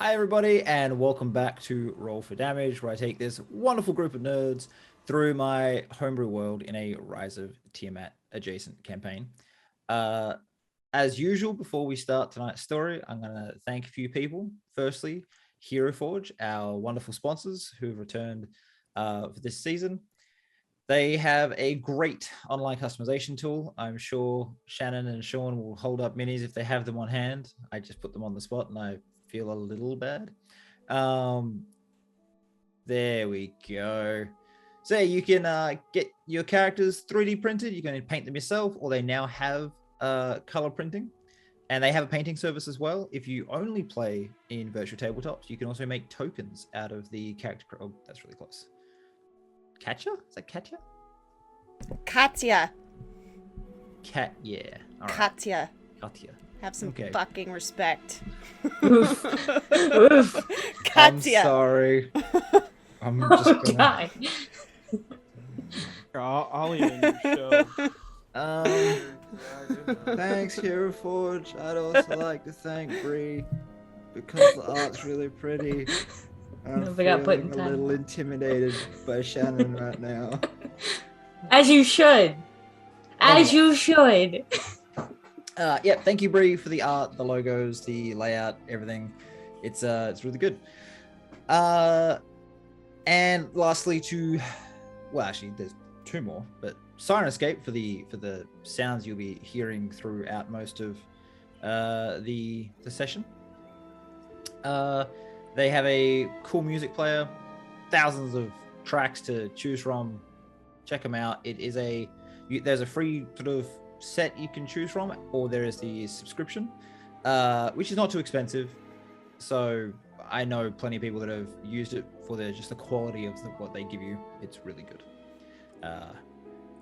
Hi, everybody, and welcome back to Roll for Damage, where I take this wonderful group of nerds through my homebrew world in a Rise of Tiamat adjacent campaign. As usual, before we start tonight's story, I'm going to thank a few people. Firstly, Hero Forge, our wonderful sponsors who have returned for this season. They have a great online customization tool. I'm sure Shannon and Sean will hold up minis if they have them on hand. I just put them on the spot and I feel a little bad. There we go. So you can get your characters 3D printed. You can paint them yourself, or they now have color printing. And they have a painting service as well. If you only play in virtual tabletops, you can also make tokens out of the character. Oh, that's really close. Katya? Is that Katya? Katya. Yeah. All right. Katya. Have some fucking respect. Katya. I'm sorry. I'm just gonna... I'll even show. Thanks, Hero Forge. I'd also like to thank Bree because the art's really pretty. I'm feeling a little intimidated by Shannon right now. As you should. As you should. Yeah, thank you, Bree, for the art, the logos, the layout, everything. It's really good. And lastly, actually, there's two more, but Siren Escape for the sounds you'll be hearing throughout most of the session. They have a cool music player, thousands of tracks to choose from. Check them out. It is there's a free sort of set you can choose from, or there is the subscription, which is not too expensive. So I know plenty of people that have used it for just the quality of what they give you. It's really good.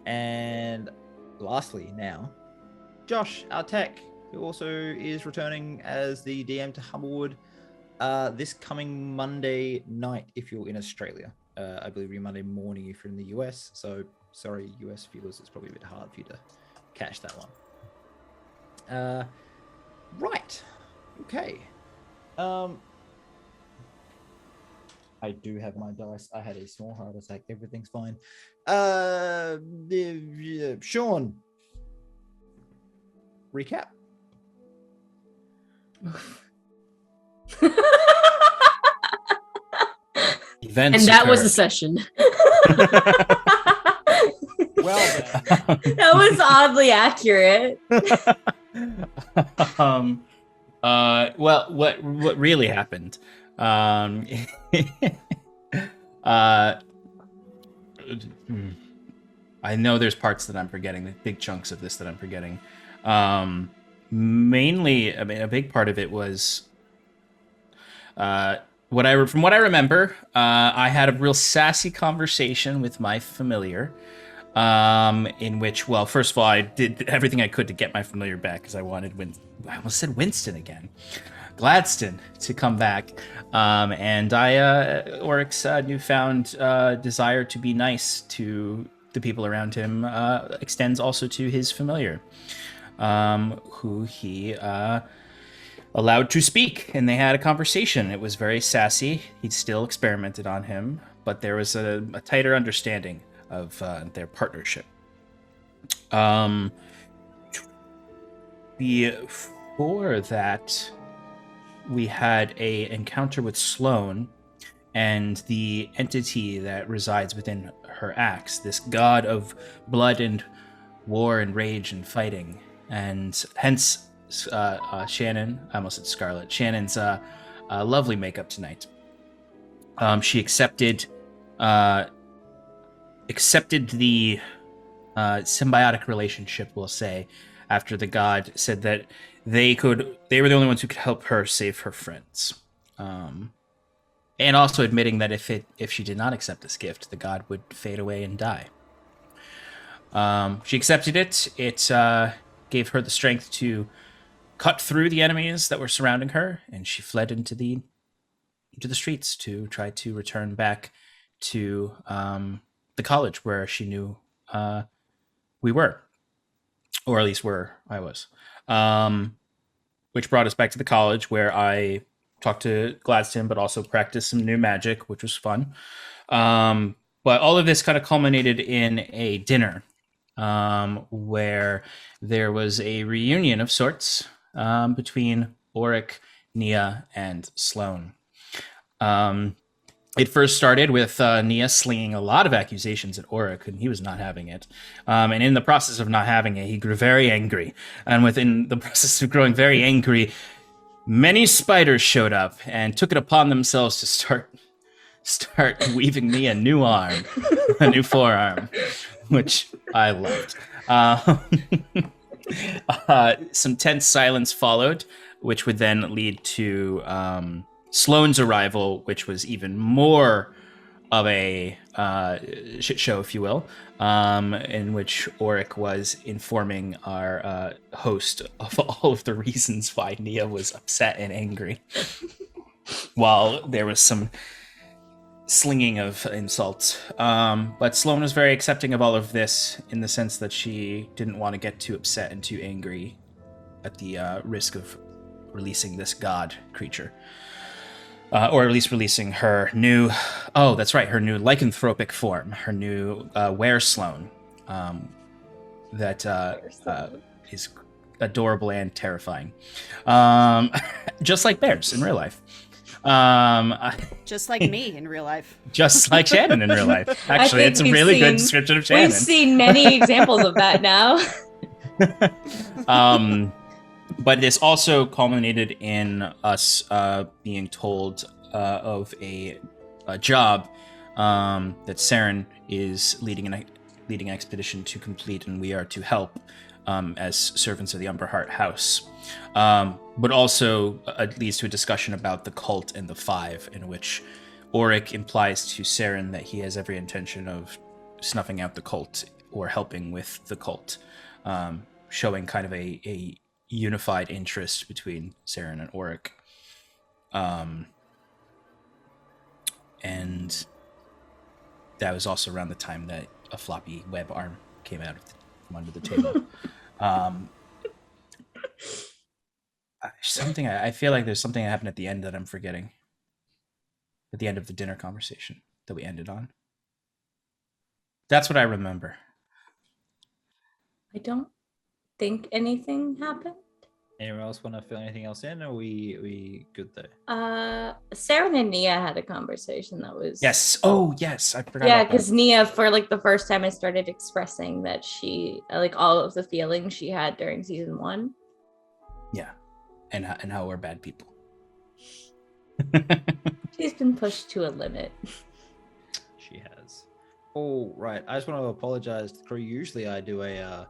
And lastly, now, Josh, our tech, who also is returning as the DM to Humblewood this coming Monday night if you're in Australia. I believe it'll be Monday morning if you're in the US. So sorry, US viewers, it's probably a bit hard for you to catch that one. Right. Okay. I do have my dice. I had a small heart attack. Everything's fine. Sean, recap. Events and that occurred. Was the session. Well then. That was oddly accurate. Well, what really happened? I know there's parts that I'm forgetting, the big chunks of this that I'm forgetting. Mainly, I mean, a big part of it was from what I remember, I had a real sassy conversation with my familiar, in which, well, first of all, I did everything I could to get my familiar back because I wanted I almost said Winston again. Gladstone to come back, and Oryx's newfound desire to be nice to the people around him extends also to his familiar, who he allowed to speak, and they had a conversation. It was very sassy. He still experimented on him, but there was a tighter understanding of their partnership. Before that, we had a encounter with Sloane and the entity that resides within her axe, this god of blood and war and rage and fighting, and hence Shannon, I almost said Scarlet, Shannon's lovely makeup tonight. She accepted the symbiotic relationship, we'll say, after the god said that they were the only ones who could help her save her friends. And also admitting that if she did not accept this gift, the god would fade away and die. She accepted it. It gave her the strength to cut through the enemies that were surrounding her, and she fled into the streets to try to return back to the college where she knew we were, or at least where I was. Which brought us back to the college where I talk to Gladstone, but also practice some new magic, which was fun. But all of this kind of culminated in a dinner where there was a reunion of sorts between Auric, Nia, and Sloane. It first started with Nia slinging a lot of accusations at Auric, and he was not having it. And in the process of not having it, he grew very angry. And within the process of growing very angry, many spiders showed up and took it upon themselves to start weaving me a new arm, a new forearm, which I loved. Some tense silence followed, which would then lead to Sloane's arrival, which was even more of a shit show, if you will, in which Auric was informing our host of all of the reasons why Nia was upset and angry, while there was some slinging of insults. But Sloane was very accepting of all of this in the sense that she didn't want to get too upset and too angry at the risk of releasing this god creature. Or at least releasing her new, her new lycanthropic form, her new Were Sloane, that is adorable and terrifying. Just like bears in real life. Just like me in real life. Just like Shannon in real life. Actually, it's a really good description of Shannon. We've seen many examples of that now. But this also culminated in us being told of a job that Saren is leading an expedition to complete, and we are to help as servants of the Umberheart House. But also leads to a discussion about the cult and the Five, in which Auric implies to Saren that he has every intention of snuffing out the cult or helping with the cult, showing kind of a unified interest between Saren and Auric. And that was also around the time that a floppy web arm came out from under the table. I feel like there's something that happened at the end that I'm forgetting. At the end of the dinner conversation that we ended on. That's what I remember. I don't think anything happened. Anyone else want to fill anything else in, or we good there? Saren and Nia had a conversation that was... Yes. Oh, yes. I forgot. Yeah, because Nia, for like the first time, I started expressing that she, like, all of the feelings she had during season 1. Yeah, and how we're bad people. She's been pushed to a limit. She has. Oh, right. I just want to apologize to the crew. Usually I do a,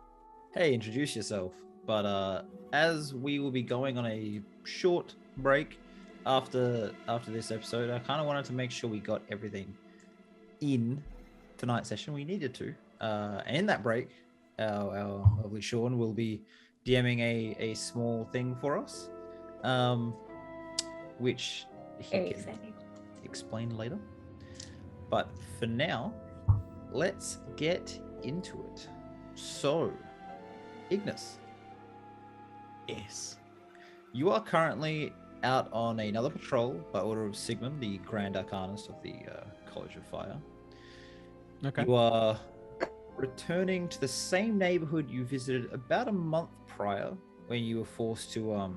hey, introduce yourself. But as we will be going on a short break after this episode, I kind of wanted to make sure we got everything in tonight's session we needed to. And in that break, our lovely Sean will be DMing a small thing for us, which he can explain later. But for now, let's get into it. So, Ignis. Yes. You are currently out on another patrol by order of Sigmund, the Grand Arcanist of the College of Fire. Okay. You are returning to the same neighborhood you visited about a month prior, when you were forced to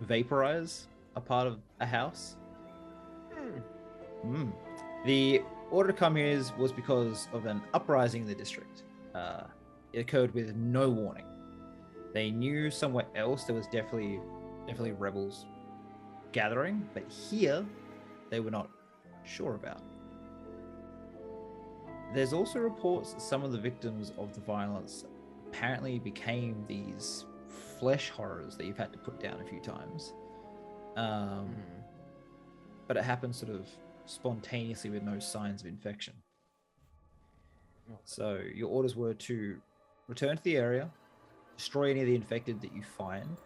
vaporize a part of a house. The order to come here was because of an uprising in the district. It occurred with no warning. They knew somewhere else there was definitely rebels gathering, but here they were not sure about. There's also reports that some of the victims of the violence apparently became these flesh horrors that you've had to put down a few times. But it happened sort of spontaneously with no signs of infection. So your orders were to return to the area, destroy any of the infected that you find,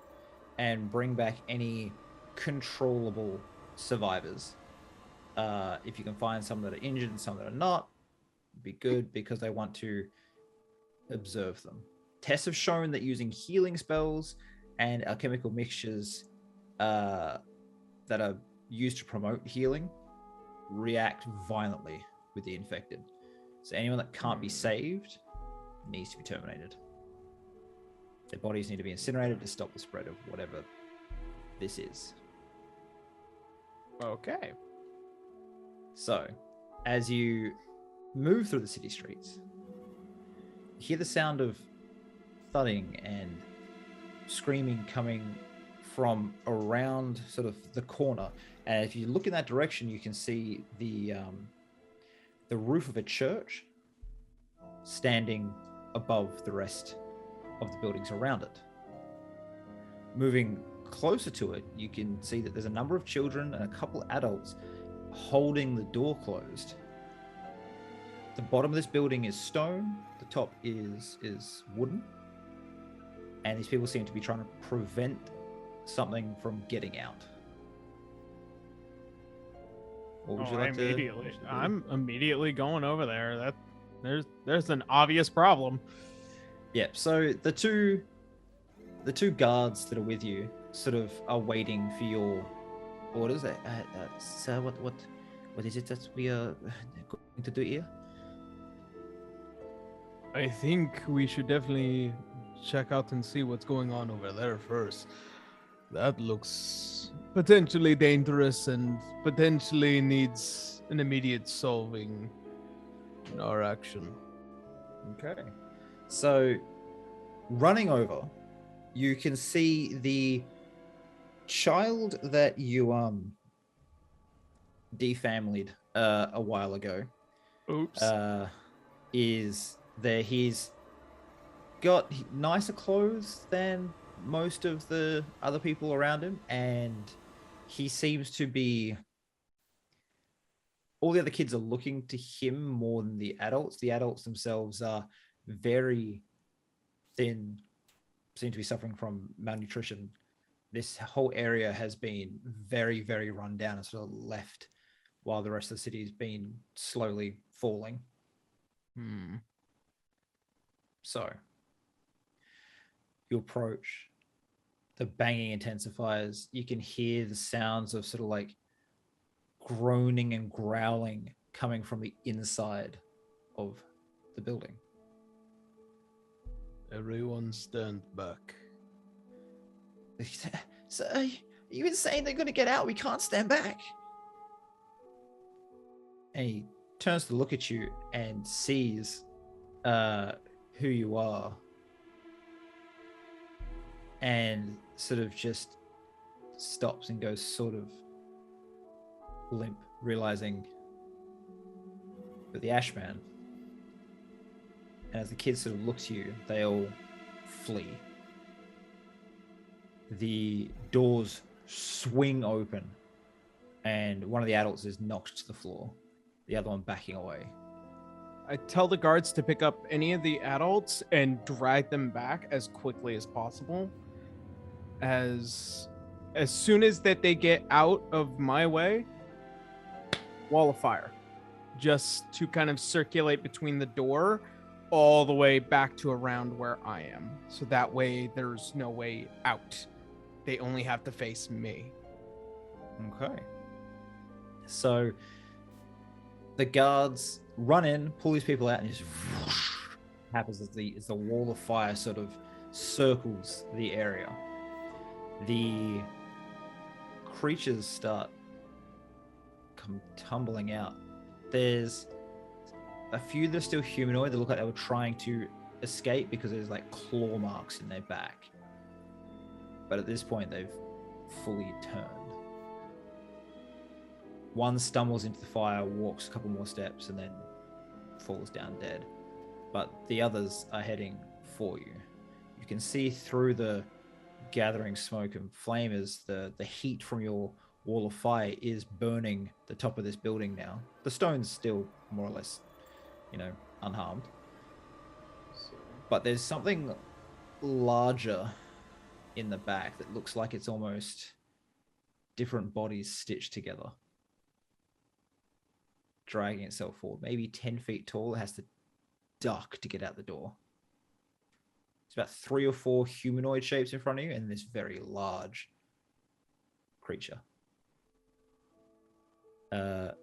and bring back any controllable survivors. If you can find some that are injured and some that are not, it'd be good, because they want to observe them. Tests have shown that using healing spells and alchemical mixtures that are used to promote healing react violently with the infected. So anyone that can't be saved needs to be terminated. Their bodies need to be incinerated to stop the spread of whatever this is. Okay. So, as you move through the city streets, you hear the sound of thudding and screaming coming from around sort of the corner. And if you look in that direction, you can see the roof of a church standing above the rest of the buildings around it. Moving closer to it, you can see that there's a number of children and a couple adults holding the door closed. The bottom of this building is stone, the top is wooden, and these people seem to be trying to prevent something from getting out. What would you like immediately. to I'm immediately going over there. There's an obvious problem. Yep. So the two guards that are with you sort of are waiting for your orders. Sir, what is it that we are going to do here? I think we should definitely check out and see what's going on over there first. That looks potentially dangerous and potentially needs an immediate solving in our action. Okay. So, running over, you can see the child that you defamilied a while ago. Oops. Is there? He's got nicer clothes than most of the other people around him, and he seems to be... all the other kids are looking to him more than the adults. The adults themselves are very thin, seem to be suffering from malnutrition. This whole area has been very, very run down and sort of left while the rest of the city has been slowly falling. So, you approach, the banging intensifies. You can hear the sounds of sort of like groaning and growling coming from the inside of the building. Everyone stand back. So, are you insane? They're going to get out. We can't stand back. And he turns to look at you and sees who you are, and sort of just stops and goes sort of limp, realizing that the Ashman. And as the kids sort of look to you, they all flee. The doors swing open, and one of the adults is knocked to the floor, the other one backing away. I tell the guards to pick up any of the adults and drag them back as quickly as possible. As soon as that they get out of my way, wall of fire, just to kind of circulate between the door all the way back to around where I am. So that way there's no way out. They only have to face me. Okay. So the guards run in, pull these people out, and just whoosh, happens as the wall of fire sort of circles the area. The creatures start come tumbling out. There's a few that are still humanoid that look like they were trying to escape because there's like claw marks in their back. But at this point, they've fully turned. One stumbles into the fire, walks a couple more steps, and then falls down dead. But the others are heading for you. You can see through the gathering smoke and flame as the heat from your wall of fire is burning the top of this building now. The stone's still more or less, unharmed. But there's something larger in the back that looks like it's almost different bodies stitched together, dragging itself forward, maybe 10 feet tall. It has to duck to get out the door. It's about 3 or 4 humanoid shapes in front of you and this very large creature. How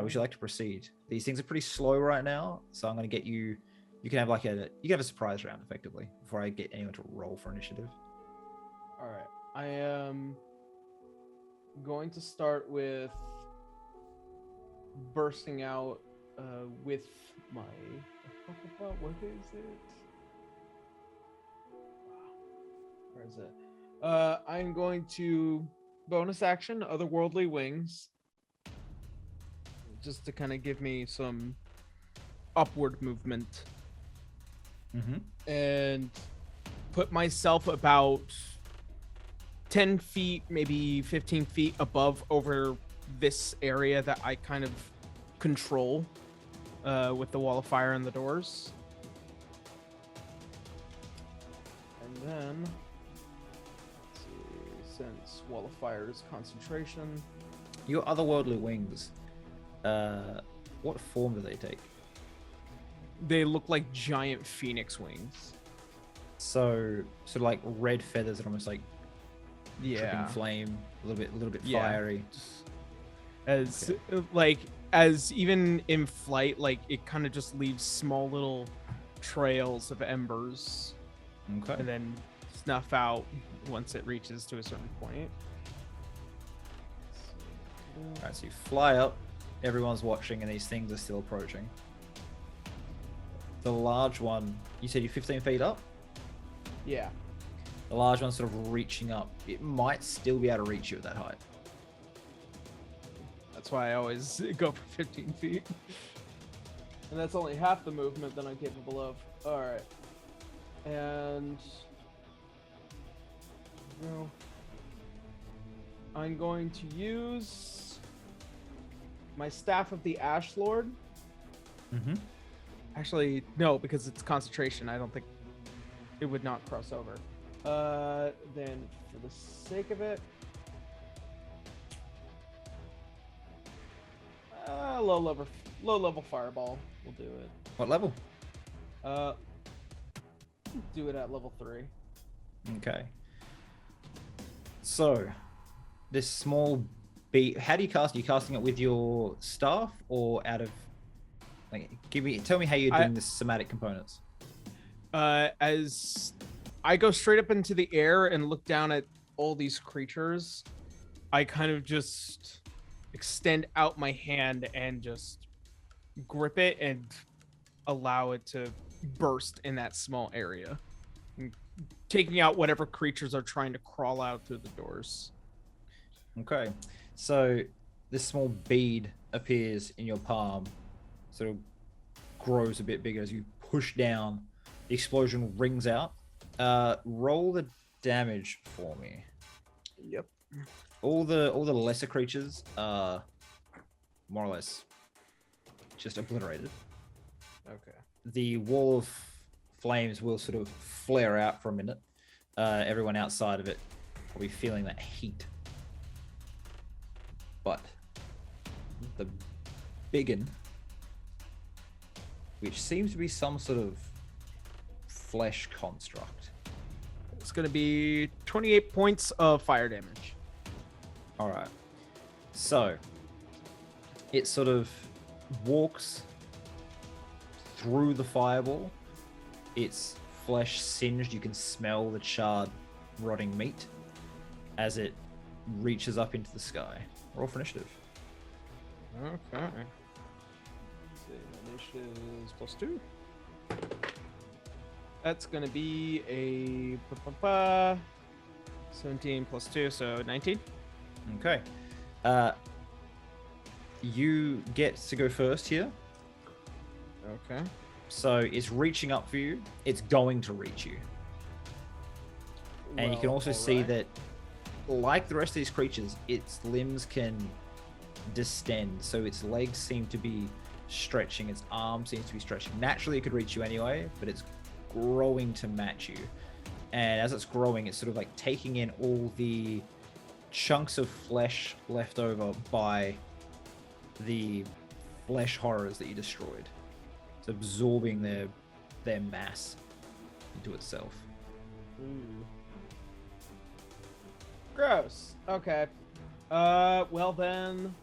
would you like to proceed? These things are pretty slow right now, so I'm going to get you. You can have a surprise round effectively before I get anyone to roll for initiative. All right, I am going to start with bursting out with my. What is it? Where is it? I'm going to bonus action Otherworldly Wings, just to kind of give me some upward movement, and put myself about 10 feet, maybe 15 feet above over this area that I kind of control with the wall of fire and the doors. And then, let's see, since wall of fire is concentration. Your otherworldly wings, what form do they take? They look like giant phoenix wings. So sort of like red feathers that almost like dripping flame, a little bit fiery. As like as even in flight, like it kind of just leaves small little trails of embers. Okay. And then snuff out once it reaches to a certain point. All right, so you fly up. Everyone's watching, and these things are still approaching. The large one, you said you're 15 feet up? Yeah. The large one's sort of reaching up. It might still be able to reach you at that height. That's why I always go for 15 feet. And that's only half the movement that I'm capable of. Alright. And... well, I'm going to use my Staff of the Ash Lord. Actually, no, because it's concentration. I don't think it would not cross over. Then, for the sake of it, low level fireball will do it. What level? Do it at level 3. Okay. So, this small beat. How do you cast? Are you casting it with your staff or out of? Like, tell me how you're doing the somatic components. As I go straight up into the air and look down at all these creatures, I kind of just extend out my hand and just grip it and allow it to burst in that small area, taking out whatever creatures are trying to crawl out through the doors. Okay, so this small bead appears in your palm, sort of grows a bit bigger as you push down. The explosion rings out. Roll the damage for me. Yep. All the lesser creatures are more or less just obliterated. Okay. The wall of flames will sort of flare out for a minute. Everyone outside of it will be feeling that heat. But the biggin, which seems to be some sort of flesh construct. It's going to be 28 points of fire damage. All right. So it sort of walks through the fireball. Its flesh singed. You can smell the charred, rotting meat as it reaches up into the sky. Roll for initiative. Okay. Let's see, initiative is +2. That's going to be a 17 +2, so 19. Okay. You get to go first here. Okay. So it's reaching up for you. It's going to reach you. And you can also see that, like the rest of these creatures, its limbs can distend. So its legs seem to be stretching. Its arm seems to be stretching. Naturally, it could reach you anyway, but it's growing to match you. And as it's growing, it's sort of like taking in all the chunks of flesh left over by the flesh horrors that you destroyed. It's absorbing their mass into itself. Ooh. Gross. Okay. Well then,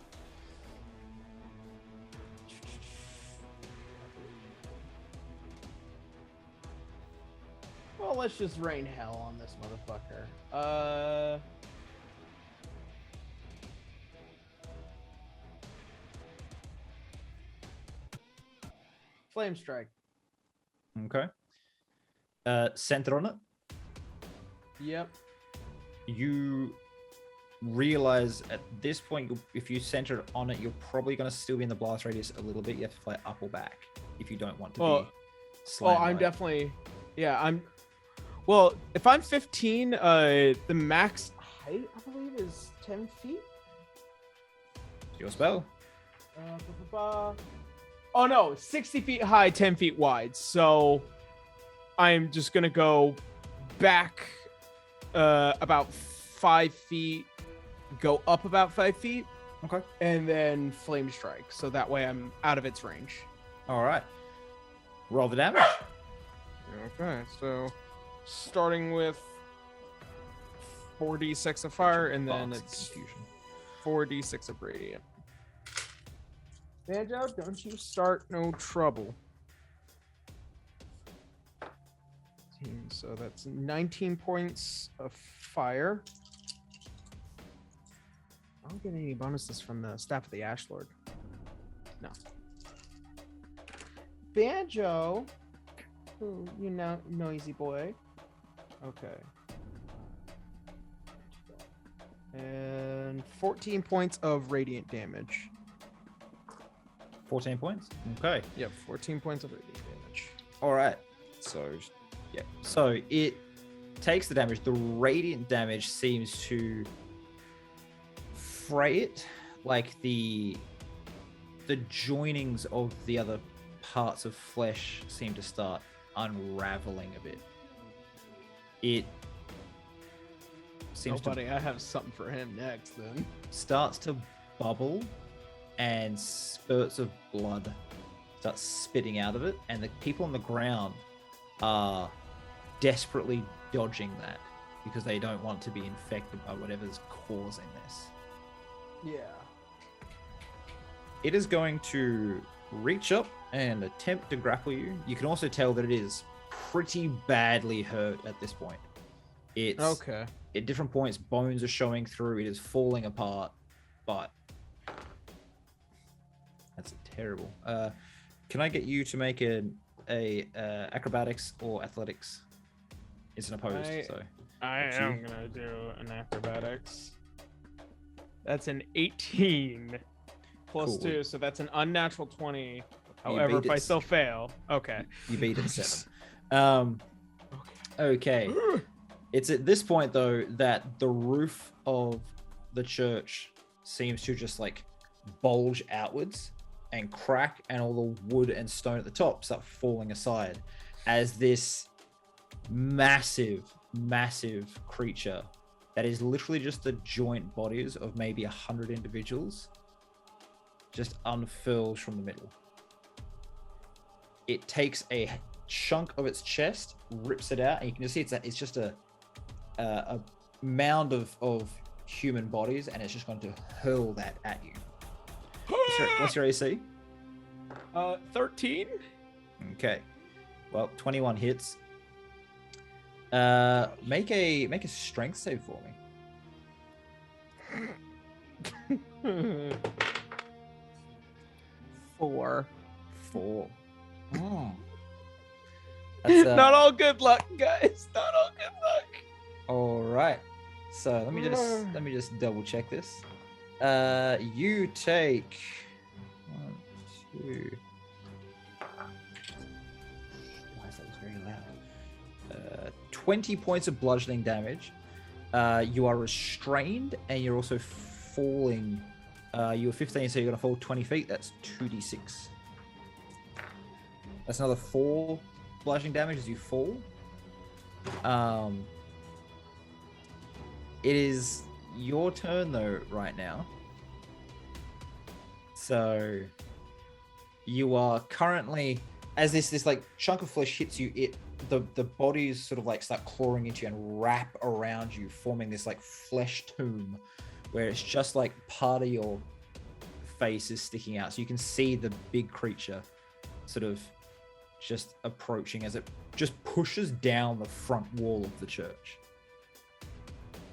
Well, let's just rain hell on this motherfucker. Flame strike. Okay. Center on it. Yep. You realize at this point, if you center on it, you're probably going to still be in the blast radius a little bit. You have to fly up or back if you don't want to be slammed. I'm definitely. Yeah, I'm. Well, if I'm 15, the max height, I believe, is 10 feet. Your spell. Oh no, 60 feet high, 10 feet wide. So I'm just gonna go back about 5 feet, go up about 5 feet. Okay. And then flame strike. So that way I'm out of its range. All right. Roll the damage. Okay, so starting with 4d6 of fire, and then it's 4d6 of radiant. Banjo, don't you start no trouble. So that's 19 points of fire. I don't get any bonuses from the Staff of the Ash Lord. No. Banjo. Ooh, you know, noisy boy. Okay. And 14 points of radiant damage. 14 points. Okay. Yep, 14 points of radiant damage. All right. So, yeah. So it takes the damage. The radiant damage seems to fray it, like the joinings of the other parts of flesh seem to start unraveling a bit. It seems buddy, I have something for him next then. Starts to bubble and spurts of blood start spitting out of it, and the people on the ground are desperately dodging that because they don't want to be infected by whatever's causing this. Yeah. It is going to reach up and attempt to grapple you. You can also tell that it is pretty badly hurt at this point. It's okay. At different points, bones are showing through. It is falling apart, but that's terrible. Can I get you to make a acrobatics or athletics? It's an opposed, so I am gonna do an acrobatics. That's an 18 plus Cool. 2, so that's an unnatural 20. However, if I still fail, okay. You beat it 7. Okay. It's at this point though that the roof of the church seems to just like bulge outwards and crack, and all the wood and stone at the top start falling aside as this massive creature that is literally just the joint bodies of maybe 100 individuals just unfurls from the middle. It takes a chunk of its chest, rips it out, and you can just see it's just a mound of human bodies, and it's just going to hurl that at you. What's your AC? 13. Okay. Well, 21 hits. Make a strength save for me. 4. Oh. That's, not all good luck, guys. Not all good luck. All right. So let me just double check this. You take 1, 2. Why is that very loud? 20 points of bludgeoning damage. You are restrained, and you're also falling. You're 15, so you're gonna fall 20 feet. That's 2d6. That's another 4 bludgeoning damage as you fall. It is your turn though right now. So you are currently, as this like chunk of flesh hits you, the bodies sort of like start clawing into you and wrap around you, forming this like flesh tomb where it's just like part of your face is sticking out, so you can see the big creature sort of just approaching as it just pushes down the front wall of the church.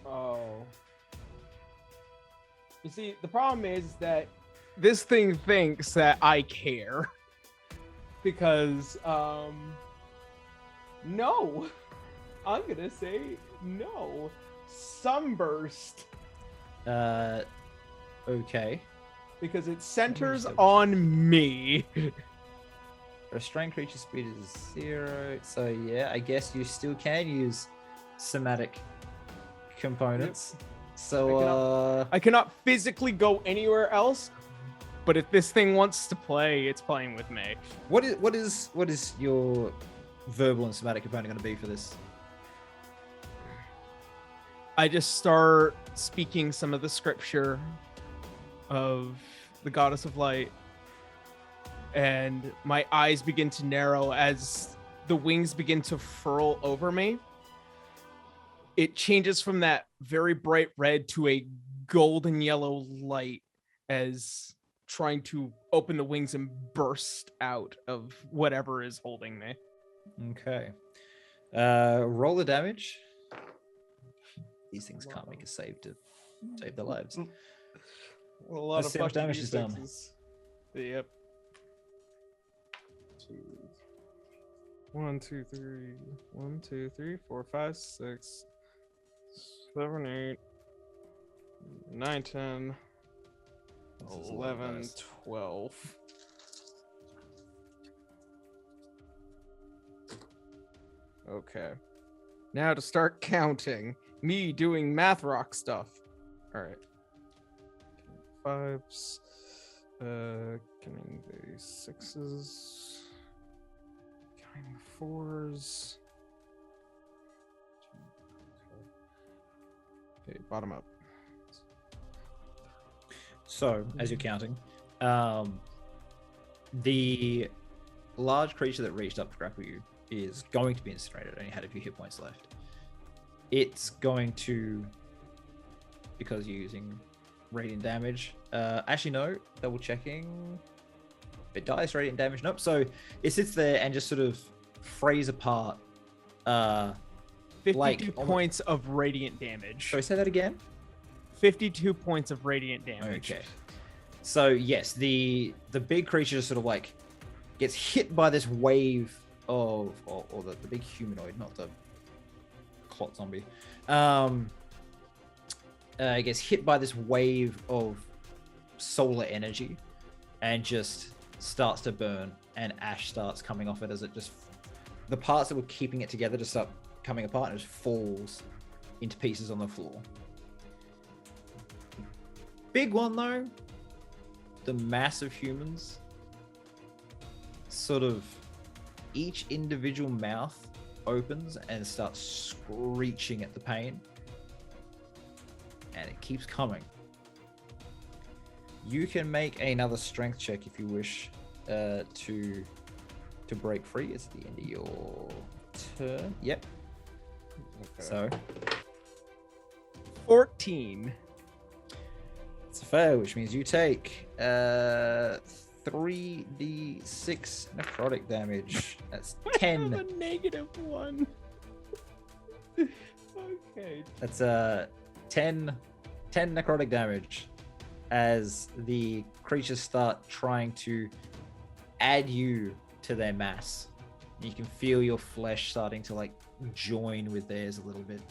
Oh. You see, the problem is that this thing thinks that I care. Because, no. I'm gonna say no. Sunburst. Okay. Because it centers on me. Restrained creature speed is 0, so yeah, I guess you still can use somatic components. Yep. So I cannot physically go anywhere else, but if this thing wants to play, it's playing with me. What is your verbal and somatic component going to be for this? I just start speaking some of the scripture of the goddess of light, and my eyes begin to narrow as the wings begin to furl over me. It changes from that very bright red to a golden yellow light as trying to open the wings and burst out of whatever is holding me. Okay. Roll the damage. These things can't make a save to save their lives. A lot Let's of see how much damage is done. Yep. 1, 2, 3, 1, 2, 3, 4, 5, 6, 7, 8, 9, 10, 11, 12. Okay. Now to start counting. Me doing math rock stuff. All right. 5s. Counting the 6s. Counting the 4s. Okay, bottom up. So, as you're counting, the large creature that reached up to grapple you is going to be incinerated. It only had a few hit points left. It's going to, because you're using radiant damage. Actually, no. Double checking. If it dies, radiant damage. Nope. So it sits there and just sort of frays apart. 52 points of radiant damage. Sorry, say that again. 52 points of radiant damage. Okay. So yes, the big creature just sort of like gets hit by this wave of, or the big humanoid, not the clot zombie. Gets hit by this wave of solar energy and just starts to burn, and ash starts coming off it as it just, the parts that were keeping it together just start coming apart and just falls into pieces on the floor. Big one though, the mass of humans, sort of each individual mouth opens and starts screeching at the pain, and it keeps coming. You can make another strength check if you wish to break free. It's the end of your turn. Yep. Okay. So 14. It's a fail, which means you take 3d6 necrotic damage. That's 10. I have a -1. Okay. That's 10 necrotic damage as the creatures start trying to add you to their mass. You can feel your flesh starting to like join with theirs a little bit.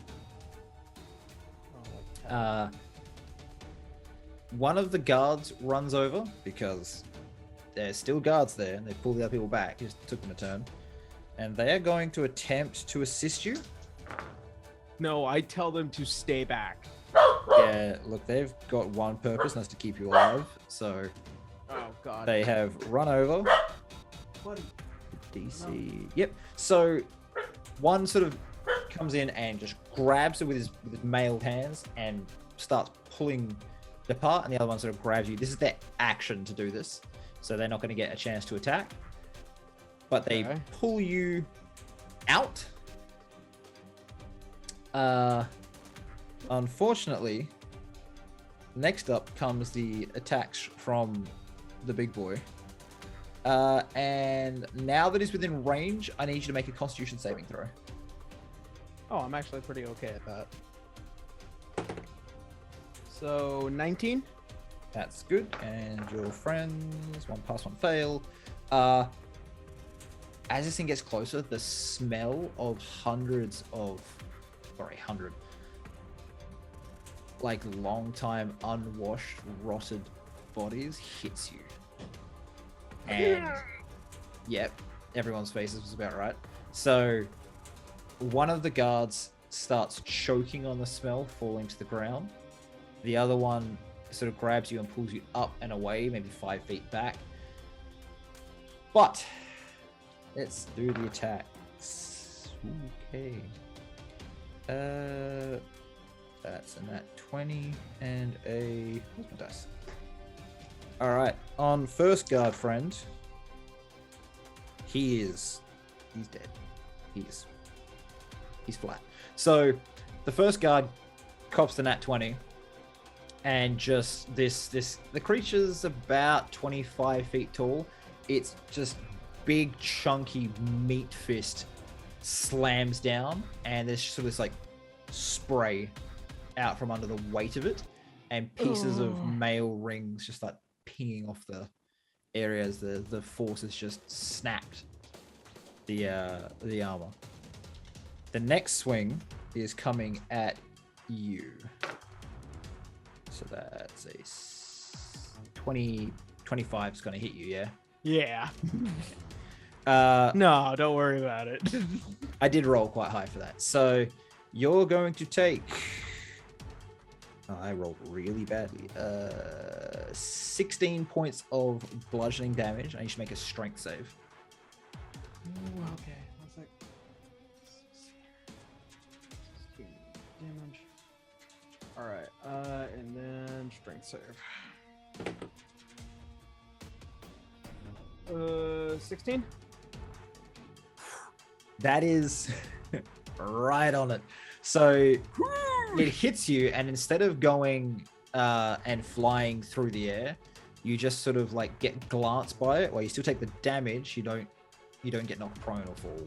One of the guards runs over because there's still guards there, and they pull the other people back. It just took them a turn, and they are going to attempt to assist you. No, I tell them to stay back. Yeah, look, they've got one purpose, and that's to keep you alive. So, oh god, they have run over. Buddy. DC. No. Yep. So, one sort of comes in and just grabs it with his mailed hands and starts pulling it apart, and the other one sort of grabs you. This is their action to do this, so they're not going to get a chance to attack. But they pull you out. Unfortunately, next up comes the attacks from the big boy. And now that he's within range, I need you to make a Constitution saving throw. Oh, I'm actually pretty okay at that. So 19. That's good. And your friends, 1 pass, 1 fail. As this thing gets closer, the smell of like long time unwashed, rotted bodies hits you. And yep, everyone's faces was about right. So one of the guards starts choking on the smell, falling to the ground. The other one sort of grabs you and pulls you up and away, maybe 5 feet back. But let's do the attacks. Okay. That's a nat 20 and a... Where's my dice? Alright, on first guard friend, he's dead. He's flat. So the first guard cops the nat 20, and just the creature's about 25 feet tall. It's just big chunky meat fist slams down, and there's sort of this like spray out from under the weight of it, and pieces of mail rings just like pinging off the areas. The force has just snapped the armor. The next swing is coming at you. So that's a 25 is going to hit you, yeah? Yeah. Uh, No, don't worry about it. I did roll quite high for that. So you're going to take... Oh, I rolled really badly. 16 points of bludgeoning damage. I need to make a strength save. Ooh, okay. That's like 16 damage. All right. And then strength save. 16. That is right on it. So it hits you, and instead of going and flying through the air, you just sort of like get glanced by it. While you still take the damage, you don't get knocked prone or fall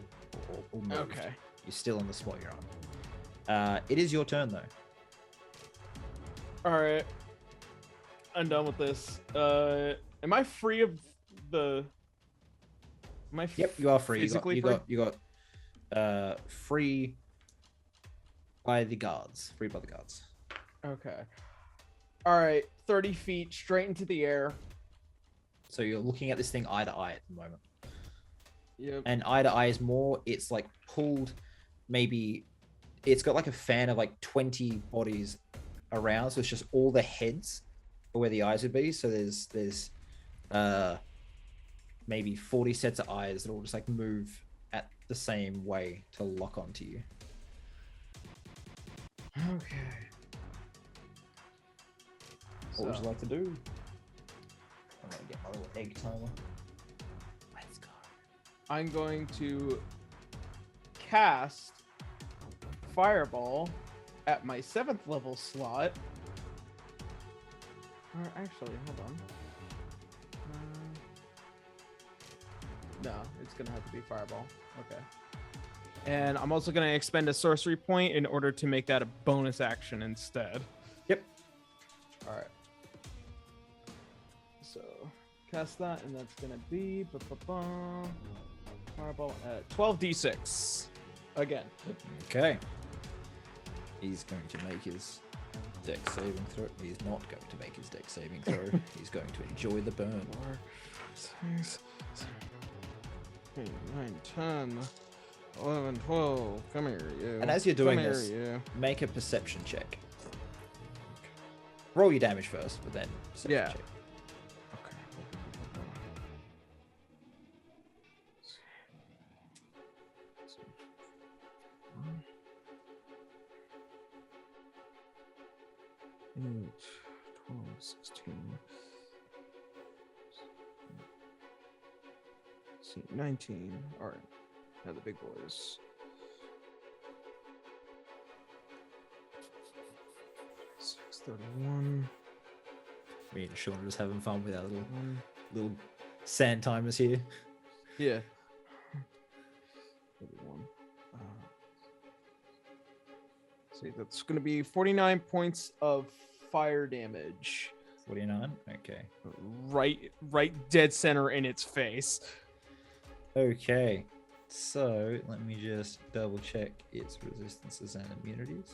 or moved. Okay. You're still on the spot you're on. It is your turn though. All right. I'm done with this. Am I free of the? Yep, you are free. Physically You got free by the guards. Free by the guards. Okay. All right. 30 feet straight into the air. So you're looking at this thing eye to eye at the moment. Yep. And eye to eye is more, it's like pulled, maybe it's got like a fan of like 20 bodies around. So it's just all the heads are where the eyes would be. So there's maybe 40 sets of eyes that all just like move at the same way to lock onto you. Okay. What would you like to do? I'm gonna get my little egg timer. Let's go. I'm going to cast Fireball at my 7th level slot. Or actually, hold on. No, it's gonna have to be Fireball. Okay. And I'm also gonna expend a sorcery point in order to make that a bonus action instead. Yep. All right. So cast that, and that's gonna be Fireball at 12d6 again. Okay. He's going to make his dex saving throw. He's not going to make his dex saving throw. He's going to enjoy the burn. 4, 6, 7, 8, 9, 10, 11, 12. Come here, you. And as you're doing Come here, this, you. make a perception check. Roll your damage first, but then perception Yeah. check. Okay. 8, 12, 16. 19. All right. Now the big boys. 631. Me and Sean are just having fun with our little Sand time is here. Yeah. See, that's going to be 49 points of fire damage. 49. Okay. Right dead center in its face. Okay. So let me just double check its resistances and immunities.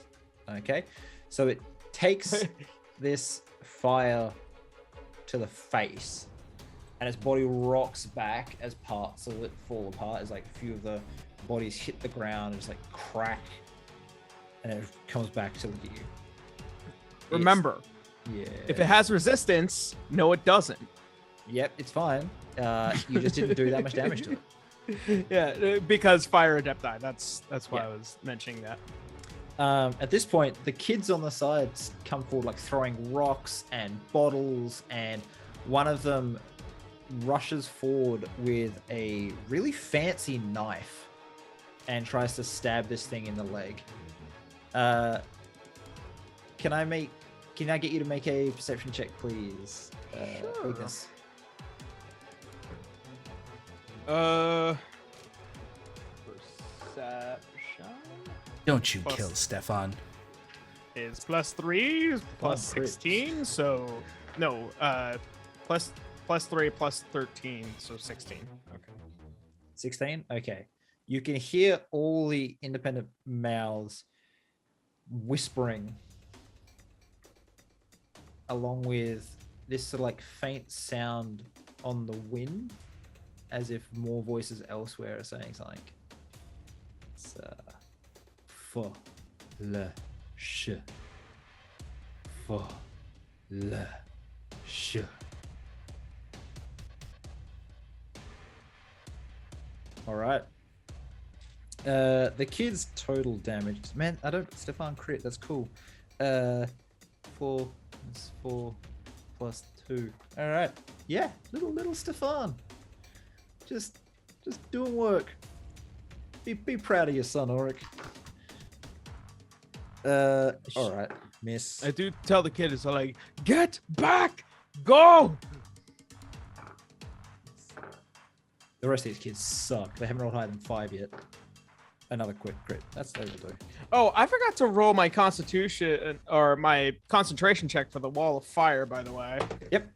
Okay. So it takes this fire to the face, and its body rocks back as parts of it fall apart. As like a few of the bodies hit the ground and just like crack, and it comes back to look at you. Remember, Yeah. if it has resistance, no, it doesn't. Yep, it's fine. You just didn't do that much damage to it. Yeah, because fire adepti. That's why I was mentioning that. At this point, the kids on the sides come forward, like throwing rocks and bottles, and one of them rushes forward with a really fancy knife and tries to stab this thing in the leg. Can I get you to make a perception check, please? Sure. Weakness. Perception Don't you Plus- kill Stefan. is +3 plus Oh, great. 16, so no, plus 3 plus 13, so 16. Okay. 16? Okay. You can hear all the independent mouths whispering along with this sort of like faint sound on the wind, as if more voices elsewhere are saying something. It's for le sh for le sh. All right. The kid's total damage. Man, I don't. Stefan crit. That's cool. 4 is 4 plus 2. All right. Yeah, little Stefan. Just doing work. Be proud of your son, Auric. All right, miss. I do tell the kid, it's like, get back, go. The rest of these kids suck. They haven't rolled higher than 5 yet. Another quick crit. That's overdue. Oh, I forgot to roll my constitution or my concentration check for the wall of fire, by the way. Yep.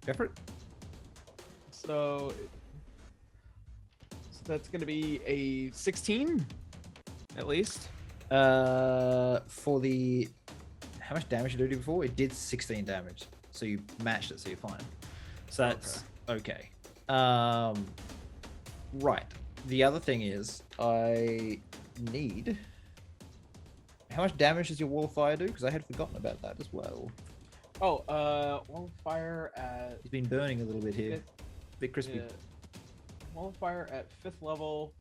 Go for it. So that's gonna be a 16, at least. For the how much damage did it do before? It did 16 damage, so you matched it, so you're fine. So that's okay. Right. The other thing is, I need. How much damage does your wall of fire do? Because I had forgotten about that as well. Oh, wall of fire at. He's been burning a little bit here. Bit crispy. Wall of fire at 5th level.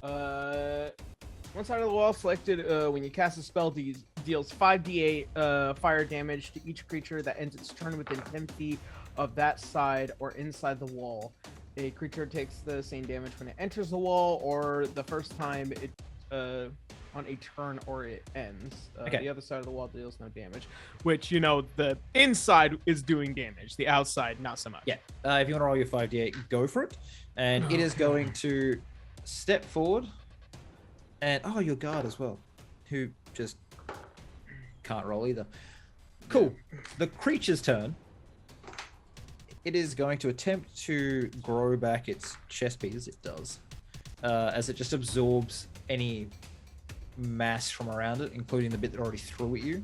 One side of the wall selected when you cast a spell deals 5d8 fire damage to each creature that ends its turn within 10 feet of that side or inside the wall. A creature takes the same damage when it enters the wall or the first time it on a turn or it ends. Okay. The other side of the wall deals no damage, which, you know, the inside is doing damage. The outside, not so much. Yeah. If you want to roll your 5d8, go for it. And it is going to step forward. And, your guard as well, who just can't roll either. Cool. The creature's turn. It is going to attempt to grow back its chest piece. It does. As it just absorbs any mass from around it, including the bit that already threw at you.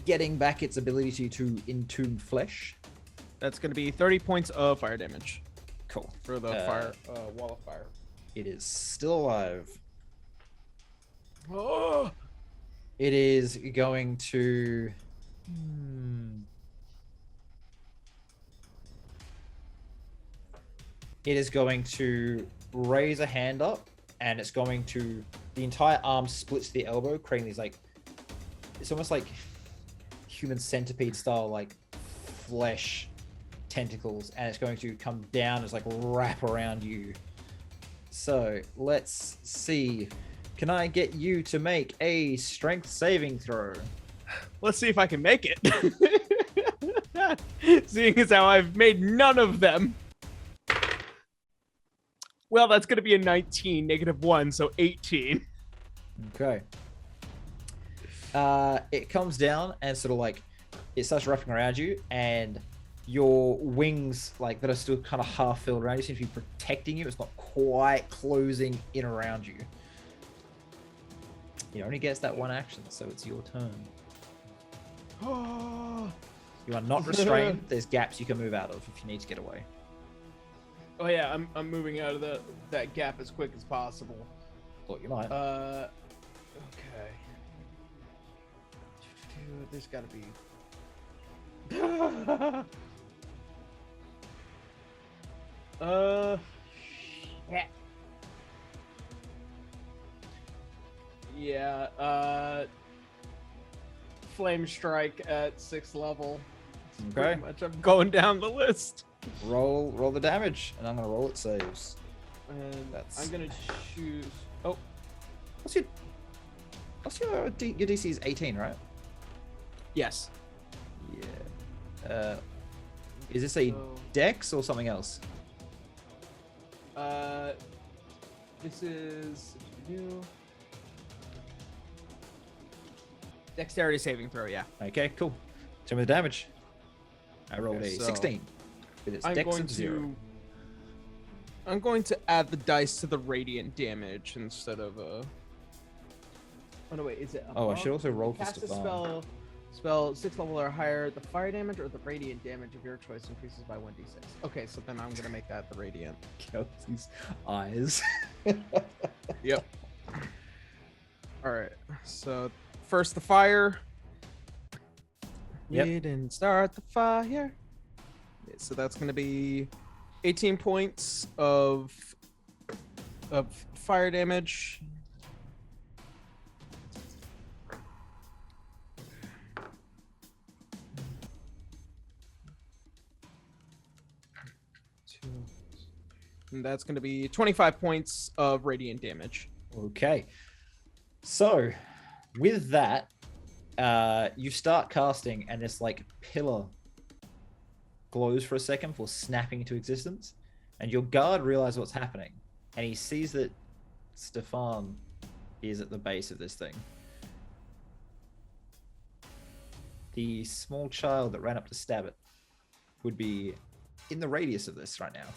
Getting back its ability to entomb flesh. That's going to be 30 points of fire damage Cool. for the fire wall of fire. It is still alive. Oh! It is going to. It is going to raise a hand up, and it's going to. The entire arm splits to the elbow, creating these like. It's almost like human centipede style, like flesh tentacles, and it's going to come down as like wrap around you. So let's see. Can I get you to make a strength saving throw? Let's see if I can make it. Seeing as how I've made none of them. Well, that's going to be a 19, -1, so 18. Okay. It comes down and sort of like it starts wrapping around you, and your wings, like that are still kind of half filled around you, seem to be protecting you. It's not quite closing in around you. It only gets that one action, so it's your turn. You are not restrained. There's gaps you can move out of if you need to get away. Oh yeah, I'm moving out of that gap as quick as possible. Thought you might. Okay. There's gotta be. Yeah. Flame strike at 6th level. That's Okay. pretty much, I'm going down the list. Roll the damage, and I'm gonna roll it saves. And That's- I'm gonna choose. Oh, What's your your DC is 18, right? yes. Yeah. Is this a So, dex or something else? this is new. Dexterity saving throw, yeah. Okay, cool. Tell me the damage. I rolled Okay, a so 16. With its I'm dex going of 0. to. I'm going to add the dice to the radiant damage instead of Oh no, wait, is it? Oh, I should above? also roll for Cast a Stefan. spell 6th level or higher. The fire damage or the radiant damage of your choice increases by 1d6. Okay, so then I'm gonna make that the radiant. Kelsey's eyes. Yep. All right. So first the fire. Yep. We didn't start the fire. Okay, so that's gonna be 18 points of fire damage. And that's going to be 25 points of radiant damage. Okay. So, with that, you start casting, and this like pillar glows for a second before snapping into existence, and your guard realizes what's happening, and he sees that Stefan is at the base of this thing. The small child that ran up to stab it would be in the radius of this right now.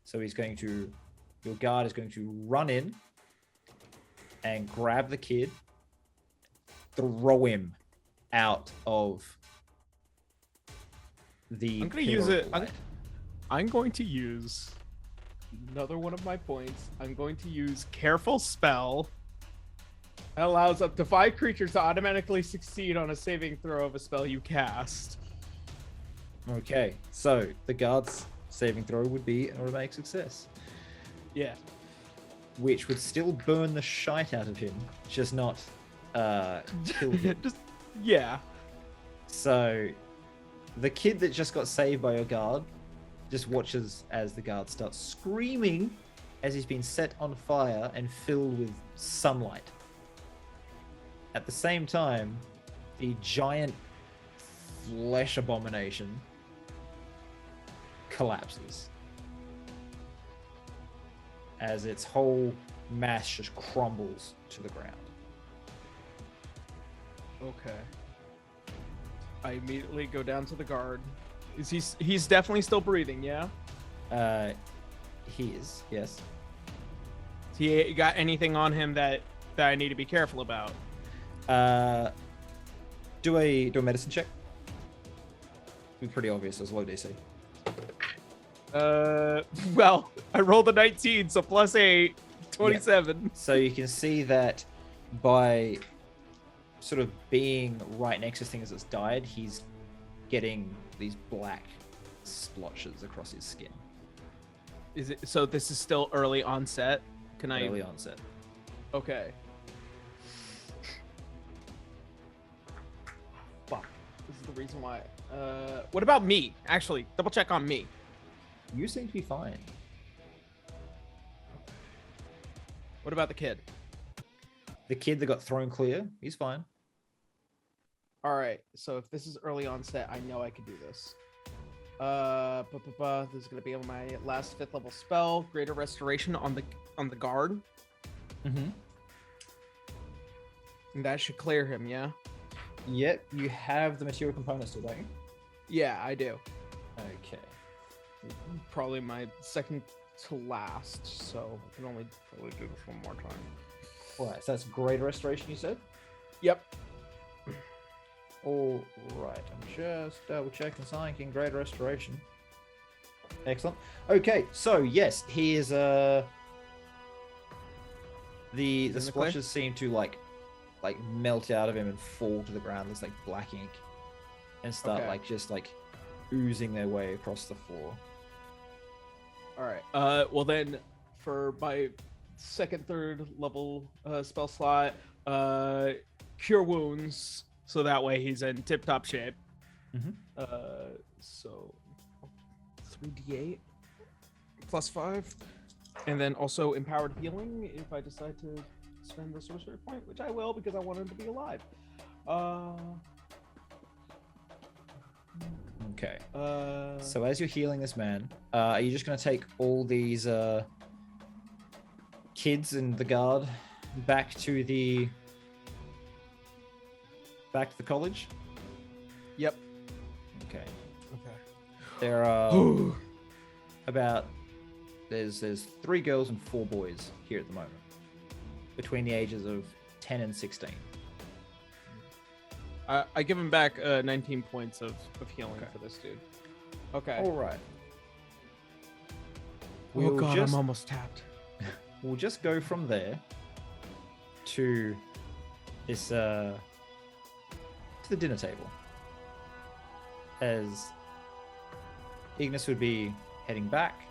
So your guard is going to run in and grab the kid, throw him out of the. I'm going to use it. I'm going to use another one of my points. I'm going to use Careful Spell. That allows up to 5 creatures to automatically succeed on a saving throw of a spell you cast. Okay, so the guard's saving throw would be an automatic success. Yeah. Which would still burn the shite out of him, just not kill him. Yeah. So the kid that just got saved by your guard just watches as the guard starts screaming as he's been set on fire and filled with sunlight. At the same time, the giant flesh abomination collapses as its whole mass just crumbles to the ground. Okay. I immediately go down to the guard. He's definitely still breathing, yeah? He is, yes. He got anything on him that I need to be careful about? Do a medicine check. Be pretty obvious. It's low DC. Well, I rolled a 19, so plus 8, 27. Yeah. So you can see that by sort of being right next to this thing as it's died, he's getting these black splotches across his skin. Is it so? This is still early onset. Can I? Early onset. Okay. Fuck. This is the reason why. What about me? Actually, double check on me. You seem to be fine. What about the kid? The kid that got thrown clear, he's fine. All right. So if this is early onset, I know I can do this. This is gonna be on my last 5th level spell, Greater Restoration on the guard. Mm-hmm. And that should clear him, yeah? Yep, you have the material components still, don't you? Yeah, I do. Okay. Probably my second to last, so I can only probably do this one more time. Alright, so that's greater restoration, you said? Yep. All right, I'm just double checking something. Greater restoration. Excellent. Okay, so yes, he is the splashes seem to like melt out of him and fall to the ground. There's like black ink and start just oozing their way across the floor. All right. Well then, for my 2nd, 3rd level spell slot, Cure Wounds. So that way he's in tip-top shape. Mm-hmm. So 3d8 plus 5. And then also Empowered Healing if I decide to spend the sorcery point, which I will because I want him to be alive. Okay. So as you're healing this man, are you just going to take all these kids and the guard back to the college? Yep. Okay. Okay. There are there's 3 girls and 4 boys here at the moment, between the ages of 10 and 16. I give him back 19 points of healing for this dude. Okay. All right. Oh god, I'm almost tapped. We'll just go from there to this to the dinner table, as Ignis would be heading back.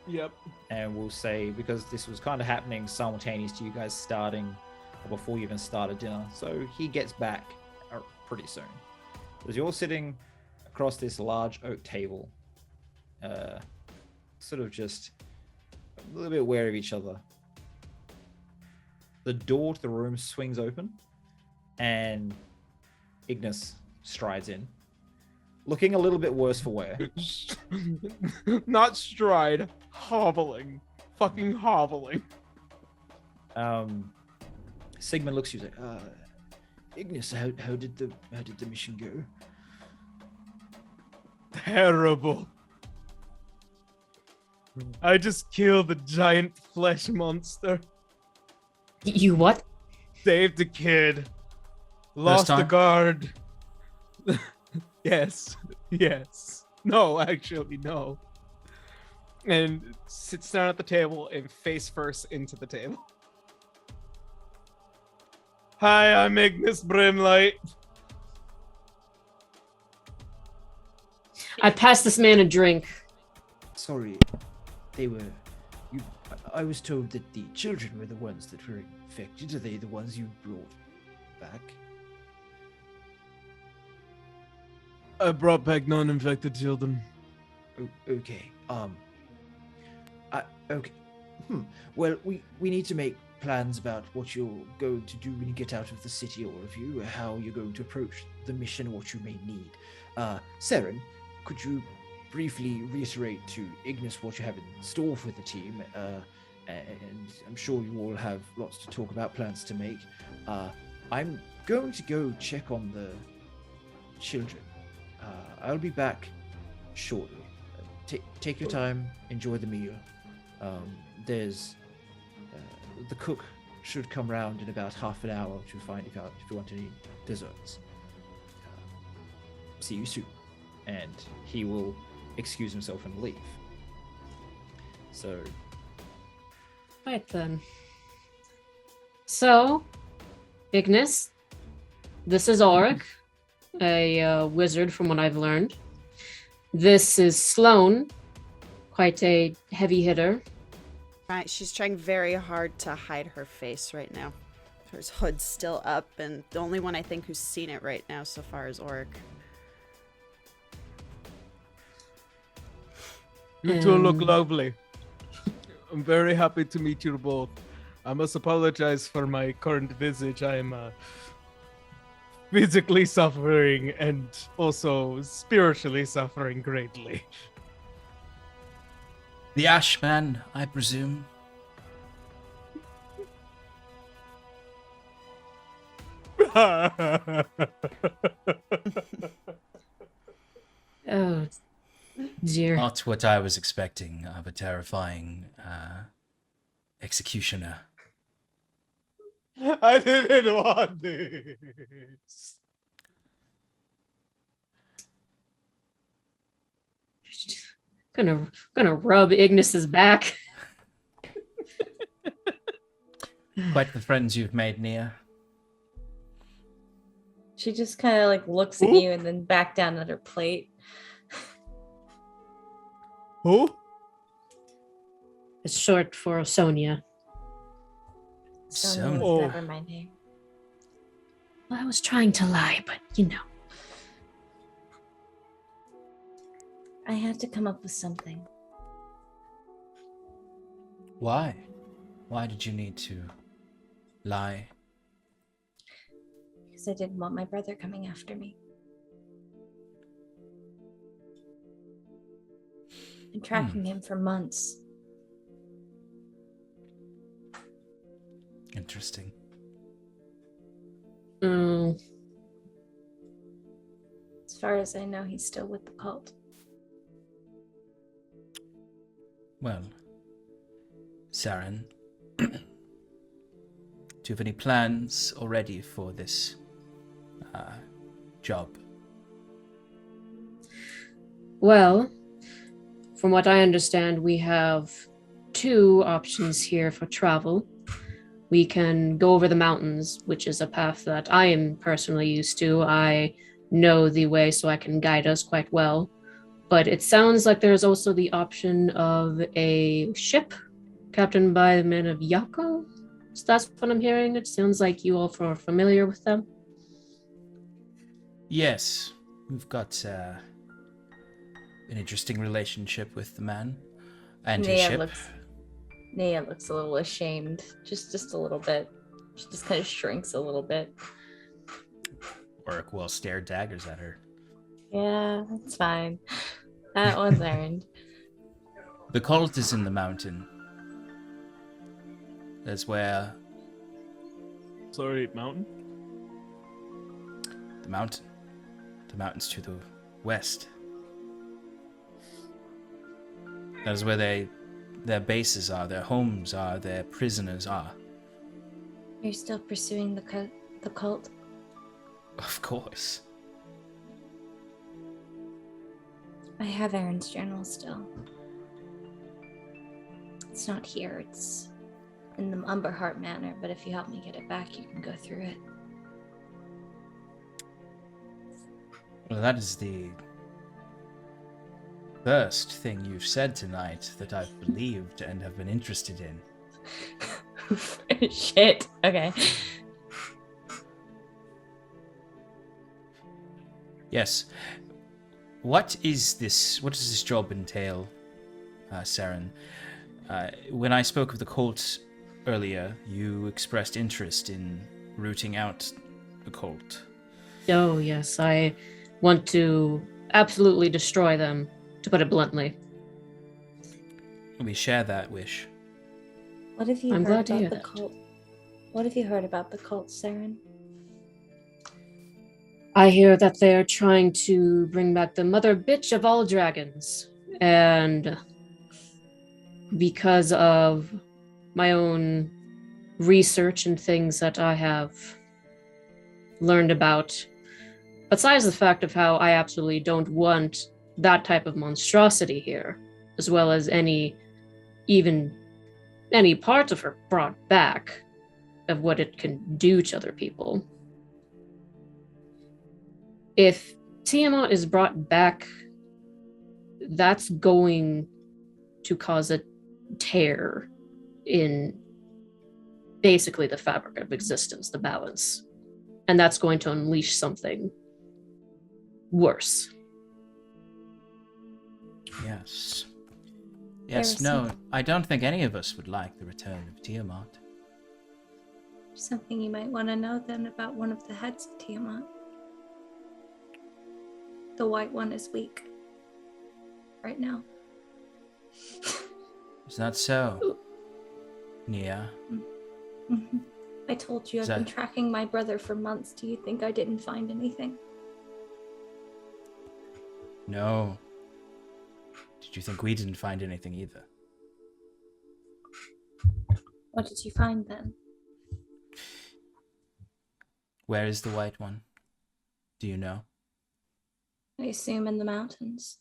Yep. And we'll say, because this was kind of happening simultaneous to you guys starting, or before you even started dinner, so he gets back pretty soon. As you're sitting across this large oak table, sort of just a little bit aware of each other, the door to the room swings open, and Ignis strides in, looking a little bit worse for wear. Not stride, hobbling. Fucking hobbling. Sigmund looks at you like, Ignis, how did the mission go? Terrible. I just killed the giant flesh monster. You what? Saved the kid. Lost the guard. Yes. No, actually, no. And sits down at the table and face first into the table. Hi, I'm Ignis Brimlight. I passed this man a drink. Sorry, I was told that the children were the ones that were infected. Are they the ones you brought back? I brought back non-infected children. Okay. Okay. Well, we need to make plans about what you're going to do when you get out of the city, all of you, how you're going to approach the mission, what you may need. Saren, could you briefly reiterate to Ignis what you have in store for the team? And I'm sure you all have lots to talk about, plans to make. I'm going to go check on the children. I'll be back shortly. Take your time, enjoy the meal. There's the cook should come round in about half an hour to find out if you want any desserts. See you soon. And he will excuse himself and leave. So, Right then. So, Ignis, this is Auric, a wizard from what I've learned. This is Sloane, quite a heavy hitter. Right, she's trying very hard to hide her face right now. Her hood's still up, and the only one I think who's seen it right now so far is Auric. You two look lovely. I'm very happy to meet you both. I must apologize for my current visage. I am physically suffering and also spiritually suffering greatly. The Ashman, I presume. Oh, dear. Not what I was expecting of a terrifying executioner. I didn't want this. Gonna rub Ignis's back. Quite the friends you've made, Nia. She just kind of like looks at you and then back down at her plate. Who? It's short for Sonia. Sonia So- was never my name. Well, I was trying to lie, but you know. I had to come up with something. Why? Why did you need to lie? Because I didn't want my brother coming after me. Been tracking him for months. Interesting. Mm, As far as I know, he's still with the cult. Well, Saren, do you have any plans already for this job? well, from what I understand, we have two options here for travel. We can go over the mountains, which is a path that I am personally used to. I know the way, so I can guide us quite well. But it sounds like there's also the option of a ship captained by the men of Yako. So that's what I'm hearing. It sounds like you all are familiar with them. Yes, we've got an interesting relationship with the man and his ship. Nia looks a little ashamed, just a little bit. She just kind of shrinks a little bit. Orc will stare daggers at her. Yeah, that's fine. That one's earned. The cult is in the mountain. That's where Sorry, mountain? the mountains to the west. That is where their bases are, their homes are, their prisoners are. You're still pursuing the cult? Of course. I have Arron's journal still. It's not here, it's in the Umberheart Manor, but if you help me get it back, you can go through it. Well, that is the first thing you've said tonight that I've believed and have been interested in. Shit. Okay. Yes. What does this job entail, Saren? When I spoke of the cult earlier, you expressed interest in rooting out the cult. Oh, yes, I want to absolutely destroy them, to put it bluntly. We share that wish. What have you I'm heard glad to about hear the that. cult? What have you heard about the cult, Saren? I hear that they're trying to bring back the mother bitch of all dragons. And because of my own research and things that I have learned about, besides the fact of how I absolutely don't want that type of monstrosity here, as well as any part of her brought back of what it can do to other people. If Tiamat is brought back, that's going to cause a tear in basically the fabric of existence, the balance. And that's going to unleash something worse. Yes. There Yes, was no, something- I don't think any of us would like the return of Tiamat. Something you might want to know then about one of the heads of Tiamat. the white one is weak right now. Is that so, Nia? Mm-hmm. I told you Is I've been that- tracking my brother for months. Do you think I didn't find anything? No. Did you think we didn't find anything either? What did you find then? Where is the white one? Do you know? I assume in the mountains.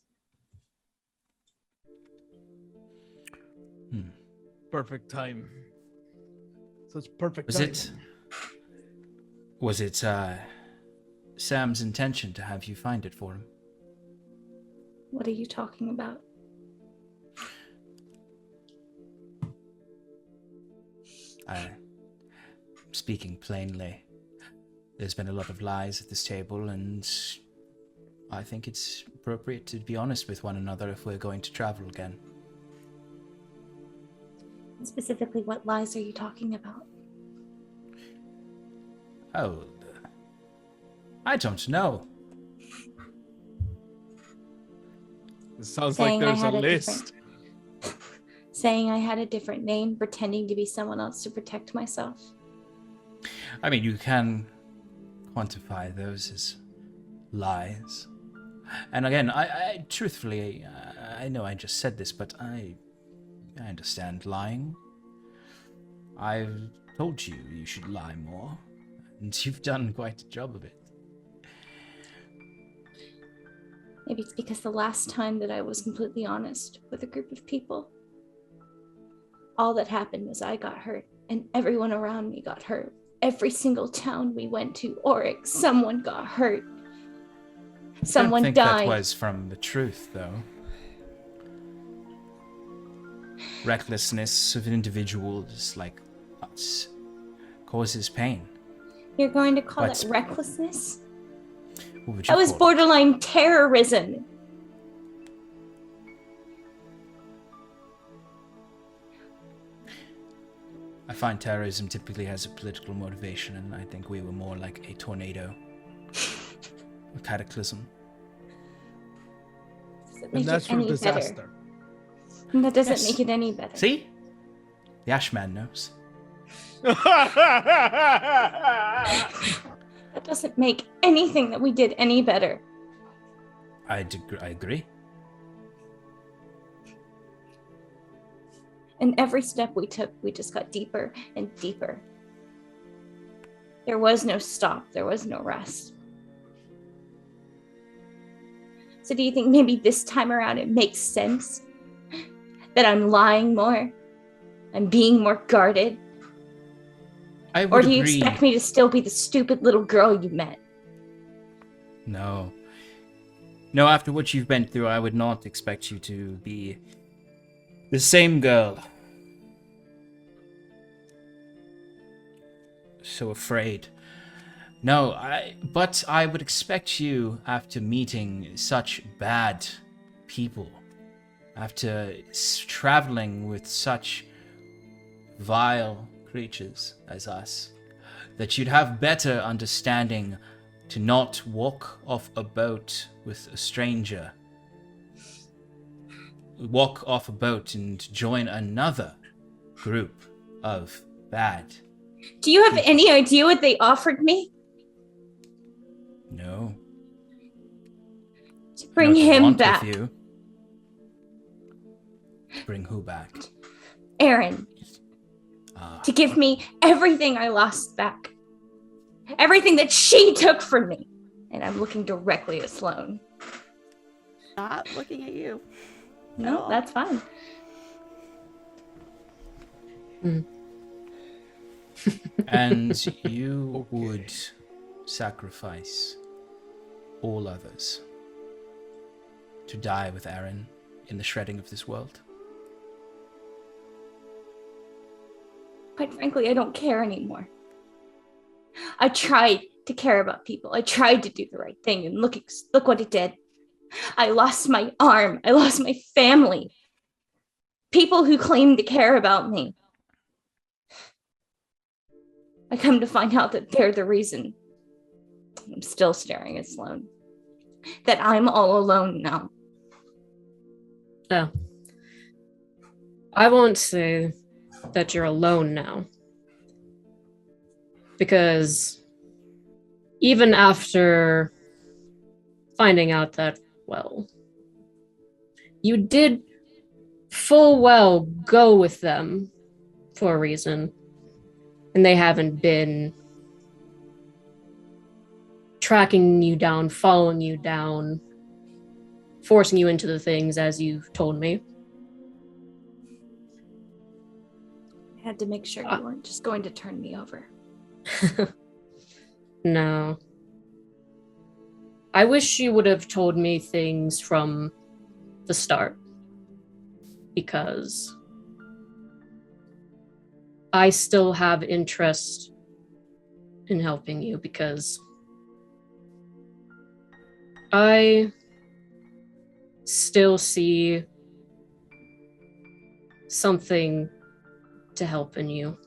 Perfect time. Such perfect Was it Sam's intention to have you find it for him? What are you talking about? Speaking plainly, there's been a lot of lies at this table, and I think it's appropriate to be honest with one another if we're going to travel again. Specifically, what lies are you talking about? Oh, I don't know. It sounds Saying like I there's a had a list. Saying I had a different name, pretending to be someone else to protect myself. I mean, you can quantify those as lies. And again, I truthfully, I know I just said this, but I understand lying. I've told you you should lie more, and you've done quite a job of it. Maybe it's because the last time that I was completely honest with a group of people, all that happened was I got hurt, and everyone around me got hurt. Every single town we went to, Oryx, someone got hurt. Someone I don't think died. that was from the truth, though. Recklessness of individuals like us causes pain. You're going to call But- it recklessness? What would you That was call it? borderline terrorism. I find terrorism typically has a political motivation, and I think we were more like a tornado, a cataclysm. Doesn't And make that's it from any disaster. better. And that doesn't Yes. make it any better. See? The Ashman knows. That doesn't make anything that we did any better. I agree. And every step we took, we just got deeper and deeper. There was no stop. There was no rest. So do you think maybe this time around it makes sense that I'm lying more? I'm being more guarded? I would Or do you agree. expect me to still be the stupid little girl you met? No. No, after what you've been through, I would not expect you to be the same girl. So afraid. No, but I would expect you, after meeting such bad people, after traveling with such vile creatures as us, that you'd have better understanding to not walk off a boat with a stranger. Walk off a boat and join another group of bad. Do you have any idea what they offered me? No. To bring I know what they him want back. with you. Bring who back? Arron. To give me everything I lost back. Everything that she took from me. And I'm looking directly at Sloane. Not looking at you. No, that's fine. And you would sacrifice all others to die with Arron in the shredding of this world? Quite frankly, I don't care anymore. I tried to care about people. I tried to do the right thing, and look what it did. I lost my arm. I lost my family. People who claim to care about me. I come to find out that they're the reason. I'm still staring at Sloane. that I'm all alone now. No. I won't say that you're alone now. Because even after finding out that, well, you did full well go with them for a reason, and they haven't been tracking you down, following you down, forcing you into the things as you've told me. I had to make sure you weren't just going to turn me over. No. I wish you would have told me things from the start. Because I still have interest in helping you, because I still see something to help in you.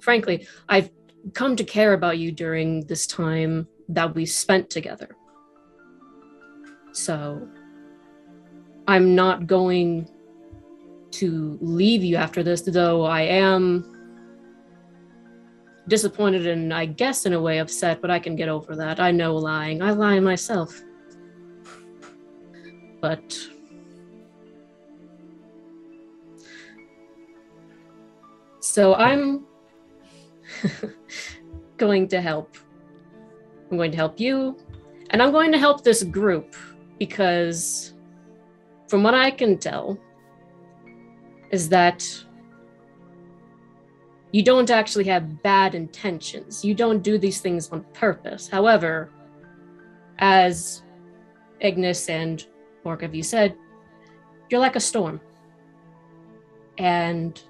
Frankly, I've come to care about you during this time that we spent together. So I'm not going to leave you after this, though I am disappointed and I guess in a way upset, but I can get over that. I know lying. I lie myself. But so I'm going to help. I'm going to help you, and I'm going to help this group because from what I can tell is that you don't actually have bad intentions. You don't do these things on purpose. However, as Ignis and Orc, have you said, you're like a storm. And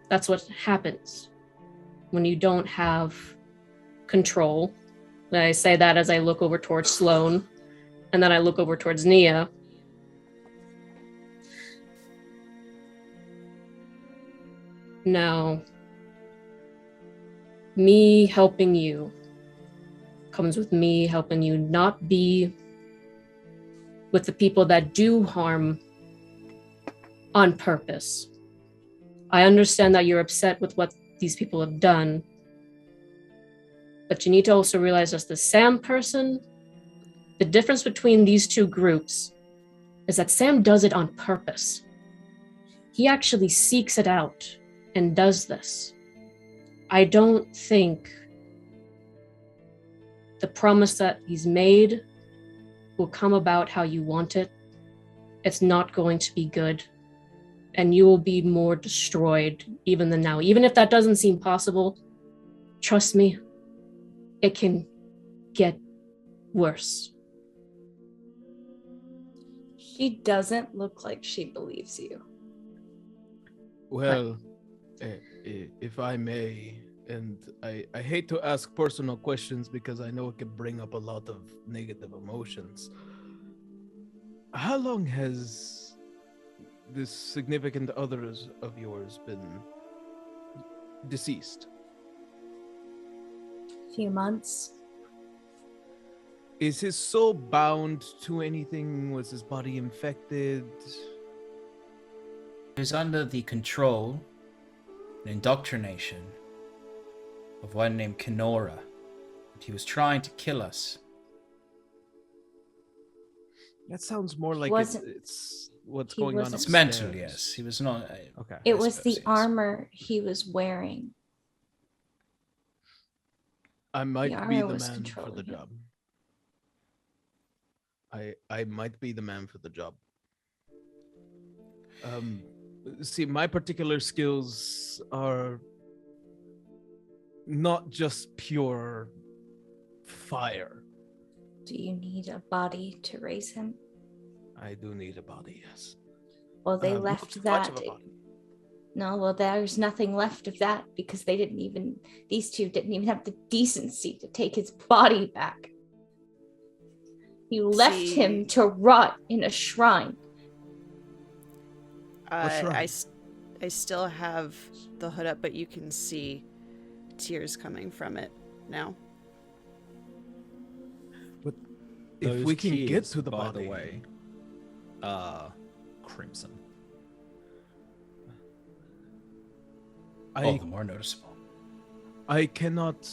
that's what happens when you don't have control. And I say that as I look over towards Sloane, and then I look over towards Nia. Now, me helping you comes with me helping you not be with the people that do harm on purpose. I understand that you're upset with what these people have done, but you need to also realize as the Sam person, the difference between these two groups is that Sam does it on purpose. He actually seeks it out and does this. I don't think the promise that he's made will come about how you want it. It's not going to be good. And you will be more destroyed even than now. Even if that doesn't seem possible, trust me, it can get worse. She doesn't look like she believes you. Well, if I may, and I hate to ask personal questions because I know it can bring up a lot of negative emotions. How long has this significant others of yours been deceased? A few months. Is his soul bound to anything? Was his body infected? He was under the control and indoctrination of one named Kenora. He was trying to kill us. That sounds more like it's what's he going on wasn't- It's upstairs. mental, yes. He was not. Okay. It I was the suppose, yes. armor he was wearing. I might The be armor the was man for controlling the him. job. I might be the man for the job. See, my particular skills are not just pure fire. Do you need a body to raise him? I do need a body, yes. Well, they Not left too much that. of a body. No, well, there's nothing left of that because these two didn't even have the decency to take his body back. You left him to rot in a shrine. I still have the hood up, but you can see tears coming from it now. If Those we can get tears, to the by body. the way, are crimson. All the more noticeable. I cannot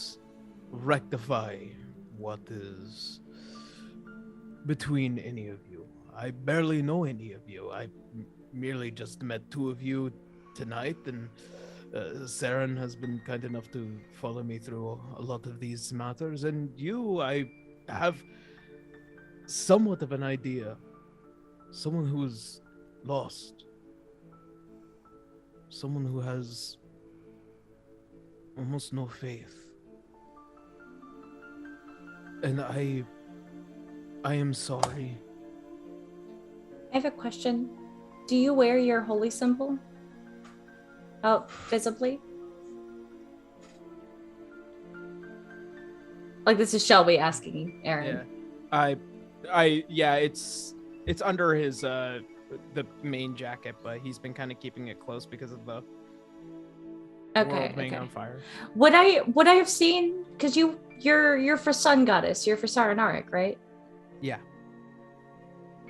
rectify what is between any of you. I barely know any of you. I merely just met two of you tonight, and Saren has been kind enough to follow me through a lot of these matters. And you, I have somewhat of an idea. Someone who's lost. Someone who has almost no faith. And I am sorry. I have a question. Do you wear your holy symbol out visibly? Like, this is Shelby asking Arron. Yeah, it's under his the main jacket, but he's been kind of keeping it close because of the world being on fire. Would I have seen, because you're for Sun Goddess, you're for Saranaric, right? Yeah.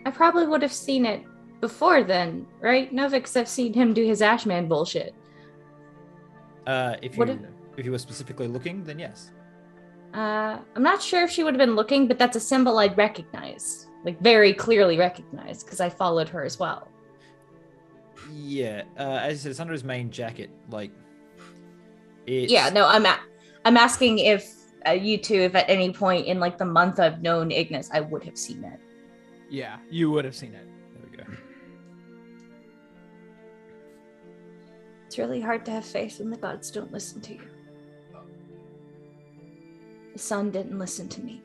I probably would have seen it before then, right? No, because I've seen him do his Ashman bullshit. If you were specifically looking, then yes. I'm not sure if she would have been looking, but that's a symbol I'd recognize, like very clearly recognize, because I followed her as well. Yeah, as I said, it's under his main jacket. Like, it's... Yeah, no, I'm asking if you two, if at any point in like the month I've known Ignis, I would have seen it. Yeah, you would have seen it. There we go. It's really hard to have faith when the gods don't listen to you. The sun didn't listen to me.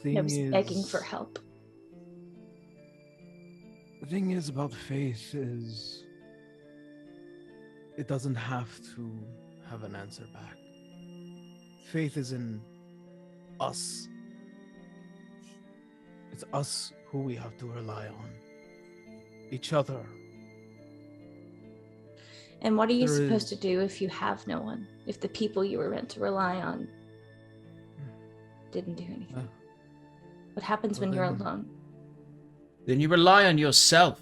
I was begging for help. The thing is about faith is it doesn't have to have an answer back. Faith is in us. It's us who we have to rely on. Each other. And what are you supposed to do if you have no one? If the people you were meant to rely on didn't do anything? What happens when you're alone? Then you rely on yourself.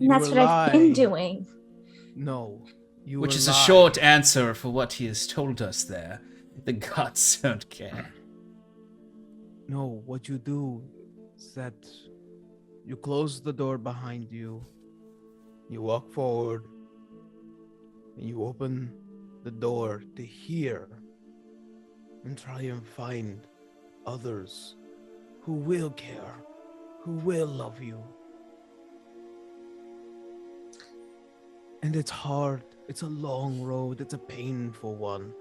And that's what I've been doing. No. Which is a short answer for what he has told us there. The gods don't care. No, what you do is that you close the door behind you, you walk forward, and you open the door to hear and try and find others who will care, who will love you. And it's hard. It's a long road. It's a painful one.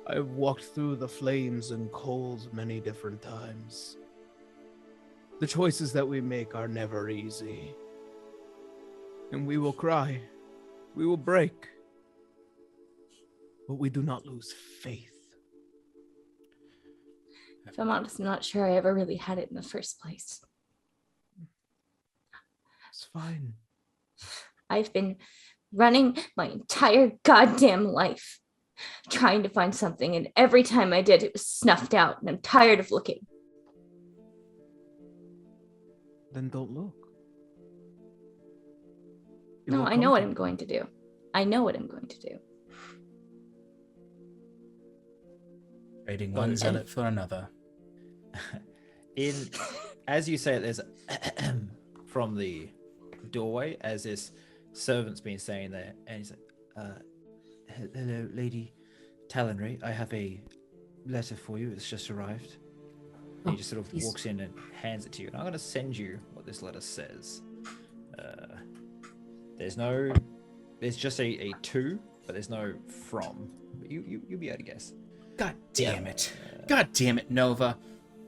I've walked through the flames and coals many different times. The choices that we make are never easy. And we will cry. We will break. But we do not lose faith. If I'm honest, I'm not sure I ever really had it in the first place. It's fine. I've been running my entire goddamn life, trying to find something, and every time I did, it was snuffed out, and I'm tired of looking. Then don't look. No, I know what I'm going to do. I know what I'm going to do. Trading one zealot for another. As you say it, there's from the doorway as this servant's been staying there, and he's like, hello, Lady Talonry. I have a letter for you. It's just arrived. And he just sort of walks in and hands it to you. And I'm going to send you what this letter says. There's just a to, but there's no from. But you'll be able to guess. God damn it. God damn it, Nova.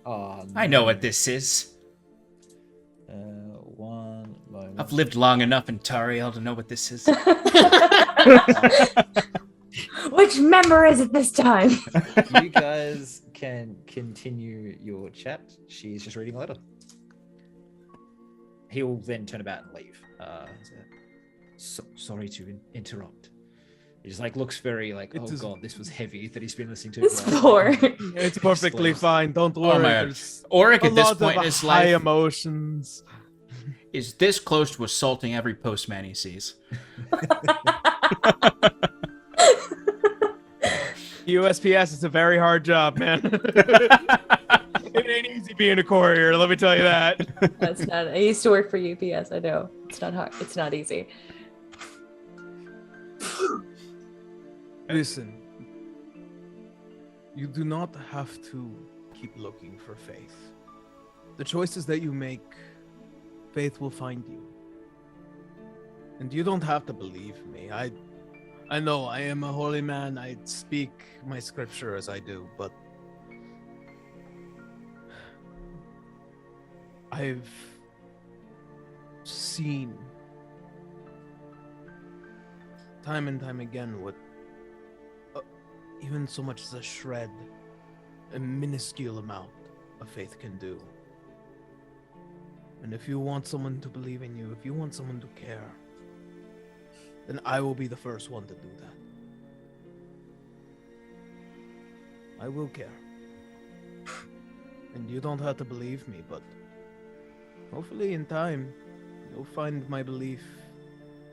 Oh, I know what this is. One moment. I've lived long enough in Tariel to know what this is. Which member is it this time? You guys can continue your chat. She's just reading a letter. He will then turn about and leave. Sorry to interrupt. He just like looks very like, It oh is- god, this was heavy that he's been listening to. It's for, like, poor. It's perfectly Slaves. fine. Don't Oh worry. my God. There's Auric a at this lot point of in his high life emotions. is this close to assaulting every postman he sees. USPS is a very hard job, man. It ain't easy being a courier, let me tell you that. That's not. I used to work for UPS. I know it's not hard. It's not easy. Listen, you do not have to keep looking for faith. The choices that you make, faith will find you. And you don't have to believe me. I know I am a holy man. I speak my scripture as I do, but I've seen time and time again what even so much as a shred, a minuscule amount of faith can do. And if you want someone to believe in you, if you want someone to care, then I will be the first one to do that. I will care. And you don't have to believe me, but hopefully in time, you'll find my belief,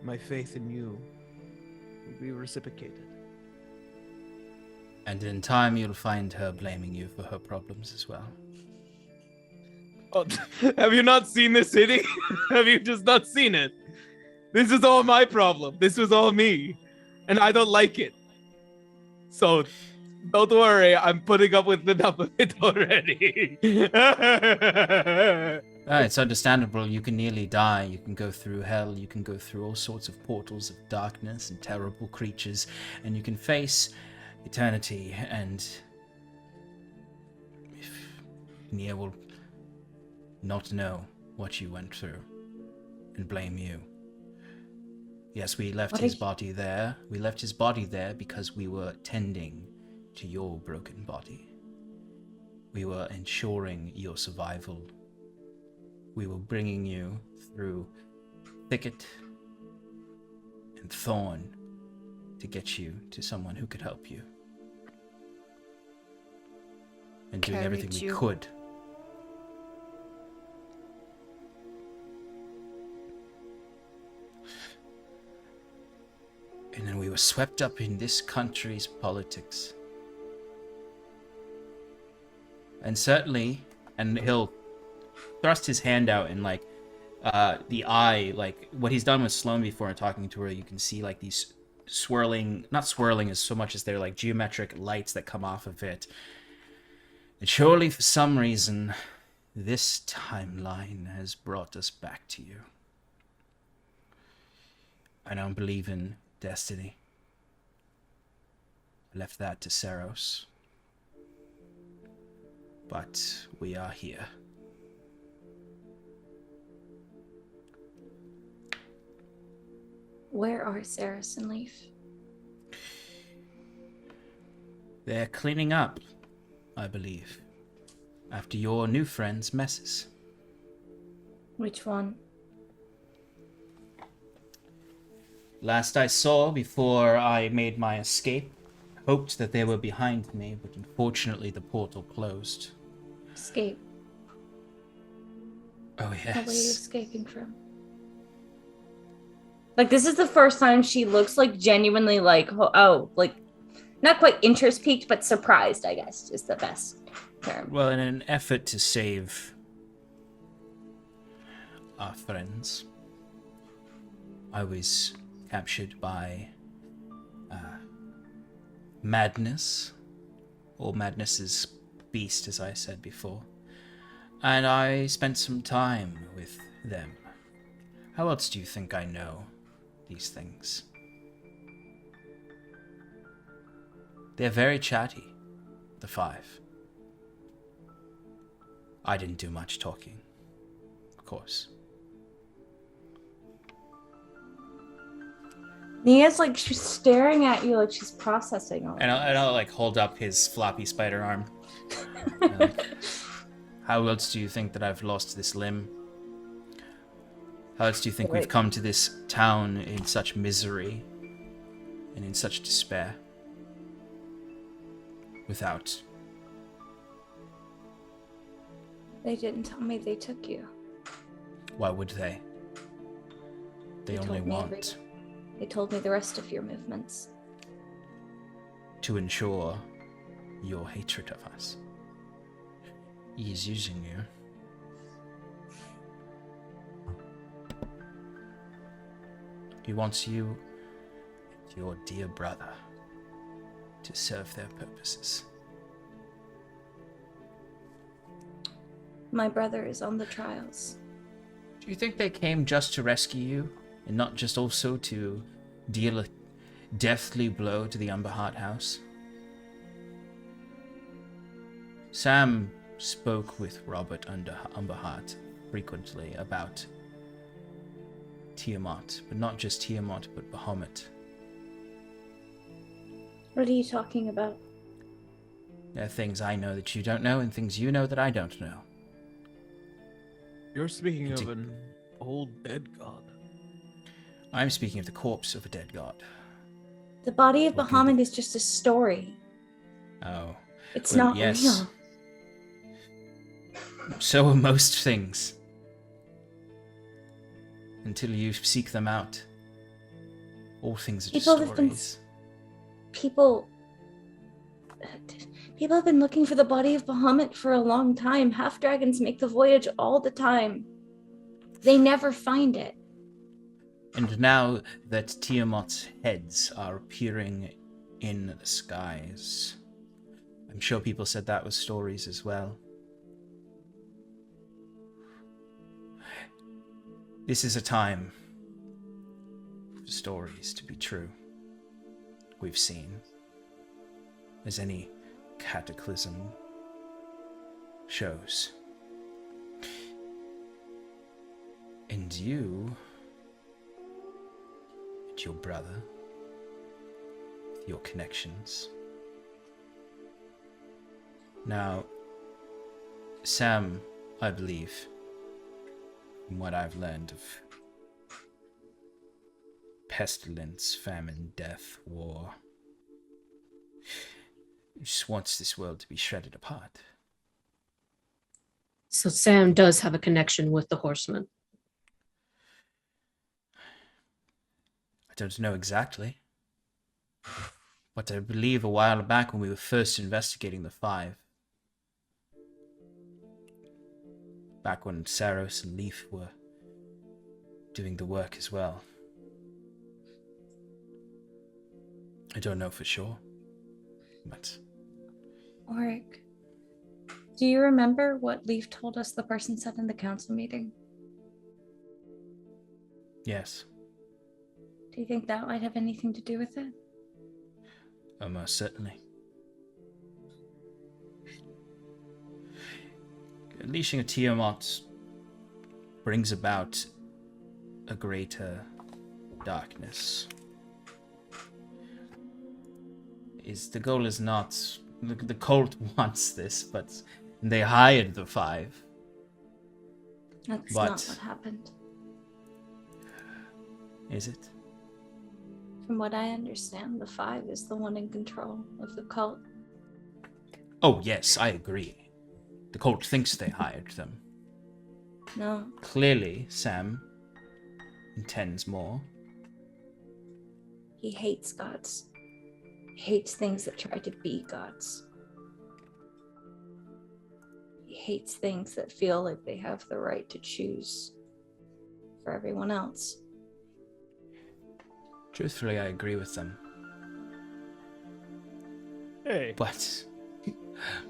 my faith in you will be reciprocated. And in time, you'll find her blaming you for her problems as well. Oh, have you not seen the city? Have you just not seen it? This is all my problem. This was all me. And I don't like it. So don't worry, I'm putting up with enough of it already. It's understandable. You can nearly die. You can go through hell. You can go through all sorts of portals of darkness and terrible creatures. And you can face eternity. And if Nia will not know what you went through and blame you. Yes, we left his body there. We left his body there because we were tending to your broken body. We were ensuring your survival. We were bringing you through thicket and thorn to get you to someone who could help you. And doing everything we could. And then we were swept up in this country's politics. And certainly, and he'll thrust his hand out and like the eye, like what he's done with Sloane before and talking to her, you can see like these swirling, not swirling as so much as they're like geometric lights that come off of it. And surely for some reason, this timeline has brought us back to you. I don't believe in destiny. I left that to Seros. But we are here. Where are Saris and Leaf? They're cleaning up, I believe, after your new friend's messes. Which one? Last I saw, before I made my escape, hoped that they were behind me, but unfortunately the portal closed. Escape. Oh, What were you yes. escaping from? Like, this is the first time she looks like genuinely like, oh, like, not quite interest piqued, but surprised, I guess, is the best term. Well, in an effort to save our friends, I was captured by madness, or madness's beast, as I said before, and I spent some time with them. How else do you think I know these things? They're very chatty, the five. I didn't do much talking, of course. Nia's like, she's staring at you like she's processing all And I'll like hold up his floppy spider arm. Like, how else do you think that I've lost this limb? How else do you think we've come to this town in such misery and in such despair. Without. They didn't tell me they took you. Why would they? They only told me want They told me the rest of your movements. to ensure your hatred of us. He is using you. He wants you and your dear brother to serve their purposes. My brother is on the trials. Do you think they came just to rescue you, and not just also to deal a deathly blow to the Umberheart house? Sam spoke with Robert Umberheart frequently about Tiamat, but not just Tiamat, but Bahamut. What are you talking about? There are things I know that you don't know, and things you know that I don't know. You're speaking of an old dead god. I'm speaking of the corpse of a dead god. The body of What Bahamut could is just a story. Oh. It's Well, not yes. real. So are most things. Until you seek them out. All things are just People have been stories. People have been looking for the body of Bahamut for a long time. Half dragons make the voyage all the time. They never find it. And now that Tiamat's heads are appearing in the skies, I'm sure people said that was stories as well. This is a time for stories to be true. We've seen, as any cataclysm shows. And you, and your brother, with your connections. Now, Sam, I believe, from what I've learned of pestilence, famine, death, war, he just wants this world to be shredded apart. So Sam does have a connection with the horsemen. I don't know exactly, but I believe a while back when we were first investigating the Five, back when Saros and Leaf were doing the work as well. I don't know for sure, but... Auric, do you remember what Leaf told us the person said in the council meeting? Yes, Do you think that might have anything to do with it? most certainly. Unleashing a Tiamat brings about a greater darkness. The goal is not... The cult wants this, but they hired the Five. That's But- not what happened. Is it? From what I understand, the Five is the one in control of the cult. Oh, yes, I agree. The cult thinks they hired them. No, Clearly, Sam intends more. he hates gods. He hates things that try to be gods. He hates things that feel like they have the right to choose for everyone else. Truthfully, I agree with them. Hey.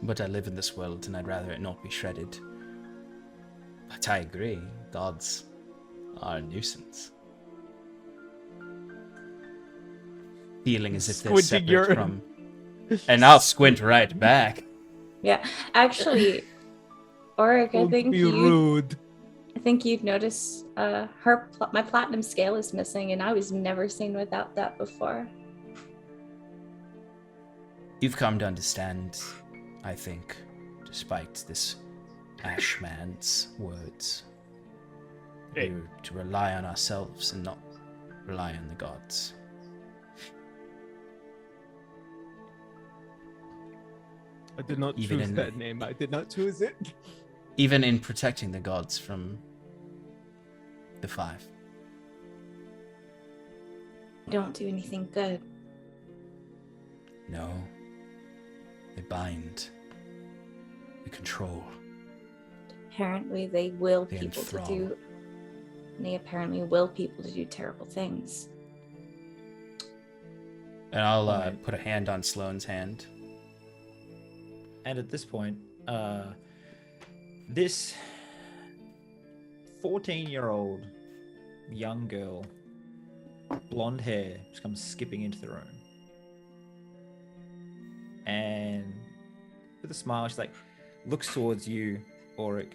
But I live in this world and I'd rather it not be shredded. But I agree, gods are a nuisance. Feeling as if they're Squinting separate your- from... And I'll squint right back. Yeah, actually, Auric, I Don't think be you rude. I think you'd notice my platinum scale is missing, and I was never seen without that before. You've come to understand, I think, despite this Ashman's words. Hey. We're to rely on ourselves and not rely on the gods. I did not Even choose in that name. I did not choose it. Even in protecting the gods from the five. Don't do anything good. No. They bind. They control. Apparently, they will They people to enthrall. do. They apparently will people to do terrible things. And I'll Alright. put a hand on Sloane's hand. And at this point, this 14-year-old young girl, blonde hair, just comes skipping into the room. And with a smile, she's like, looks towards you, Auric.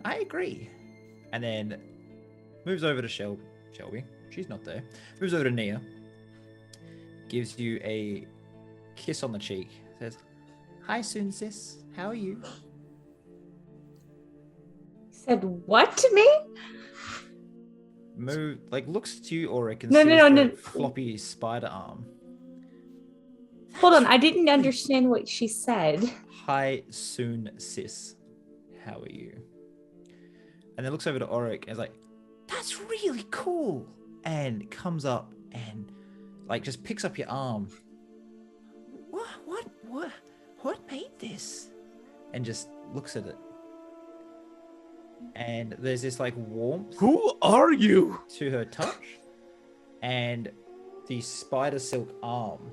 I agree. And then moves over to Shelby. She's not there. Moves over to Nia. Gives you a kiss on the cheek. Says, hi, soon sis. How are you? Said what to me? Looks to you, Auric, and No, sees no, no, the no. floppy spider arm. Hold on, I didn't understand what she said. Hi, soon sis. How are you? And then looks over to Auric and is like, that's really cool. And comes up and just picks up your arm. What made this? And just looks at it. And there's this warmth Who are you? to her touch. And the spider silk arm,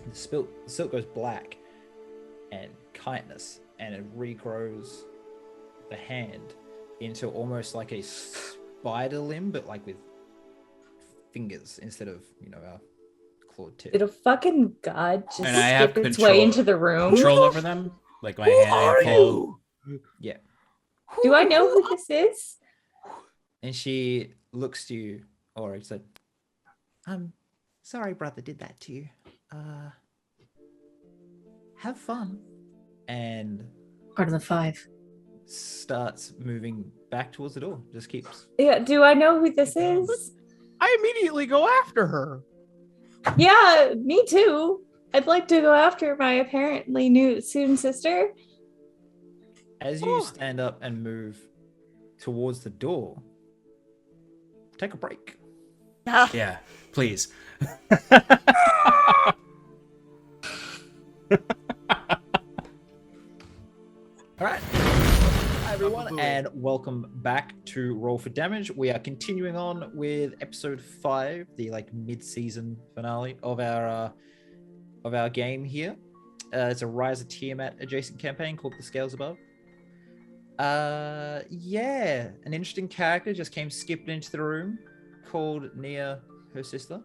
the silk goes black and kindness, and it regrows the hand into almost like a spider limb, but with fingers instead of our clawed tip. Did a fucking god just And I have skip its way into the room? Control over them? Like my hand. Are you? Yeah. Do I know who this is? And she looks to you, or it's like, I'm sorry brother did that to you. Have fun. And Part of the five. starts moving back towards the door. Just keeps. Yeah, do I know who this is? I immediately go after her. Yeah, me too. I'd like to go after my apparently new soon sister. As you stand up and move towards the door, take a break. Yeah, please. All right. Hi, everyone, and welcome back to Roll for Damage. We are continuing on with episode 5, the mid-season finale of our game here. It's a Rise of Tiamat adjacent campaign called The Scales Above. Yeah, an interesting character just came skipping into the room, called Nia her sister,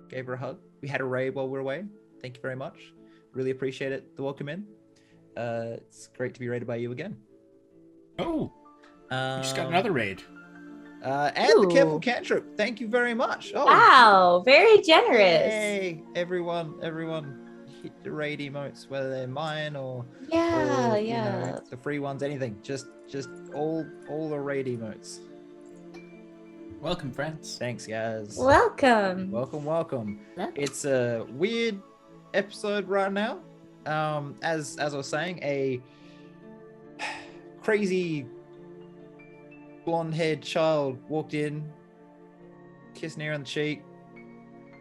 gave her a hug. We had a raid while we were away. Thank you very much. Really appreciate it. The welcome in. It's great to be raided by you again. Oh, you just got another raid. And the Careful Ooh. Cantrip. Thank you very much. Oh, Wow, very generous. Yay. Everyone hit the raid emotes, whether they're mine or Yeah, or, yeah. the free ones, anything. Just all the raid emotes. Welcome, friends. Thanks, guys. Welcome. Welcome. It's a weird episode right now. As I was saying, a crazy blonde-haired child walked in, kissed Nia on the cheek,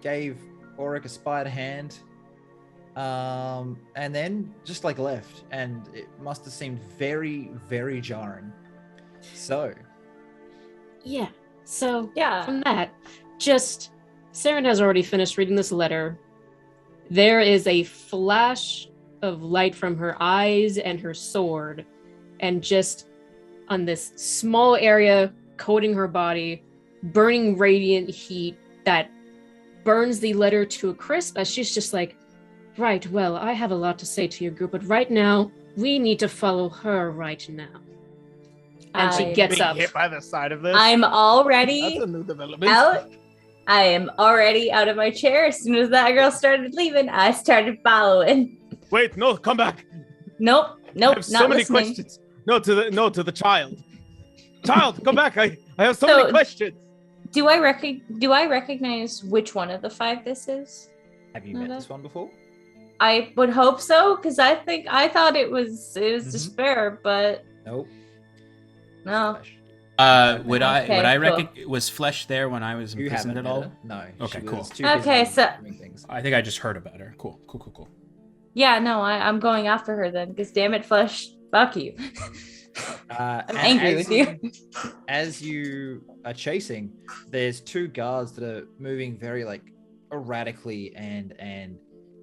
gave Auric a spider hand, and then just left, and it must have seemed very, very jarring. So, Yeah. So Yeah. from that, Saren has already finished reading this letter. There is a flash of light from her eyes and her sword, and just on this small area coating her body, burning radiant heat that burns the letter to a crisp as she's just like, right, well, I have a lot to say to your group, but right now, we need to follow her right now. And she I- gets Being up. hit by the side of this. I'm already That's a new development. out. I am already out of my chair. As soon as that girl started leaving, I started following. Wait, no, come back. Nope, I have so not many listening. questions. No, to the child. Child, come back. I have so So- many questions. Do I recognize which one of the 5 this is? have you No, met no. this one before? I would hope so, because I thought it was despair, but Nope. no. Would Okay, I cool. reckon was Flesh there when I was You imprisoned haven't at all? met her? No. Okay, she cool. was too busy Okay, so- doing things. I think I just heard about her. Cool. Yeah, no, I'm going after her then, because damn it, Flesh, fuck you. I'm And angry as with you. As you are chasing, there's two guards that are moving very like erratically and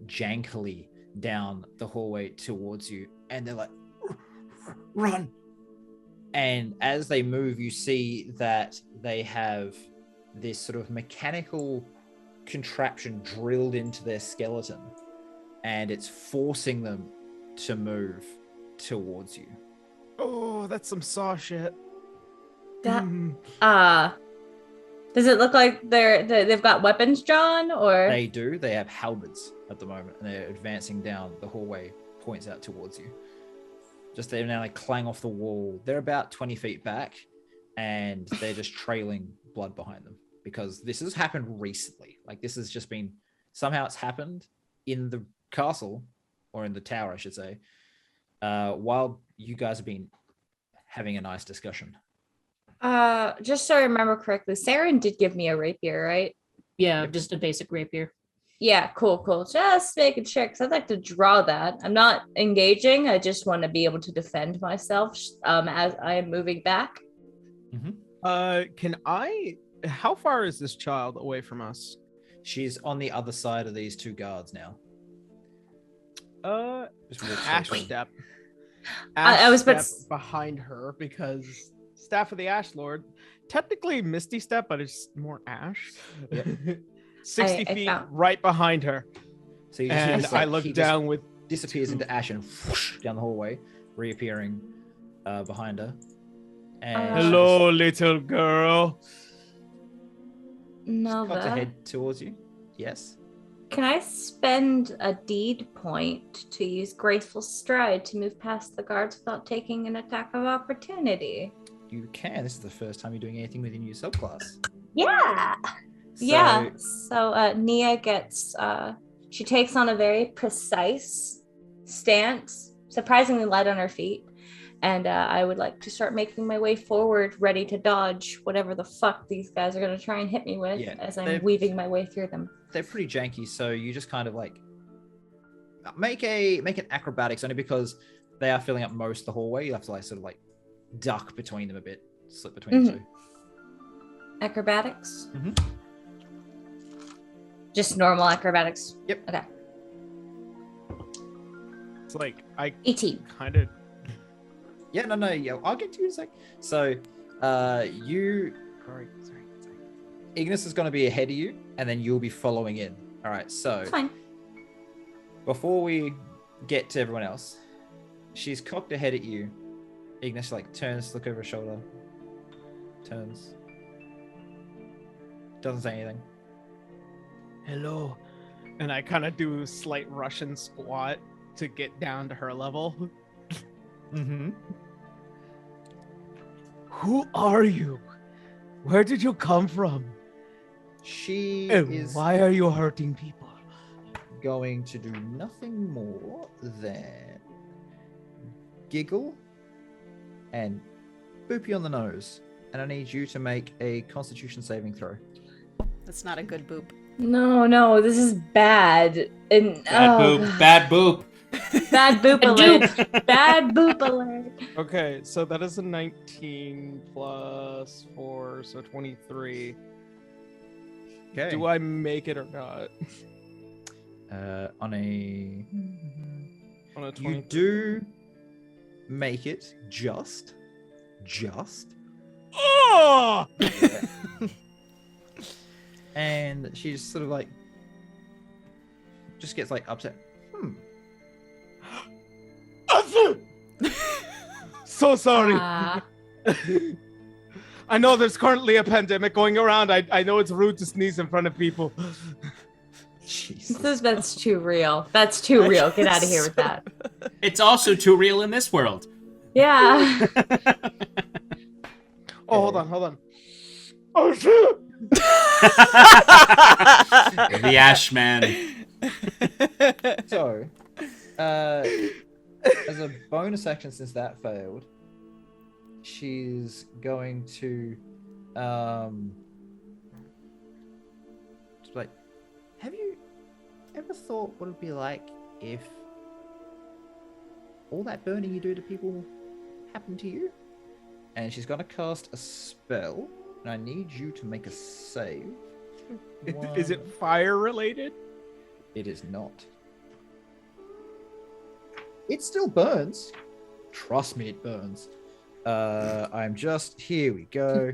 jankily down the hallway towards you, and they're like, "Run!" And as they move, you see that they have this sort of mechanical contraption drilled into their skeleton, and it's forcing them to move towards you. Oh, that's some saw shit. That Hmm. does it look like they've got weapons drawn, or They do. They have halberds at the moment, and they're advancing down the hallway, points out towards you. Just they now like clang off the wall. They're about 20 feet back, and they're just trailing blood behind them because this has happened recently. Like this has just been somehow it's happened in the castle or in the tower, I should say, while you guys have been having a nice discussion. just so I remember correctly, Saren did give me a rapier, right? Yeah, just a basic rapier. Yeah, cool. Just making sure, because I'd like to draw that. I'm not engaging. I just want to be able to defend myself as I am moving back. How far is this child away from us? She's on the other side of these two guards now. Just walk Ash straight. step. I was about step behind her because Staff of the Ash Lord. Technically Misty Step, but it's more Ash. Yep. 60 I feet found- right behind her. So you And just, I like, look he just down with disappears into ash and whoosh, down the hallway, reappearing behind her. And hello, little girl. Got to Nova, head towards you. Yes. can I spend a deed point to use graceful stride to move past the guards without taking an attack of opportunity? You can. This is the first time you're doing anything with your new subclass. Yeah. So, Yeah. So Nia gets she takes on a very precise stance, surprisingly light on her feet. And I would like to start making my way forward, ready to dodge whatever the fuck these guys are gonna try and hit me with Yeah, as I'm they're- weaving my way through them. they're pretty janky, so you just kind of like make an acrobatics only because they are filling up most of the hallway. You have to like sort of like duck between them a bit, slip between the two. Acrobatics? Mhm. Just normal acrobatics. Yep. Okay. It's like I 18. kind of Yeah, no, yeah, I'll get to you in a sec. So, you, sorry. Ignis is going to be ahead of you, and then you'll be following in. All right. So, It's fine. before we get to everyone else, she's cocked ahead at you. Ignis like turns, look over her shoulder, turns, doesn't say anything. Hello. And I kind of do a slight Russian squat to get down to her level. Mm-hmm. Who are you? Where did you come from? She And is why are you hurting people? going to do nothing more than giggle and boop you on the nose. And I need you to make a Constitution saving throw. That's not a good boop. No, this is bad. And Bad boop. Bad boop. Bad boop alert. Bad boop alert. Okay, so that is a 19 plus 4, so 23. Okay. Do I make it or not? On a On a you 20. do make it just. Oh! And she's sort of like just gets like upset. So sorry. Ah. I know there's currently a pandemic going around. I know it's rude to sneeze in front of people. Jesus. That's too real. That's too real. Get out of here with that. It's also too real in this world. Yeah. Oh, hold on. Oh shit! The Ash Man. So, as a bonus action, since that failed, she's going to, just like, have you ever thought what it'd be like if all that burning you do to people happened to you? And she's gonna cast a spell, and I need you to make a save. Is it fire related? It is not. It still burns. Trust me, it burns. I'm just, here we go.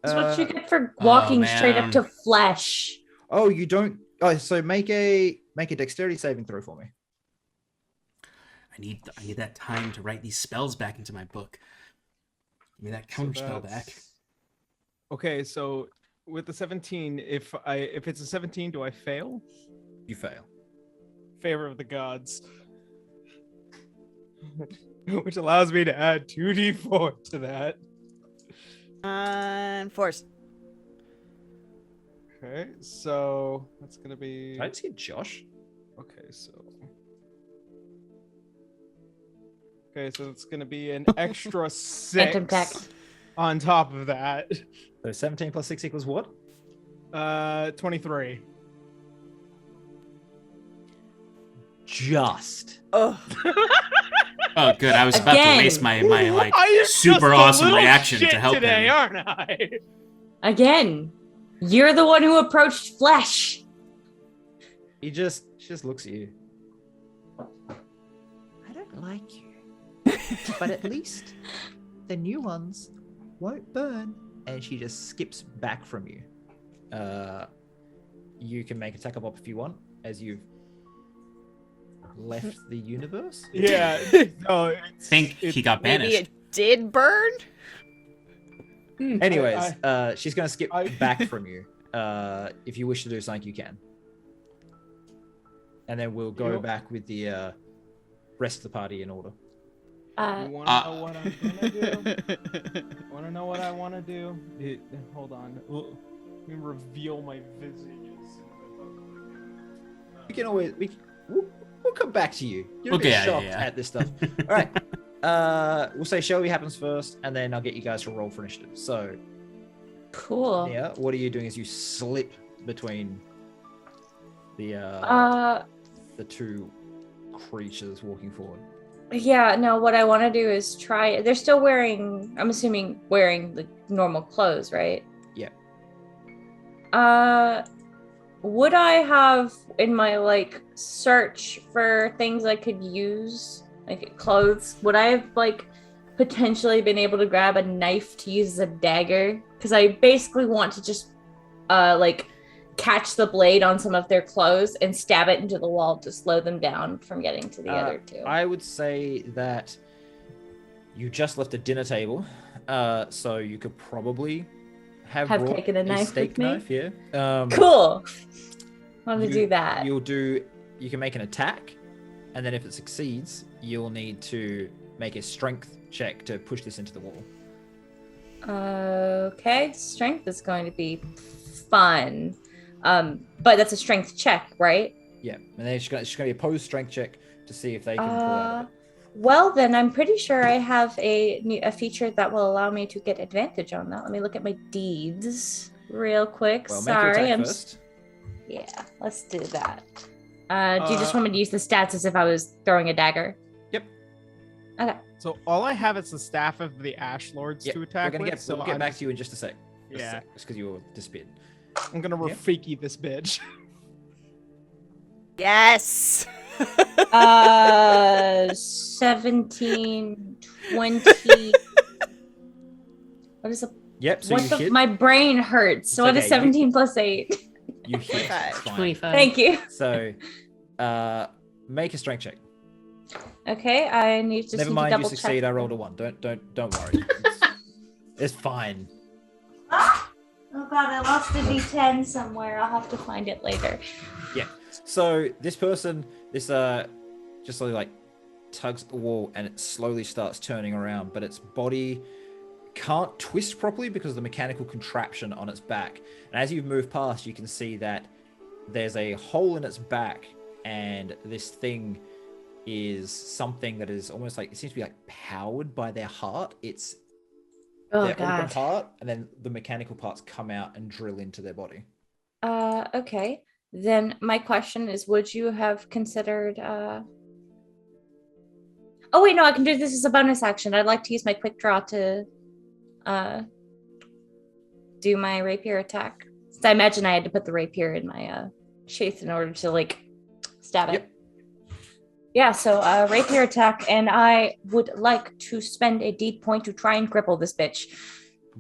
That's what you get for walking straight up man. to flesh. Oh, you don't. Oh, so make a dexterity saving throw for me. I need that time to write these spells back into my book. Give me that counter spell back. Okay, so with the 17, if it's a 17, do I fail? You fail. Favor of the gods. Which allows me to add 2d4 to that. Force. Okay, so that's gonna be. Did I just hit Josh? Okay, so it's gonna be an extra Phantom tech. 6 on top of that. So 17 plus 6 equals what? 23. Just. Oh. Oh, good. I was about Again. to waste my like I am super just a awesome little reaction shit to help today, him. aren't I? Again, you're the one who approached flesh. She just looks at you. I don't like you. But at least the new ones won't burn. And she just skips back from you. You can make attack of op if you want, as you've left the universe. Yeah. No, Think he got Maybe banished. it did burn? Anyways, she's going to skip back from you. If you wish to do something, you can. And then we'll go back with the rest of the party in order. You want to know what I'm gonna do? Want to know what I want to do? Hold on. Let me reveal my visage. We can always we'll come back to you. You're a Okay, bit yeah, shocked yeah. at this stuff. All right. We'll say Shelby happens first, and then I'll get you guys to roll for initiative. So, Cool. yeah, what are you doing as you slip between the two creatures walking forward? Yeah, no, what I want to do is try. They're still wearing, I'm assuming, wearing the normal clothes, right? Yeah. Would I have in my like search for things I could use, like clothes, would I have like potentially been able to grab a knife to use as a dagger? Because I basically want to just like catch the blade on some of their clothes and stab it into the wall to slow them down from getting to the other two. I would say that you just left a dinner table, so you could probably have brought taken a knife steak with me? knife, yeah. Cool. Want to do that. You can make an attack, and then if it succeeds, you'll need to make a strength check to push this into the wall. Okay, strength is going to be fun. But that's a strength check, right? Yeah, and then it's going to be a opposed strength check to see if they can pull out of it. Well, then I'm pretty sure I have a feature that will allow me to get advantage on that. Let me look at my deeds real quick. Well, make your Sorry, attack first. Yeah, let's do that. Do you just want me to use the stats as if I was throwing a dagger? Yep. Okay. So all I have is the staff of the Ash Lords Yep, to attack we'll with. So get back to you in just a sec. Yeah. Just because you were disappeared. I'm gonna Rafiki this bitch. Yes. 17, 20. What is a Yep. So what you the? hit. My brain hurts. So It's what is okay, 17 plus 8? You hit. 25. It's fine. 25. Thank you. So, make a strength check. Okay, I need to Never need mind, to you double succeed. check. I rolled a 1. Don't worry. It's fine. Oh god, I lost a D10 somewhere. I'll have to find it later. Yeah. So this person, just slowly like tugs at the wall, and it slowly starts turning around, but its body can't twist properly because of the mechanical contraption on its back. And as you move past, you can see that there's a hole in its back and this thing is something that is almost like, it seems to be like powered by their heart. It's Oh their open god. heart, and then the mechanical parts come out and drill into their body. Okay. Then my question is, would you have considered Oh wait, no, I can do this as a bonus action. I'd like to use my quick draw to do my rapier attack. So I imagine I had to put the rapier in my sheath in order to like stab it. Yep. Yeah, so rapier attack, and I would like to spend a deed point to try and cripple this bitch.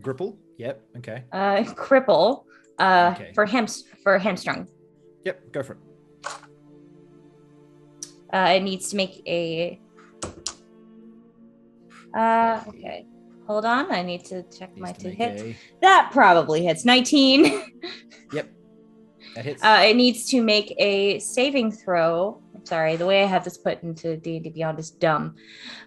Gripple? Yep. Okay. Cripple. Okay. For hamstrung. Yep. Go for it. It needs to make a. Okay. Hold on. I need to check my Needs to two make hits. That probably hits. 19. Yep. That hits. It needs to make a saving throw. I'm sorry, the way I have this put into D&D Beyond is dumb.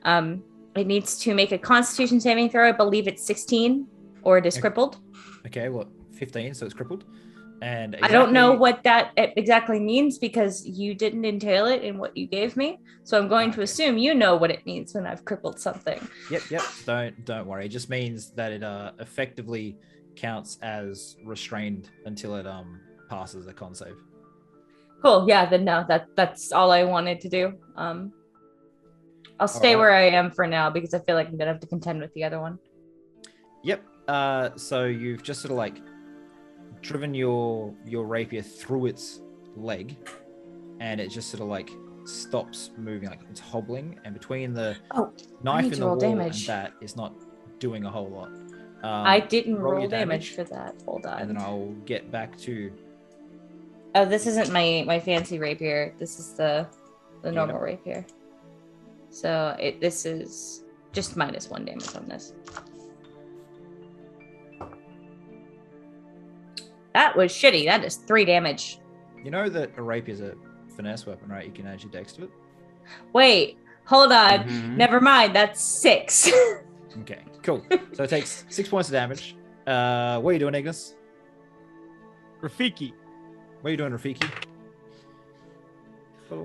It needs to make a Constitution saving throw. I believe it's 16, or it is Okay. crippled. Okay. What? 15. So it's crippled. And I don't know exactly- what that exactly means because you didn't entail it in what you gave me. So I'm going to Okay. assume you know what it means when I've crippled something. Yep. Don't worry. It just means that it effectively counts as restrained until it passes a con save. Cool. Yeah. Then no, that's all I wanted to do. I'll stay Alright. where I am for now because I feel like I'm gonna have to contend with the other one. Yep. So you've just sort of like driven your rapier through its leg, and it just sort of like stops moving, like it's hobbling. And between the Oh, knife need in to the roll wall damage. and that, it's not doing a whole lot. I didn't roll roll your damage for that. Hold on. and then I'll get back to. Oh, this isn't my fancy rapier. This is the normal rapier. So this is just -1 damage on this. That was shitty. That is 3 damage. You know that a rapier is a finesse weapon, right? You can add your dex to it. Wait, hold on. Mhm. Never mind. That's 6. Okay, cool. So it takes 6 points of damage. What are you doing, Ignis? Rafiki. What are you doing, Rafiki?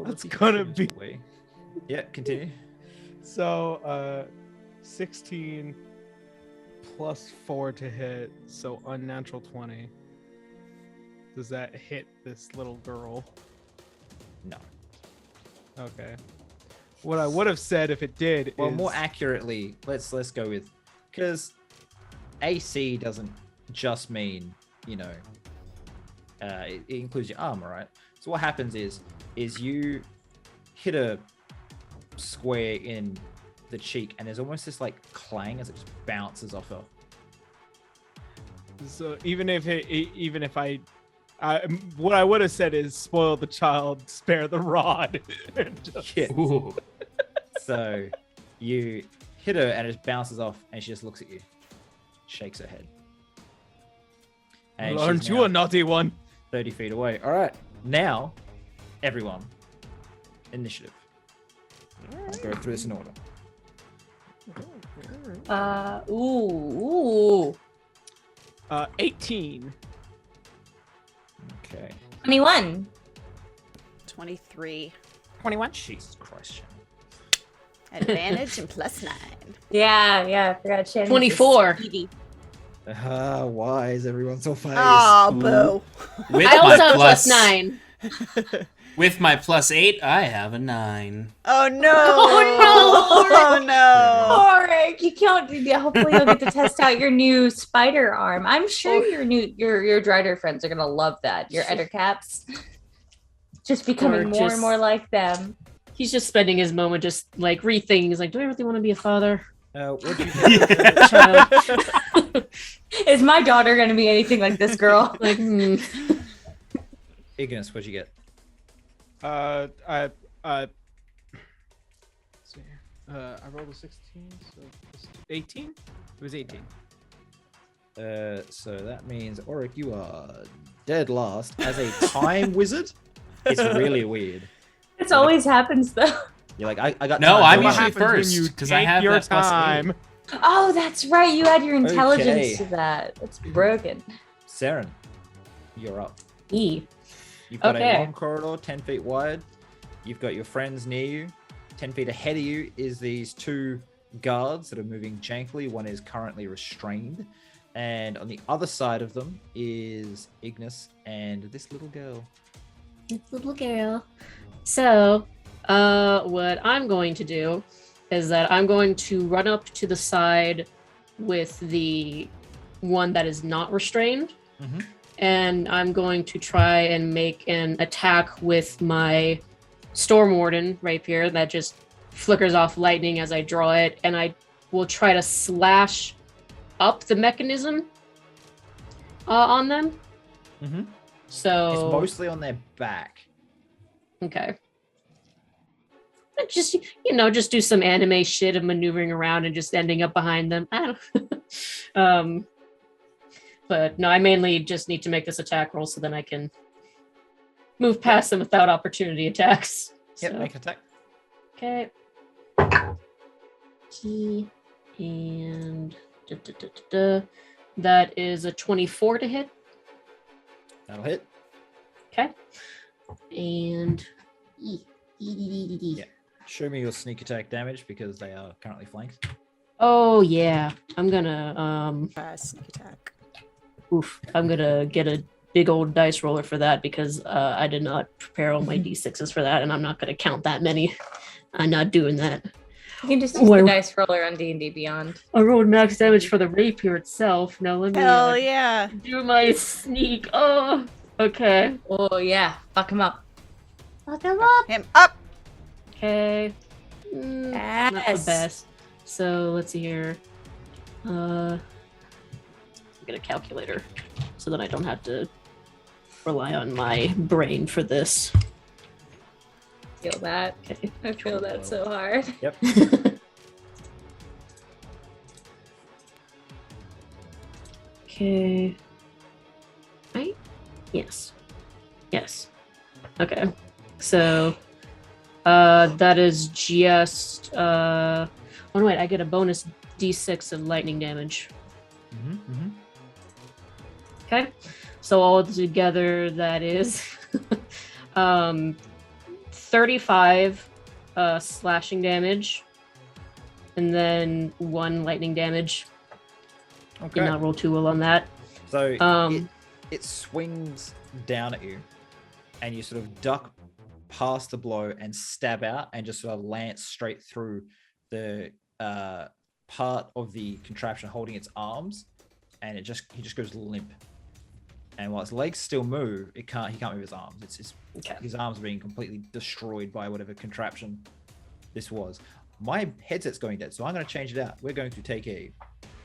That's gonna be- Away. Yeah, continue. So 16 plus 4 to hit, so unnatural 20. Does that hit this little girl? No. Okay. What I would have said if it did Well, is more accurately, let's go with, because AC doesn't just mean, you know, it includes your armor, right? So what happens is you hit a square in the cheek, and there's almost this like clang as it just bounces off her. so even if I what I would have said is spoil the child, spare the rod. Just- Yeah. Ooh. So you hit her, and it just bounces off, and she just looks at you, shakes her head. And Well, aren't she's you now a naughty one? 30 feet away. All right, now everyone, initiative. I'll go through this in order. Ooh. 18. Okay. 21. 23. 21. Jesus Christ. Shannon. Advantage and +9. Yeah, I forgot Shannon. 24. Why is everyone so fast? Oh, boo. With I also have plus +9. With my +8, I have a 9. Oh, no. Oh, Oh, no. Oric, you can't. Hopefully, you'll get to test out your new spider arm. I'm sure your Drider friends are gonna love that. Your Ettercaps, just becoming Or more just- and more like them. He's just spending his moment just like rethinking. He's like, do I really want to be a father? What do you Child. Is my daughter gonna be anything like this girl? Like, Ignis, what'd you get? I rolled a 16, so 18? It was 18. So that means, Oric, you are dead last. As a time wizard, it's really weird. It always happens though. You're like, I got No, time. I'm don't What worry. usually happens when first, you 'cause I take have your that +8. time? Oh, that's right. You add your intelligence Okay. to that. That's broken. Saren, you're up. E. You've got Okay. a long corridor, 10 feet wide. you've got your friends near you. 10 feet ahead of you is these two guards that are moving jankily. One is currently restrained. And on the other side of them is Ignis and this little girl. Little girl. So, what I'm going to do is that I'm going to run up to the side with the one that is not restrained. Mm-hmm. And I'm going to try and make an attack with my Storm Warden rapier that just flickers off lightning as I draw it, and I will try to slash up the mechanism on them. Mm-hmm. So it's mostly on their back. Okay. Just just do some anime shit of maneuvering around and just ending up behind them. I don't. But no, I mainly just need to make this attack roll so then I can move past them without opportunity attacks. Yep, So, make an attack. okay. And that is a 24 to hit. That'll hit. Okay. And Yeah. Show me your sneak attack damage because they are currently flanked. oh yeah, I'm gonna Sneak attack. I'm gonna get a big old dice roller for that because I did not prepare all my d6s for that, and I'm not gonna count that many. I'm not doing that. You can just use the dice roller on D&D Beyond. I rolled max damage for the rapier itself. Now let me Hell yeah. do my sneak. Oh, okay. Oh yeah, fuck him up. Fuck him up. Him up. Okay. Not the Yes. best. So let's see here. Get a calculator so that I don't have to rely on my brain for this. Feel that. Okay. I feel that so hard. Yep. Okay. Right? Yes. Yes. Okay. So that is just oh no, wait, I get a bonus d6 of lightning damage. Mm-hmm. Mm-hmm. Okay. So all together that is 35 slashing damage and then 1 lightning damage. Okay. Did not roll too well on that. So it swings down at you, and you sort of duck past the blow and stab out, and just sort of lance straight through the part of the contraption holding its arms, and he just goes limp. And while its legs still move, he can't move his arms. It's Okay. his arms are being completely destroyed by whatever contraption this was. My headset's going dead, so I'm going to change it out. We're going to take a,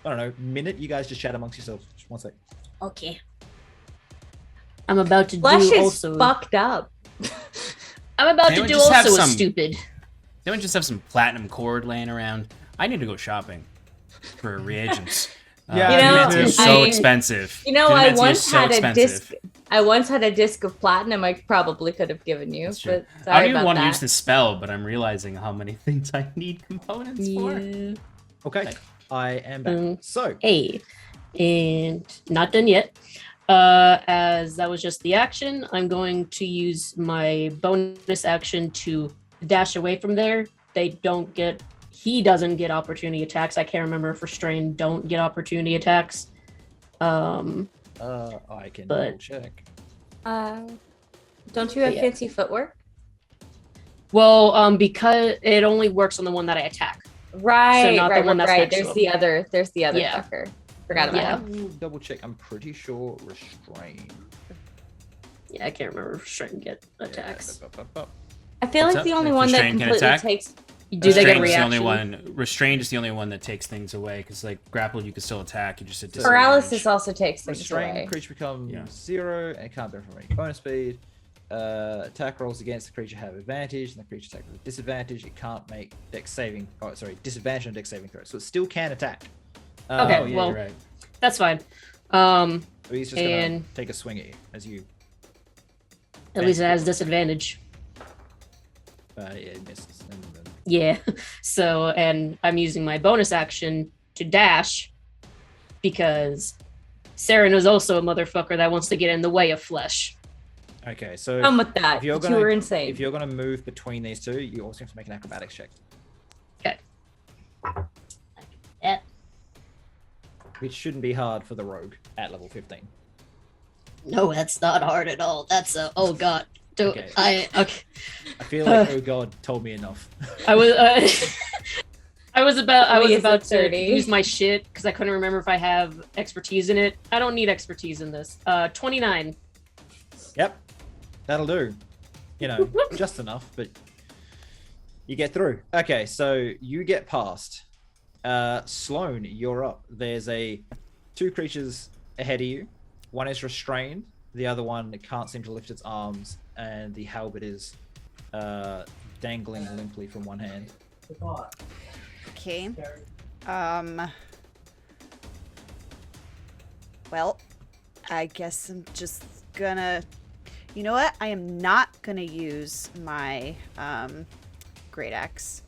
I don't know, minute. You guys just chat amongst yourselves. Just 1 sec. Okay. I'm about to Flesh do is also. fucked up. I'm about to Anyone do just have also a some- stupid. Don't just have some platinum cord laying around. I need to go shopping for reagents. Yeah, You know, Dimension is so I- expensive. You know, I Dimension is once so had a expensive. disc. I once had a disc of platinum. I probably could have given you, That's true. but I sorry don't even about want to that. use the spell, but I'm realizing how many things I need components for. Yeah. Okay, I am back. So Hey, and not done yet. As that was just the action, I'm going to use my bonus action to dash away from there. He doesn't get opportunity attacks. I can't remember if restrained don't get opportunity attacks. I can But- double check. Don't you have Yeah. fancy footwork? Well, because it only works on the one that I attack. Right, not the right, one that's right. next to There's him. the other. There's the other Yeah. fucker. Forgot about Yeah. him. I'll double check. I'm pretty sure restrained. Yeah, I can't remember if restrained get attacks. I feel What's like up? the only If one that restrained can completely attack? takes. Do they get a Restrained is the only reaction? one. Restrained is the only one that takes things away because, like, grappled, you can still attack. You just hit Paralysis also takes things Restrained away. creature becomes Yeah. 0 and can't benefit from any bonus speed. Attack rolls against the creature have advantage, and the creature attacks with disadvantage. It can't make dex saving. Oh, sorry, disadvantage on dex saving throws, so it still can attack. Okay, Oh, yeah, well- you're right. That's fine. So he's just gonna and- take a swing at you as you. At least it has disadvantage. Yeah, it misses. And then- Yeah. So, and I'm using my bonus action to dash because Saren is also a motherfucker that wants to get in the way of flesh. Okay, so I'm with that. if you're You were insane. If you're gonna move between these two, you also have to make an acrobatics check, Okay. Yeah. which shouldn't be hard for the rogue at level 15. No, that's not hard at all. That's a oh god. Okay. Okay. I feel like oh god told me enough. I was I was about to 30. use my shit because I couldn't remember if I have expertise in it. I don't need expertise in this. 29. Yep, that'll do. You know, just enough, but you get through. Okay, so you get past. Sloane, you're up. There's two creatures ahead of you. One is restrained. The other one can't seem to lift its arms, and the halberd is dangling limply from one hand. Okay. Well, I guess I'm just gonna. You know what? I am not gonna use my great axe.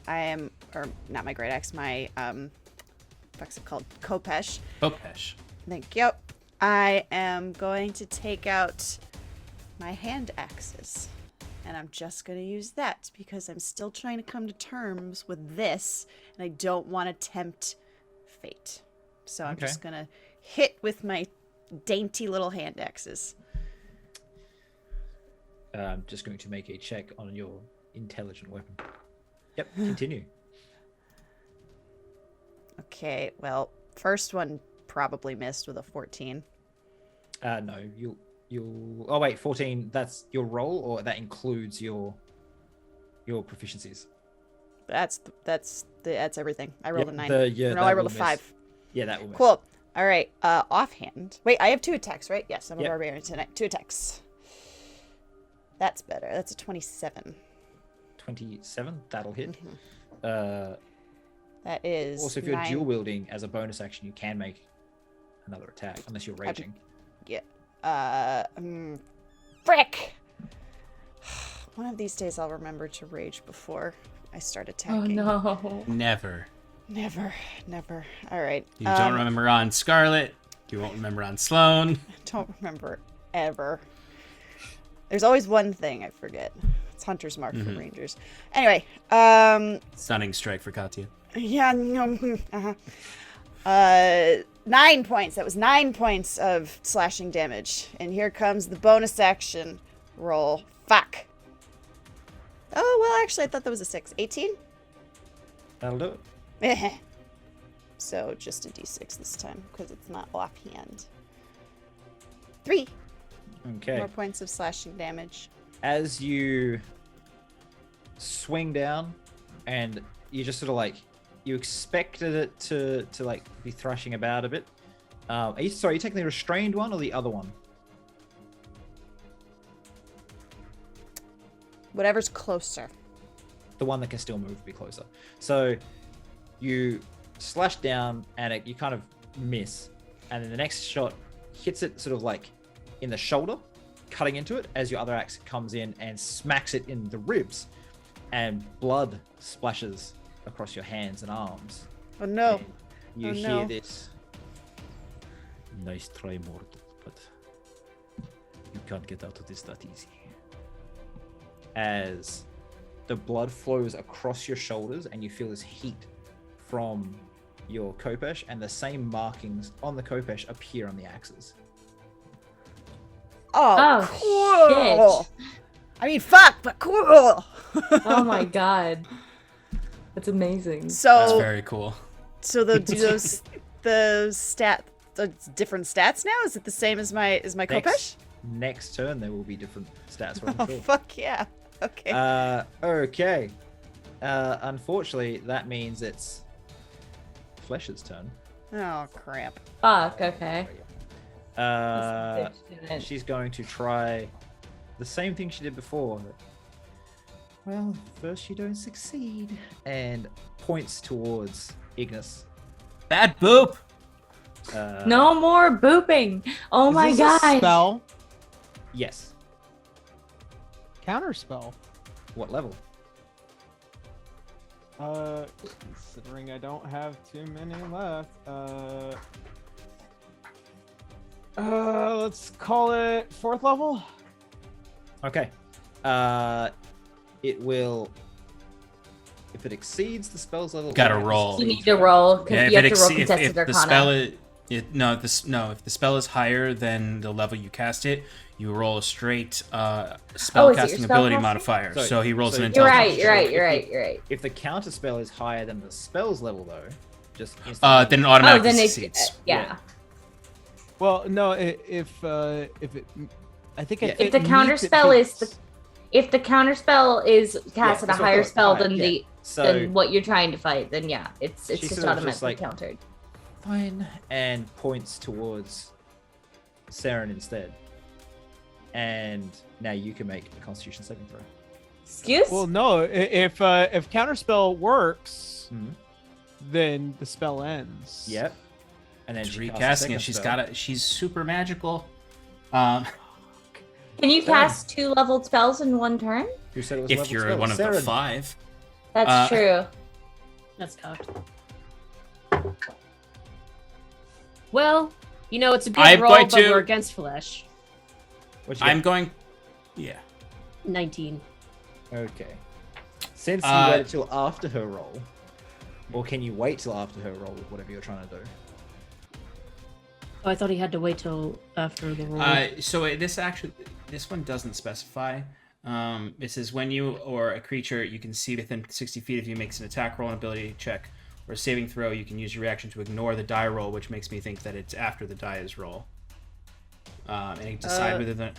Or not my great axe. My what's it called? Kopesh. Kopesh. Thank you. I am going to take out my hand axes. And I'm just going to use that because I'm still trying to come to terms with this. And I don't want to tempt fate. So I'm just going to hit with my dainty little hand axes. I'm just going to make a check on your intelligent weapon. Yep, continue. Okay, well, first one probably missed with a 14. No, you'll. Oh wait, 14. That's your roll, or that includes your proficiencies. That's everything. I rolled a 9. No, I rolled a 5. Yeah, that will miss. Cool. All right. Offhand. Wait, I have 2 attacks, right? Yes, I'm a Yep. barbarian tonight. 2 attacks. That's better. That's a 27. 27. That'll hit. That is. Also, if you're 9. dual wielding as a bonus action, you can make another attack unless you're raging. Yeah. Frick! One of these days I'll remember to rage before I start Oh attacking. no. Never. Never. All right. You don't remember on Scarlet. You won't remember on Sloane. Don't remember ever. There's always one thing I forget. It's Hunter's Mark for Rangers. Anyway, Stunning strike for Katya. yeah, 9 points. That was 9 points of slashing damage. And here comes the bonus action roll. Fuck. Oh, well, actually, I thought that was a 6. 18? That'll do it. So just a d6 this time, because it's not offhand. 3 Okay. more points of slashing damage. As you swing down, and you just sort of like, you expected it to like be thrashing about a bit. Are you taking the restrained one or the other one? Whatever's closer. The one that can still move will be closer. So you slash down and you kind of miss, and then the next shot hits it sort of like in the shoulder, cutting into it as your other axe comes in and smacks it in the ribs, and blood splashes across your hands and arms. Oh no. And you hear no. this. Nice try, mortal, but you can't get out of this that easy. As the blood flows across your shoulders and you feel this heat from your Kopesh, and the same markings on the Kopesh appear on the axes. Oh, cool. Shit. I mean, fuck, but cool. Oh my god. That's amazing. So That's very cool. So do those the different stats now? Is it the same as my Kopesh? Next turn there will be different stats for Oh sure. fuck yeah. Okay. Okay. Unfortunately, that means it's Flesh's turn. Oh crap. Fuck, okay. She's going to try the same thing she did before. Well, first you don't succeed. And points towards Ignis. Bad boop. No more booping. Oh my Is this a god. spell? Yes. Counter spell. What level? Considering I don't have too many left. Let's call it 4th level. Okay. It will. If it exceeds the spell's level, Gotta automatically roll. You succeeds, need to right? roll. Yeah, You have to roll if contested the arcana. spell is if the spell is higher than the level you cast it, you roll a straight spell Oh, is it your casting spell ability casting? modifier. So he rolls an You're intelligence. You're right. If the counter spell is higher than the spell's level, though, just Then it instantly. automatically then succeeds. yeah. Well, no, if it, I think Yeah. it If the meets- counter it spell is fits. if the counter spell is cast at a that's what I higher thought, spell higher, than yeah. than what you're trying to fight, then yeah, it's She just sort of automatically just, like- countered. Fine, and points towards Saren instead. And now you can make a Constitution saving throw. Excuse? Well, no, if counterspell works, Mhm. then the spell ends. Yep. And then She's she casts a recasting second it. She's spell. got it. She's super magical. Can you cast 2 leveled spells in one turn? Who said it was If level you're spell? one of the Saren. 5. That's true. That's cocked. Well, you know, it's a good I'm roll, going but to- we're against flesh. What'd you I'm get? going. Yeah. 19. Okay. Since you Uh, waited till after her roll, or can you wait till after her roll with whatever you're trying to do? Oh, I thought he had to wait till after the roll. This one doesn't specify. It says when you or a creature you can see within 60 feet of you makes an attack roll, an ability check, or a saving throw, you can use your reaction to ignore the die roll, which makes me think that it's after the die is roll. And you decide whether the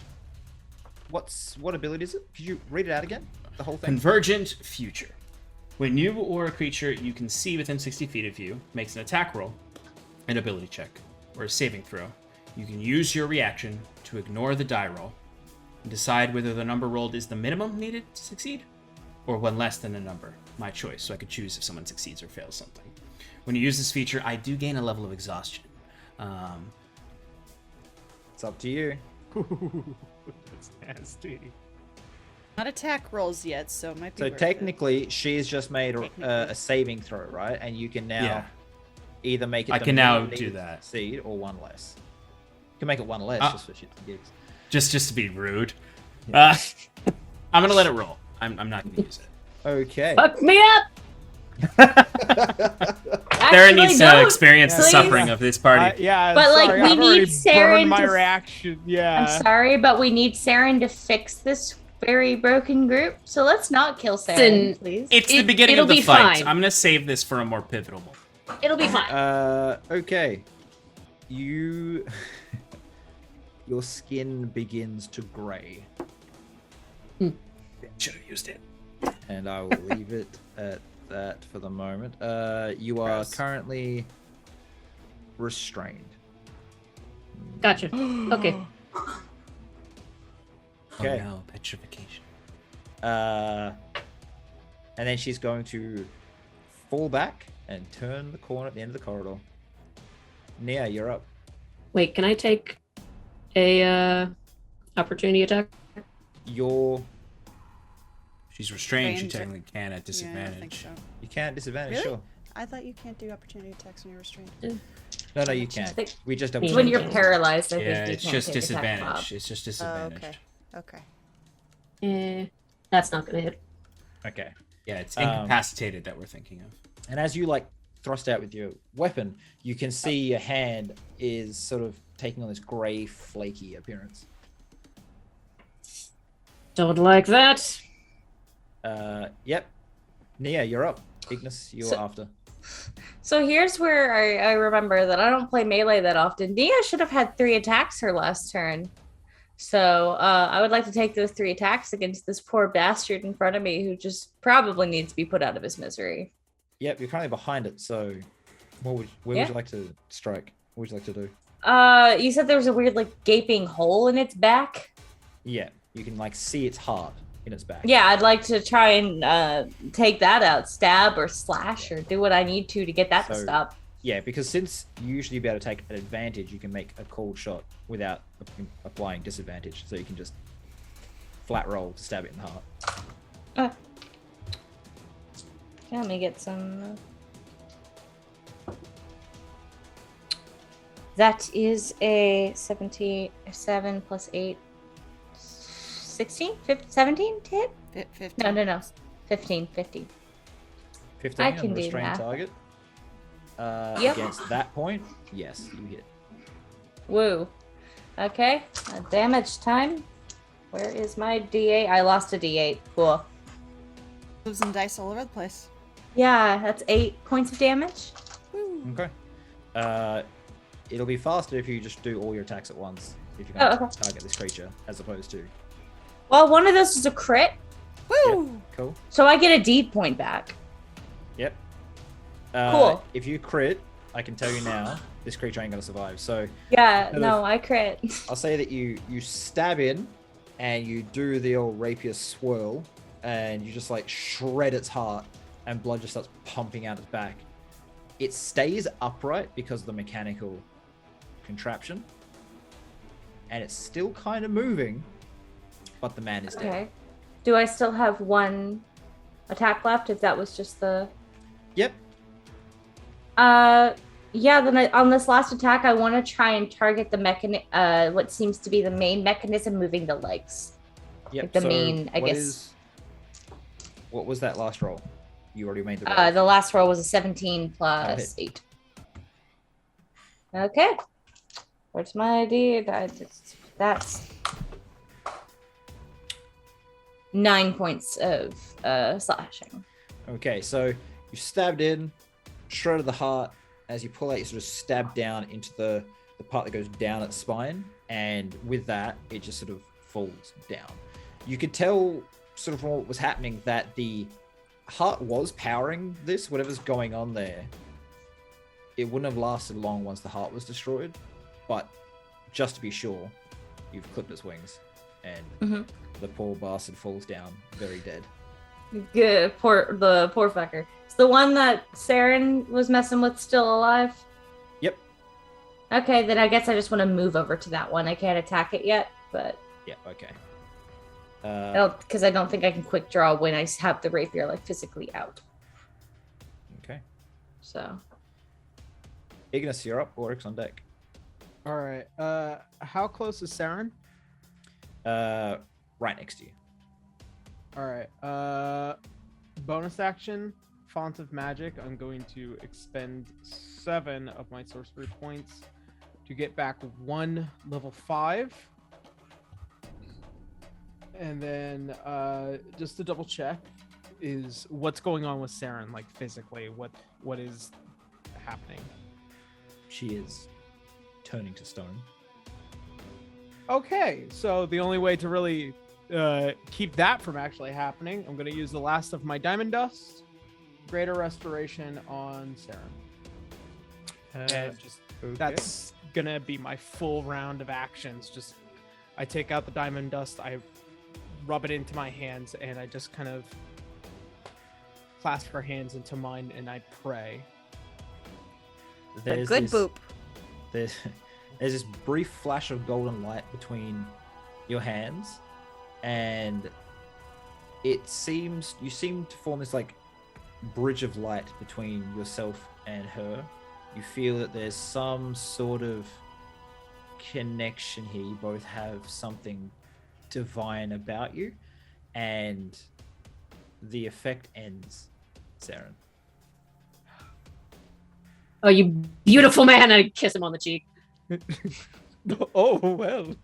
What ability is it? Could you read it out again? The whole thing? Convergent Future. When you or a creature you can see within 60 feet of you makes an attack roll, an ability check, or a saving throw, you can use your reaction to ignore the die roll and decide whether the number rolled is the minimum needed to succeed or one less than the number. My choice, so I could choose if someone succeeds or fails something. When you use this feature, I do gain a level of exhaustion. It's up to you. That's nasty. Not attack rolls yet, so it might be. So worth it. technically, she's just made Technically. a saving throw, right? And you can now Yeah. either make it. I the can now minimum do needed to that. Succeed or one less. You can make it one less just for shits and gigs. Just to be rude. I'm gonna let it roll. I'm not gonna use it. Okay. Fuck me up! Sarah needs to don't, experience the please. suffering of this party. Yeah, But, like, sorry, we I've need already Saren burned my to- reaction. Yeah. I'm sorry, but we need Saren to fix this very broken group. So let's not kill Saren, Listen, please. It's the beginning it'll of the be fight. fine. I'm gonna save this for a more pivotal moment. It'll be fine. Okay. You. Your skin begins to grey, Should have used it. and I will leave it at that for the moment. You are Gross. currently restrained. Gotcha. Okay. Okay. Oh no, petrification. And then she's going to fall back and turn the corner at the end of the corridor. Nia, you're up. Wait, can I take a opportunity attack? You're. She's restrained. She Range- technically can at Yeah, I don't think disadvantage. so. You can't disadvantage, Really? sure. I thought you can't do opportunity attacks when you're restrained. No, you can't. think- We just have. When you're paralyzed, I Yeah, think you it's can't just take attack, Bob. disadvantage. It's just disadvantaged. Okay. That's not gonna hit. Okay. Yeah, it's incapacitated that we're thinking of. And as you like thrust out with your weapon, you can see your hand is sort of taking on this grey, flaky appearance. Don't like that. Yep. Nia, you're up. Ignis, you're So- after. So here's where I remember that I don't play melee that often. Nia should have had 3 attacks her last turn. So I would like to take those 3 attacks against this poor bastard in front of me who just probably needs to be put out of his misery. Yep, you're currently behind it, so where would Yeah. you like to strike? What would you like to do? You said there was a weird like gaping hole in its back. Yeah, you can like see its heart in its back. Yeah, I'd like to try and take that out, stab or slash or do what I need to get that to So- stop. Yeah, because since you usually be able to take an advantage, you can make a cold shot without applying disadvantage. So you can just flat roll to stab it in the heart. Yeah, let me get some. That is a 77 plus 8. 16? 15, 17 to hit? 15. No. 15. 15 I on can the do restrained math. target. Yep. Against that point, yes, you hit. Woo. Okay. Damage time. Where is my D8? I lost a D8. Cool. Losing dice all over the place. Yeah, that's 8 points of damage. Okay. It'll be faster if you just do all your attacks at once. If you Oh, can't okay. target this creature, as opposed to. Well, one of those is a crit, Woo! Cool. so I get a D point back. Yep. Cool. If you crit, I can tell you now, this creature ain't gonna survive. So Yeah, Kind no, of- I crit. I'll say that you stab in, and you do the old rapier swirl, and you just like shred its heart, and blood just starts pumping out its back. It stays upright because of the mechanical contraption, and it's still kind of moving, but the man is dead. Okay. Do I still have one attack left if that was just the... Yep. Yeah, then on this last attack, I want to try and target the what seems to be the main mechanism moving the legs. Yep. Like the so main, I what guess. What was that last roll? You already made the roll. The last roll was a 17 plus 8. Okay. Where's my D? That's 9 points of slashing. Okay, so you stabbed in, shredded the heart. As you pull out, you sort of stab down into the part that goes down its spine, and with that, it just sort of falls down. You could tell, sort of from what was happening, that the heart was powering this, whatever's going on there. It wouldn't have lasted long once the heart was destroyed, but just to be sure, you've clipped its wings, and the poor bastard falls down very dead. Good, the poor fucker. Is the one that Saren was messing with still alive? Yep. Okay, then I guess I just want to move over to that one. I can't attack it yet, but Yeah, okay. because I don't think I can quick draw when I have the rapier like physically out. Okay. So Ignis, you're up. Oryx on deck. All right. How close is Saren? Right next to you. All right. Bonus action, Font of Magic. I'm going to expend 7 of my sorcery points to get back 1 level 5. And then just to double check is what's going on with Saren, like physically, what is happening? She is turning to stone. Okay, so the only way to really keep that from actually happening, I'm going to use the last of my Diamond Dust, Greater Restoration on Saren. And just that's going to be my full round of actions. Just I take out the Diamond Dust, I rub it into my hands, and I just kind of clasp her hands into mine, and I pray. The good boop. There's this brief flash of golden light between your hands, and you seem to form this like bridge of light between yourself and her. You feel that there's some sort of connection here. You both have something divine about you, and the effect ends. Saren. Oh, you beautiful man! I kiss him on the cheek. Oh, well.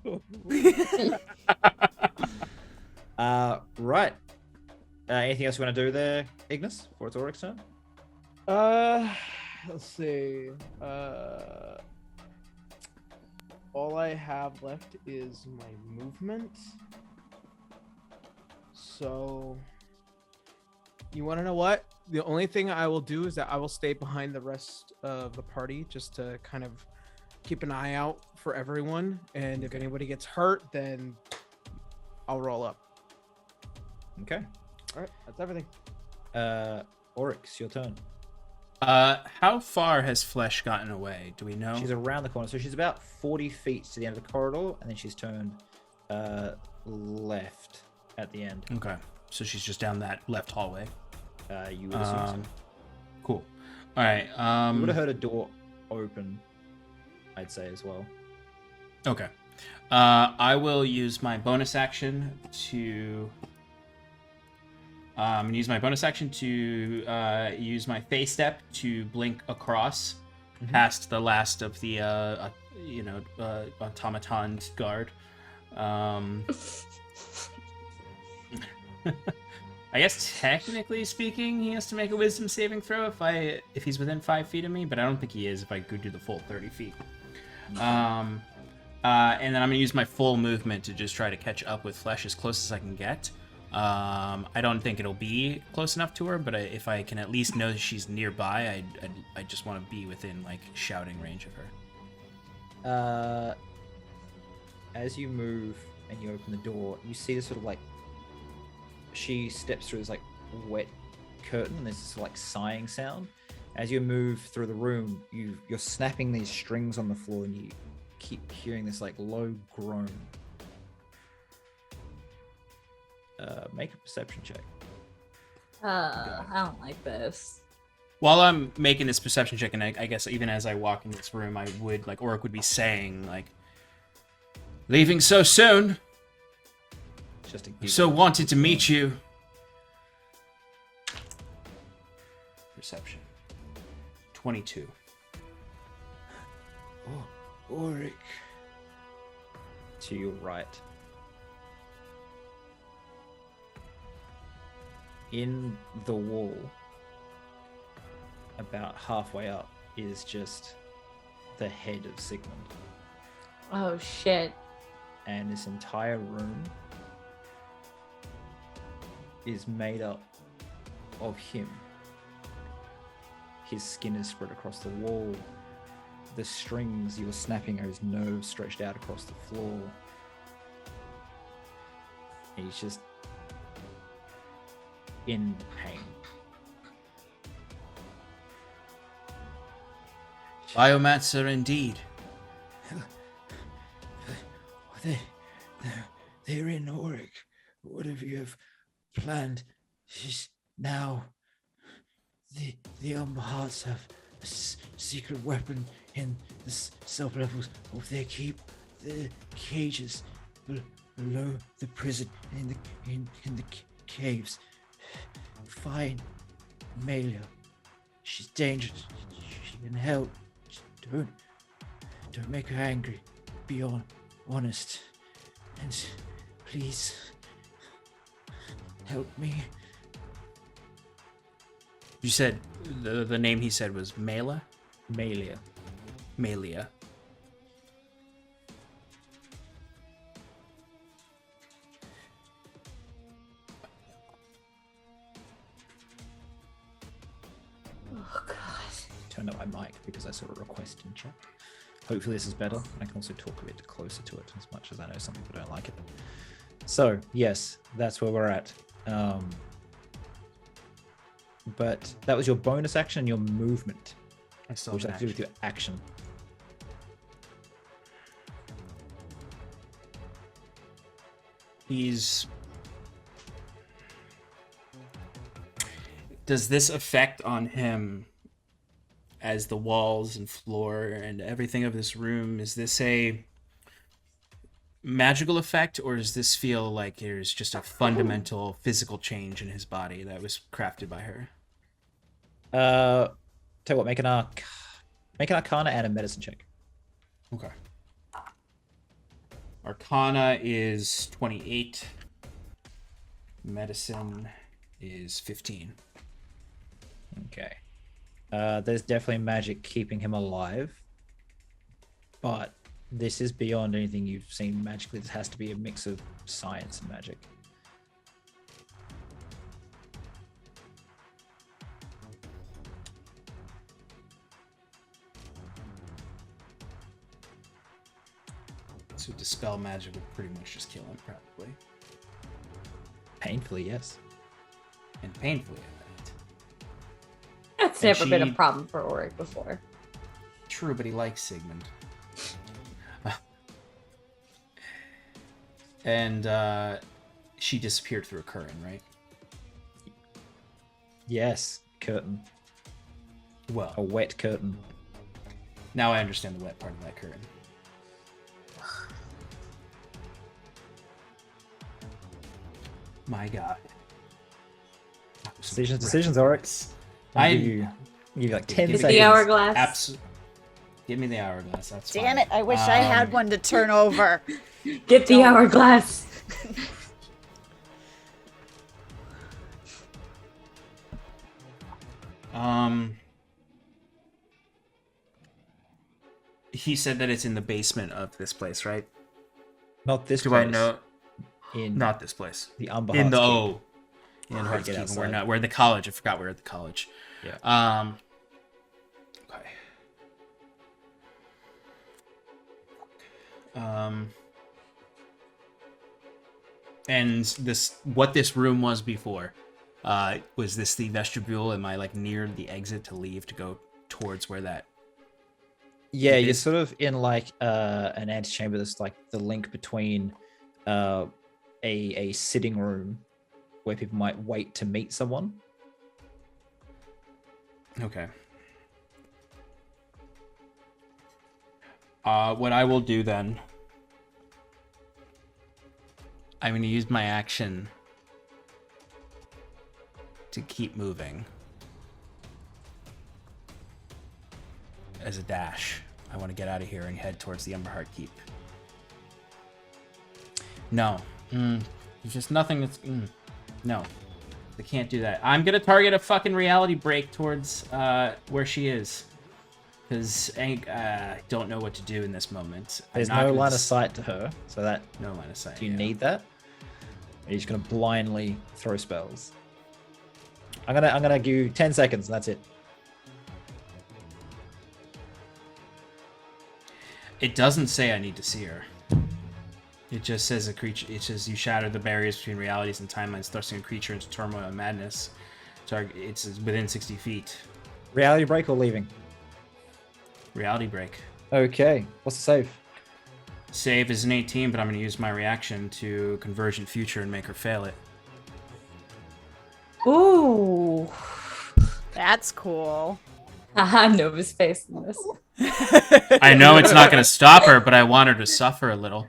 Right. Anything else you want to do there, Ignis, before it's Oryx's turn? Let's see. All I have left is my movement. So, you want to know what? The only thing I will do is that I will stay behind the rest of the party just to kind of keep an eye out for everyone. And if anybody gets hurt, then I'll roll up. Okay. All right, that's everything. Oryx, your turn. How far has Flesh gotten away? Do we know? She's around the corner, so she's about 40 feet to the end of the corridor, and then she's turned left at the end. Okay, so she's just down that left hallway. You would assume so. Cool. All right. You would have heard a door open, I'd say, as well. Okay. I will use my bonus action to. Use my bonus action to use my phase step to blink across past the last of the automaton guard. I guess technically speaking, he has to make a wisdom saving throw if he's within 5 feet of me, but I don't think he is if I go do the full 30 feet. And then I'm gonna use my full movement to just try to catch up with Flesh as close as I can get. I don't think it'll be close enough to her, but if I can at least know that she's nearby, I just want to be within like shouting range of her. As you move and you open the door, you see this sort of like she steps through this like wet curtain, and there's this like sighing sound. As you move through the room, you're snapping these strings on the floor, and you keep hearing this like low groan. Make a perception check. I don't like this. While I'm making this perception check, and I guess even as I walk in this room, I would like Oric would be saying like, "Leaving so soon. Just So wanted to meet you." Perception. 22. Oh, Oric. To your right. In the wall, about halfway up, is just the head of Sigmund. Oh shit. And this entire room is made up of him. His skin is spread across the wall. The strings you were snapping are his nerves stretched out across the floor. He's just in pain. Biomancer indeed. They're in Oric. Whatever you have planned is now. The Hearts have a secret weapon in the sub-levels of their keep. The cages below the prison in the caves. Find Melia. She's dangerous. She can help. Don't make her angry. Be honest. And please help me. You said the name he said was Mela? Melia. Melia. Oh god. Turned up my mic because I saw a request in chat. Hopefully this is better. I can also talk a bit closer to it, as much as I know some people don't like it. So, yes, that's where we're at. But that was your bonus action and your movement, I still which have has to do with action. your action. Does this effect on him as the walls and floor and everything of this room, is this a magical effect, or does this feel like there's just a fundamental physical change in his body that was crafted by her? Tell you what, make an Arcana and a medicine check. Okay. Arcana is 28. Medicine is 15. Okay. There's definitely magic keeping him alive, but this is beyond anything you've seen magically. This has to be a mix of science and magic. So dispel magic would pretty much just kill him, probably. Painfully, yes. And painfully, I bet. That's And never been a she- problem for Oric before. True, but he likes Sigmund. And she disappeared through a curtain, right? Yes, curtain. Well, A wet curtain. now I understand the wet part of that curtain. My God. Decisions, Oryx. I'll give you like 10 Give seconds. me The hourglass. Give me the hourglass. That's Damn fine. it! I wish I had one to turn over. Get the hourglass. He said that it's in the basement of this place, right? Not this Do place. I know? In Not this place. the Umber In the Hearts in Hard to Hearts get Keep. We're outside. not. We're at the college. I forgot we're at the college. Yeah. Okay. And what this room was before, was this the vestibule? Am I like near the exit to leave to go towards where that? Yeah, It you're is- sort of in like an antechamber that's like the link between a sitting room where people might wait to meet someone. Okay. What I will do then, I'm going to use my action to keep moving as a dash. I want to get out of here and head towards the Umberheart Keep. No. There's just nothing that's... No. I can't do that. I'm going to target a fucking reality break towards where she is. Because I don't know what to do in this moment. There's I'm not no gonna line of sight to her, so that No line of sight. do you yeah. need that? Or are you just gonna blindly throw spells? I'm gonna give you 10 seconds and that's it. It doesn't say I need to see her. It just says a creature. It says you shatter the barriers between realities and timelines, thrusting a creature into turmoil and madness. Target. It's within 60 feet. Reality break or leaving? Reality break. Okay. What's the save? Save is an 18, but I'm going to use my reaction to Convergent Future and make her fail it. Ooh. That's cool. Haha, Nova's face in this. I know it's not going to stop her, but I want her to suffer a little.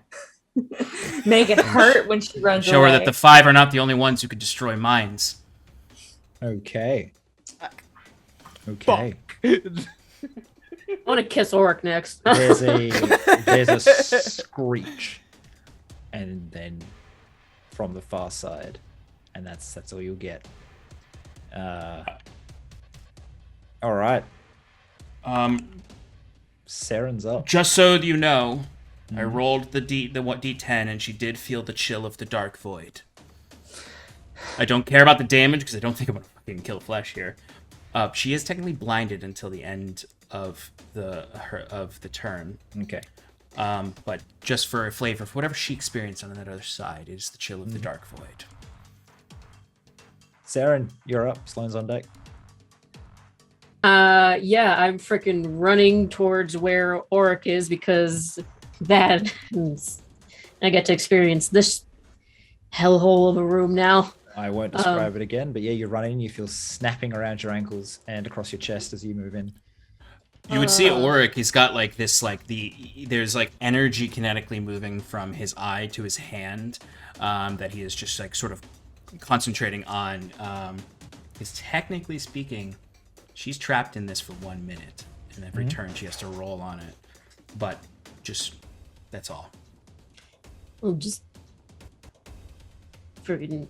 Make it hurt when she runs Show away. her that the 5 are not the only ones who can destroy minds. Okay. Okay. I want to kiss Oric next. There's a screech, and then from the far side, and that's all you'll get. All right, Saren's up. Just so you know, I rolled the D10, and she did feel the chill of the dark void. I don't care about the damage because I don't think I'm gonna fucking kill flesh here. She is technically blinded until the end of the turn. Okay. But just for a flavor, for whatever she experienced on that other side, is the chill of the dark void. Saren, you're up. Sloane's on deck. Yeah, I'm freaking running towards where Oric is because that I get to experience this hellhole of a room now. I won't describe it again, but yeah, you're running. You feel snapping around your ankles and across your chest as you move in. You would see Oric, he's got like this, there's like energy kinetically moving from his eye to his hand that he is just like sort of concentrating on. Because technically speaking, she's trapped in this for 1 minute, and every turn she has to roll on it. But just, that's all. I'll just freaking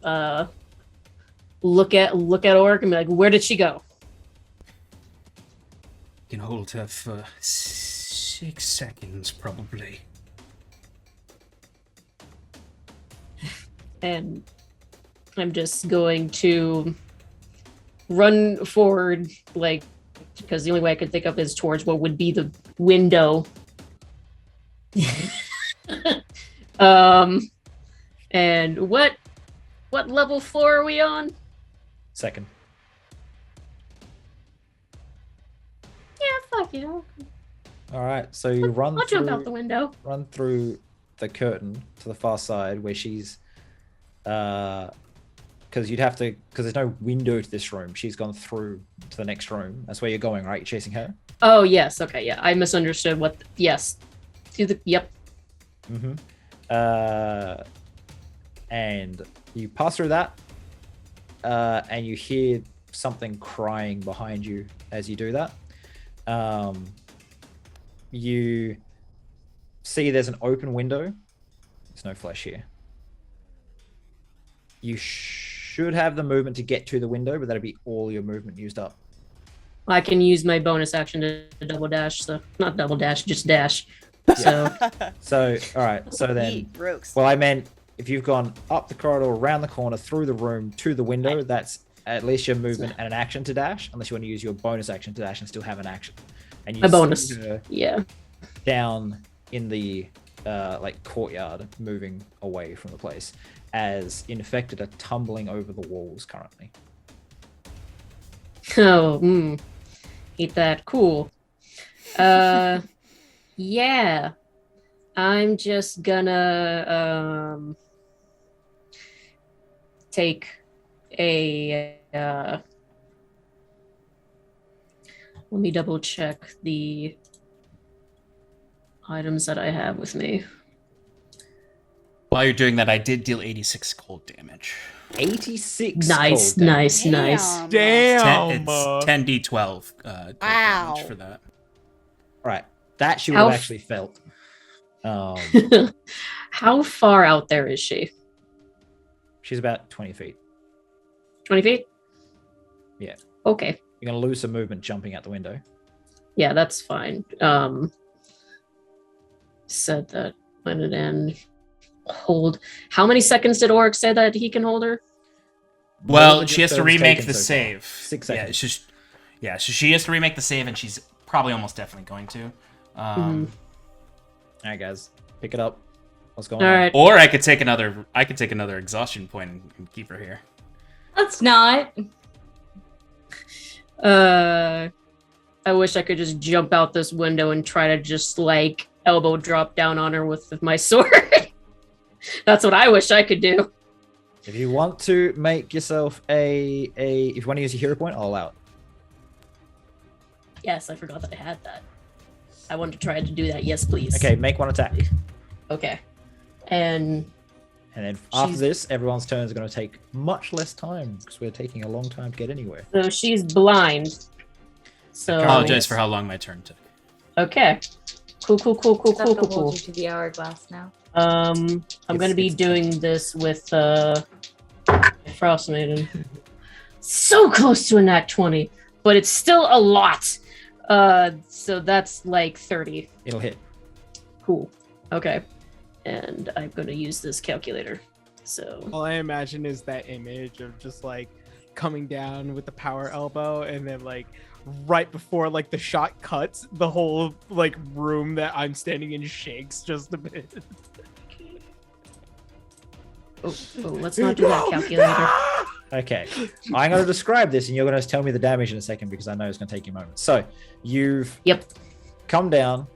look at Oric and be like, where did she go? Can hold her for 6 seconds, probably. And I'm just going to run forward, like, because the only way I could think of is towards what would be the window. And what level floor are we on? Second. Yeah, fuck you. All right, so you run I'll through, jump out the window. run through the curtain to the far side where she's, because you'd have to, because there's no window to this room. She's gone through to the next room. That's where you're going, right? You're chasing her. Oh yes, okay, yeah. I misunderstood what. Yes, to the. Yep. And You pass through that, and you hear something crying behind you as you do that. You see there's an open window. There's no flesh here. You should have the movement to get to the window, but that'll be all your movement used up. I can use my bonus action to double dash, so not double dash, just dash. So So, all right. So then, Eat, Brooks. well, I meant if you've gone up the corridor, around the corner, through the room, to the window, that's at least your movement and an action to dash, unless you want to use your bonus action to dash and still have an action. And you my bonus. see her Yeah. down in the like courtyard, moving away from the place, as infected are tumbling over the walls currently. Oh, eat that. Cool. Yeah. I'm just gonna take a let me double check the items that I have with me. While you're doing that, I did deal 86 cold damage. 86. Nice, cold damage. nice. Damn. It's 10d12 cold Wow. damage for that. Right. That she would How have f- actually felt. How far out there is she? She's about 20 feet. 20 feet? Yeah. Okay. You're going to lose some movement jumping out the window. Yeah, that's fine. Said that when it end. Hold. How many seconds did Oric say that he can hold her? Well, What she was has your to turns remake taken the so far? save. 6 Yeah, seconds. it's just so she has to remake the save, and she's probably almost definitely going to. All right, guys, pick it up. What's going All on? right. Or I could take another exhaustion point and keep her here. Let's not. I wish I could just jump out this window and try to just like elbow drop down on her with my sword. That's what I wish I could do. If you want to make yourself if you want to use a hero point, I'll allow it. Yes, I forgot that I had that. I wanted to try to do that. Yes, please. Okay, make one attack. Okay. And And then after She's- this, everyone's turns are going to take much less time because we're taking a long time to get anywhere. so she's blind. So Apologize for how long my turn took. Okay. Cool. Just have to hold you to the hourglass now. I'm gonna be it's- doing this with Frost Maiden. So close to a nat 20, but it's still a lot. So that's like 30. It'll hit. Cool. Okay. And I'm gonna use this calculator. So All I imagine is that image of just like coming down with the power elbow, and then like right before like the shot cuts, the whole like room that I'm standing in shakes just a bit. let's not do that calculator. Okay, I'm going to describe this, and you're going to tell me the damage in a second because I know it's going to take you a moment. So you've come down.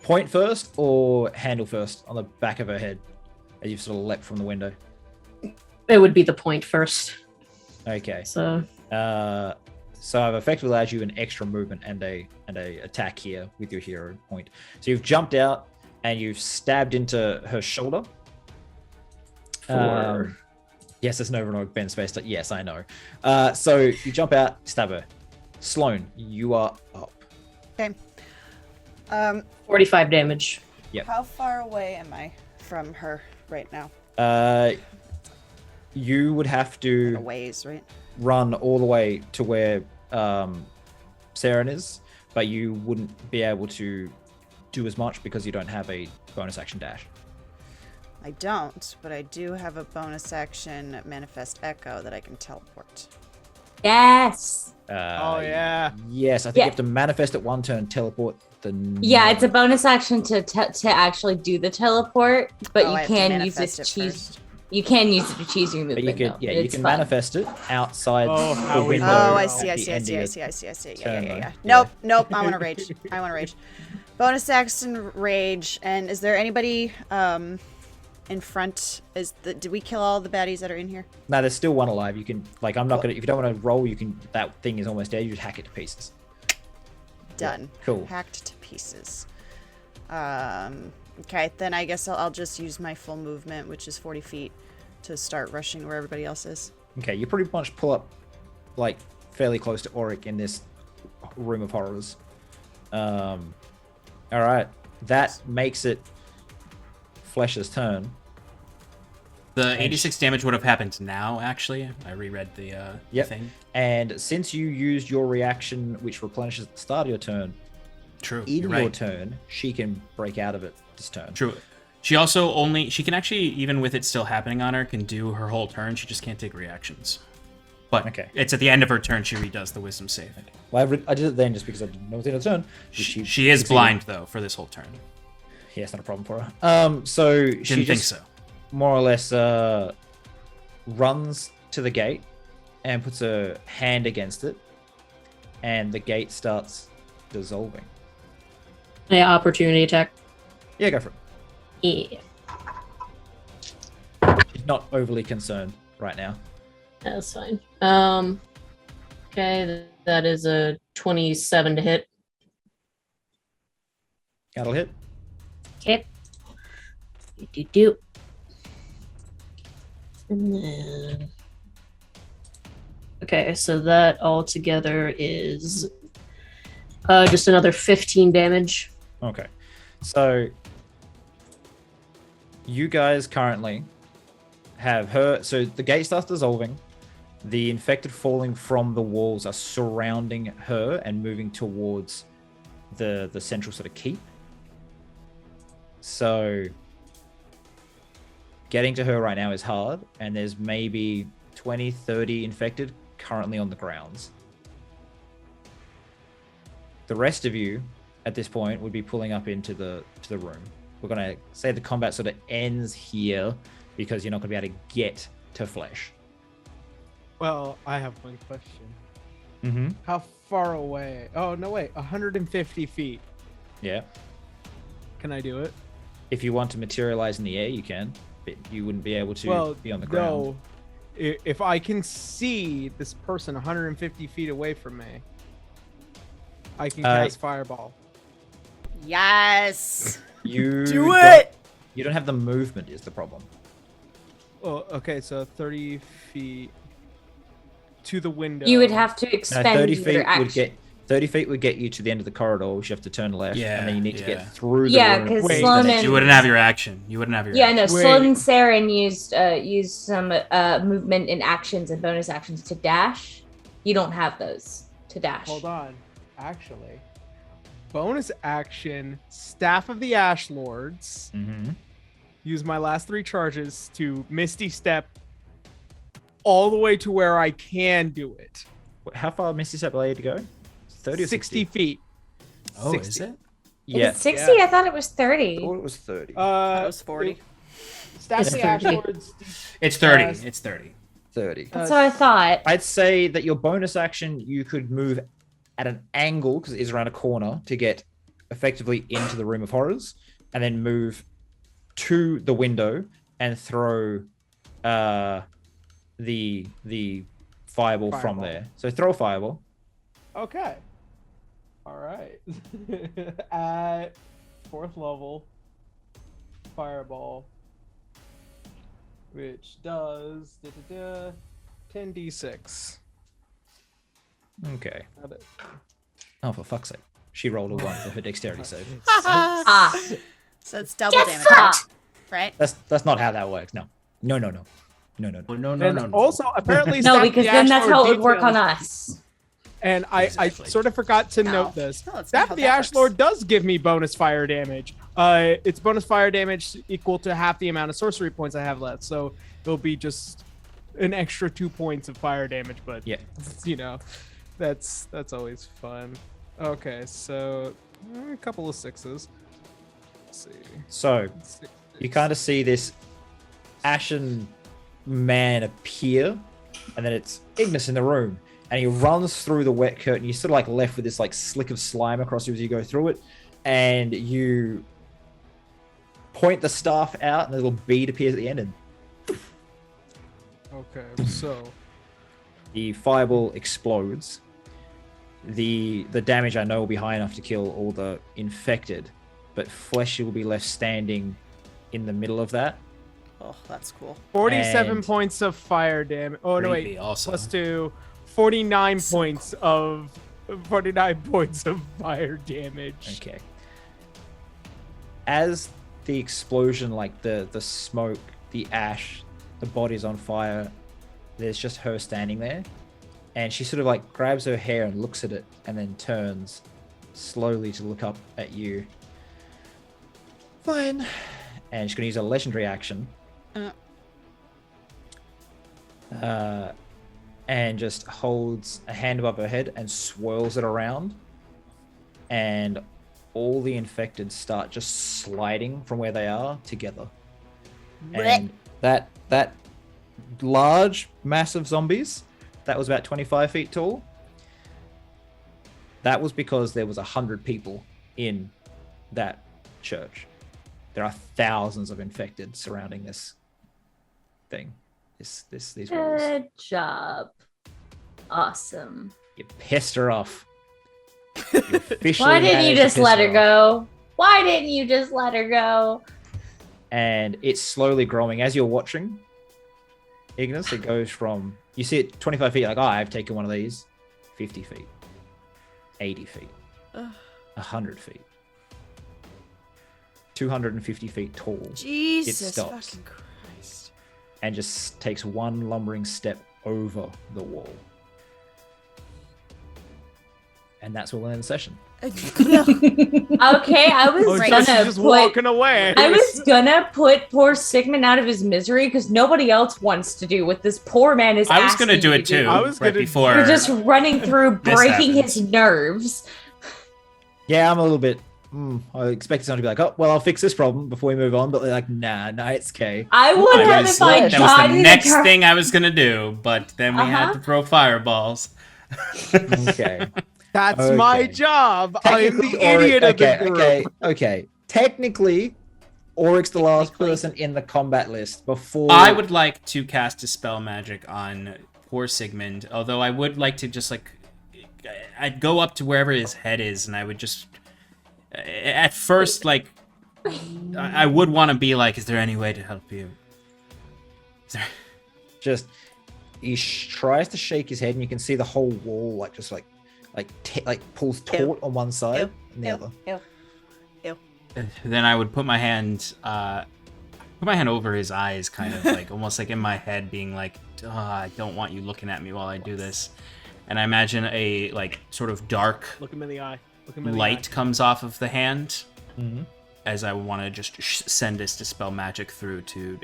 Point first or handle first on the back of her head as you've sort of leapt from the window. It would be the point first. Okay. So So I've effectively allowed you an extra movement and a attack here with your hero point. So you've jumped out and you've stabbed into her shoulder. Yes, there's no Renault Ben space. Yes, I know. So you jump out, stab her. Sloane, you are up. Okay. 45 damage. Yep. How far away am I from her right now? You would have A to ways, right? run all the way to where Saren is, but you wouldn't be able to do as much because you don't have a bonus action dash. I don't, but I do have a bonus action manifest echo that I can teleport. Yes. Oh yeah. Yes, I think Yeah. you have to manifest it one turn, teleport the. Yeah, it's a bonus action to actually do the teleport, but Oh, I you have to can use manifest this it cheese. first. You can use it to choose your But movement. you could, though. yeah, you It's can fun. manifest it outside Oh, the how we window. know. Oh, I at see, I the see, I end see, of I your see, I see, I see. Yeah, turn, yeah, though. yeah. Yeah. Nope, I want to rage. I want to rage. Bonus action rage. And is there anybody in front? Did we kill all the baddies that are in here? No, there's still one alive. You can, like, I'm not gonna. If you don't want to roll, you can. That thing is almost dead. You just hack it to pieces. Done. Cool. Hacked to pieces. Okay, then I guess I'll just use my full movement, which is 40 feet, to start rushing where everybody else is. Okay, you pretty much pull up, like, fairly close to Auric in this room of horrors. All right, that makes it Flesh's turn. The 86 damage would have happened now, actually. I reread the thing. And since you used your reaction, which replenishes at the start of your turn, True. in you're your right. turn, she can break out of it this turn. True. She also she can actually, even with it still happening on her, can do her whole turn. She just can't take reactions. But Okay. it's at the end of her turn she redoes the wisdom save. Well, I did it then just because I didn't know it was in her turn. She is blind, though, for this whole turn. Yeah, it's not a problem for her. So she Didn't think just so. more or less runs to the gate and puts her hand against it, and the gate starts dissolving. Yeah, opportunity attack. Yeah, go for it. Yeah, She's not overly concerned right now. that's fine. Okay, that is a 27 to hit. That'll hit. Okay. Do. And then. Okay, so that altogether is just another 15 damage. Okay. So you guys currently have her. So the gate starts dissolving. The infected falling from the walls are surrounding her and moving towards the central sort of keep. So getting to her right now is hard, and there's maybe 20, 30 infected currently on the grounds. The rest of you at this point would be pulling up into the room. We're going to say the combat sort of ends here because you're not going to be able to get to Flesh. Well, I have one question. Mm-hmm. How far away? Oh, no, wait. 150 feet. Yeah. Can I do it? If you want to materialize in the air, you can, but you wouldn't be able to be on the ground. No. If I can see this person 150 feet away from me, I can cast Fireball. Yes. You Do don't- it. You don't have the movement is the problem. Oh, okay, so 30 feet to the window. You would have to No, expend 30 your feet action. would get 30 feet would get you to the end of the corridor, which you have to turn left, Yeah, and then you need to yeah. get through the Yeah, room. 'cause Wait. Sloan to the and- You wouldn't have your action. You wouldn't have your Yeah, no. Wait. Sloan and Saren used some movement and actions and bonus actions to dash. You don't have those to dash. Hold on. Actually, bonus action, Staff of the Ash Lords. Mhm. Use my last 3 charges to Misty Step all the way to where I can do it. How far Misty Step allow you to go? 30 or 60 feet. Oh, 60. is it? Is Yeah. it 60? Yeah. I thought it was 30. I thought it was 30. That was 40. Staff of It's the Ash 30. Lords. It's 30. Yes. It's 30. 30. That's what I thought. I'd say that your bonus action, you could move at an angle, because it is around a corner, to get effectively into the Room of Horrors, and then move to the window and throw the fireball from Fireball. there. So throw a fireball. Okay. All right. At 4th level, Fireball, which does 10d6. Okay. Got it. Oh, for fuck's sake. She rolled a 1 for her dexterity save. Ah, So it's double get damage, fucked. right? That's not how that works. No. No. Oh, no, And also, apparently, No, Staff of because the then Ash that's Lord how it would work on details- us. And I Exactly. sort of forgot to No. note this. No, that's not Staff how of the that Ash works. Lord does give me bonus fire damage. It's bonus fire damage equal to half the amount of sorcery points I have left. So it'll be just an extra 2 points of fire damage. But Yeah. you know, that's always fun. Okay, so a couple of 6s. Let's see. So you kind of see this ashen man appear, and then it's Ignis in the room, and he runs through the wet curtain. You're sort of like left with this like slick of slime across you as you go through it, and you point the staff out, and a little bead appears at the end, and Okay, so the fireball explodes. The damage I know will be high enough to kill all the infected, but Flesh will be left standing in the middle of that. Oh, that's cool. 47 And- points of fire damage. Oh no, Creepy wait. also. Plus 2, 49 points of 49 points of fire damage. Okay. As the explosion, like the smoke, the ash, the body's on fire, there's just her standing there. And she sort of like grabs her hair and looks at it and then turns slowly to look up at you. Fine. And she's going to use a legendary action. And just holds a hand above her head and swirls it around. And all the infected start just sliding from where they are together. And that large, massive zombies that was about 25 feet tall, that was because there was 100 people in that church. There are thousands of infected surrounding this thing. These walls. Good job. Awesome. You pissed her off. You officially Why didn't you managed to just piss let her off. go? Why didn't you just let her go? And it's slowly growing as you're watching. Ignis, it goes from, you see it 25 feet, like, oh, I've taken one of these. 50 feet, 80 feet, 100 feet, 250 feet tall, Jesus stops. fucking Christ. and just takes one lumbering step over the wall. And that's where we'll end the session. Okay, I was Oh, gonna Jesse's just put. walking away. I was gonna put poor Sigmund out of his misery because nobody else wants to do what this poor man is. I was gonna asking do you it to too. I was right gonna- before. You're just running through, This breaking happens. his nerves. Yeah, I'm a little bit. I expected someone to be like, "Oh, well, I'll fix this problem before we move on," but they're like, "Nah, it's okay." I would have if I that died was the in next a car. thing I was gonna do, but then we had Uh-huh. to throw fireballs. Okay. That's my Okay. job. I am the Technically, Oryx- idiot of okay, the group. okay. Technically, Oryx the last Technically. person in the combat list before. I would like to cast Dispel Magic on poor Sigmund, although I would like to just like, I'd go up to wherever his head is, and I would just, at first, like, I would want to be like, is there any way to help you? Is there... just. He tries to shake his head, and you can see the whole wall, like just like pulls taut on one side and the other. Then I would put my hand over his eyes, kind of like almost like in my head, being like, oh, I don't want you looking at me while I do this. And I imagine a like sort of dark Look him in the eye. Look him in the light comes off of the hand, Mm-hmm. as I want to just send this Dispel Magic through to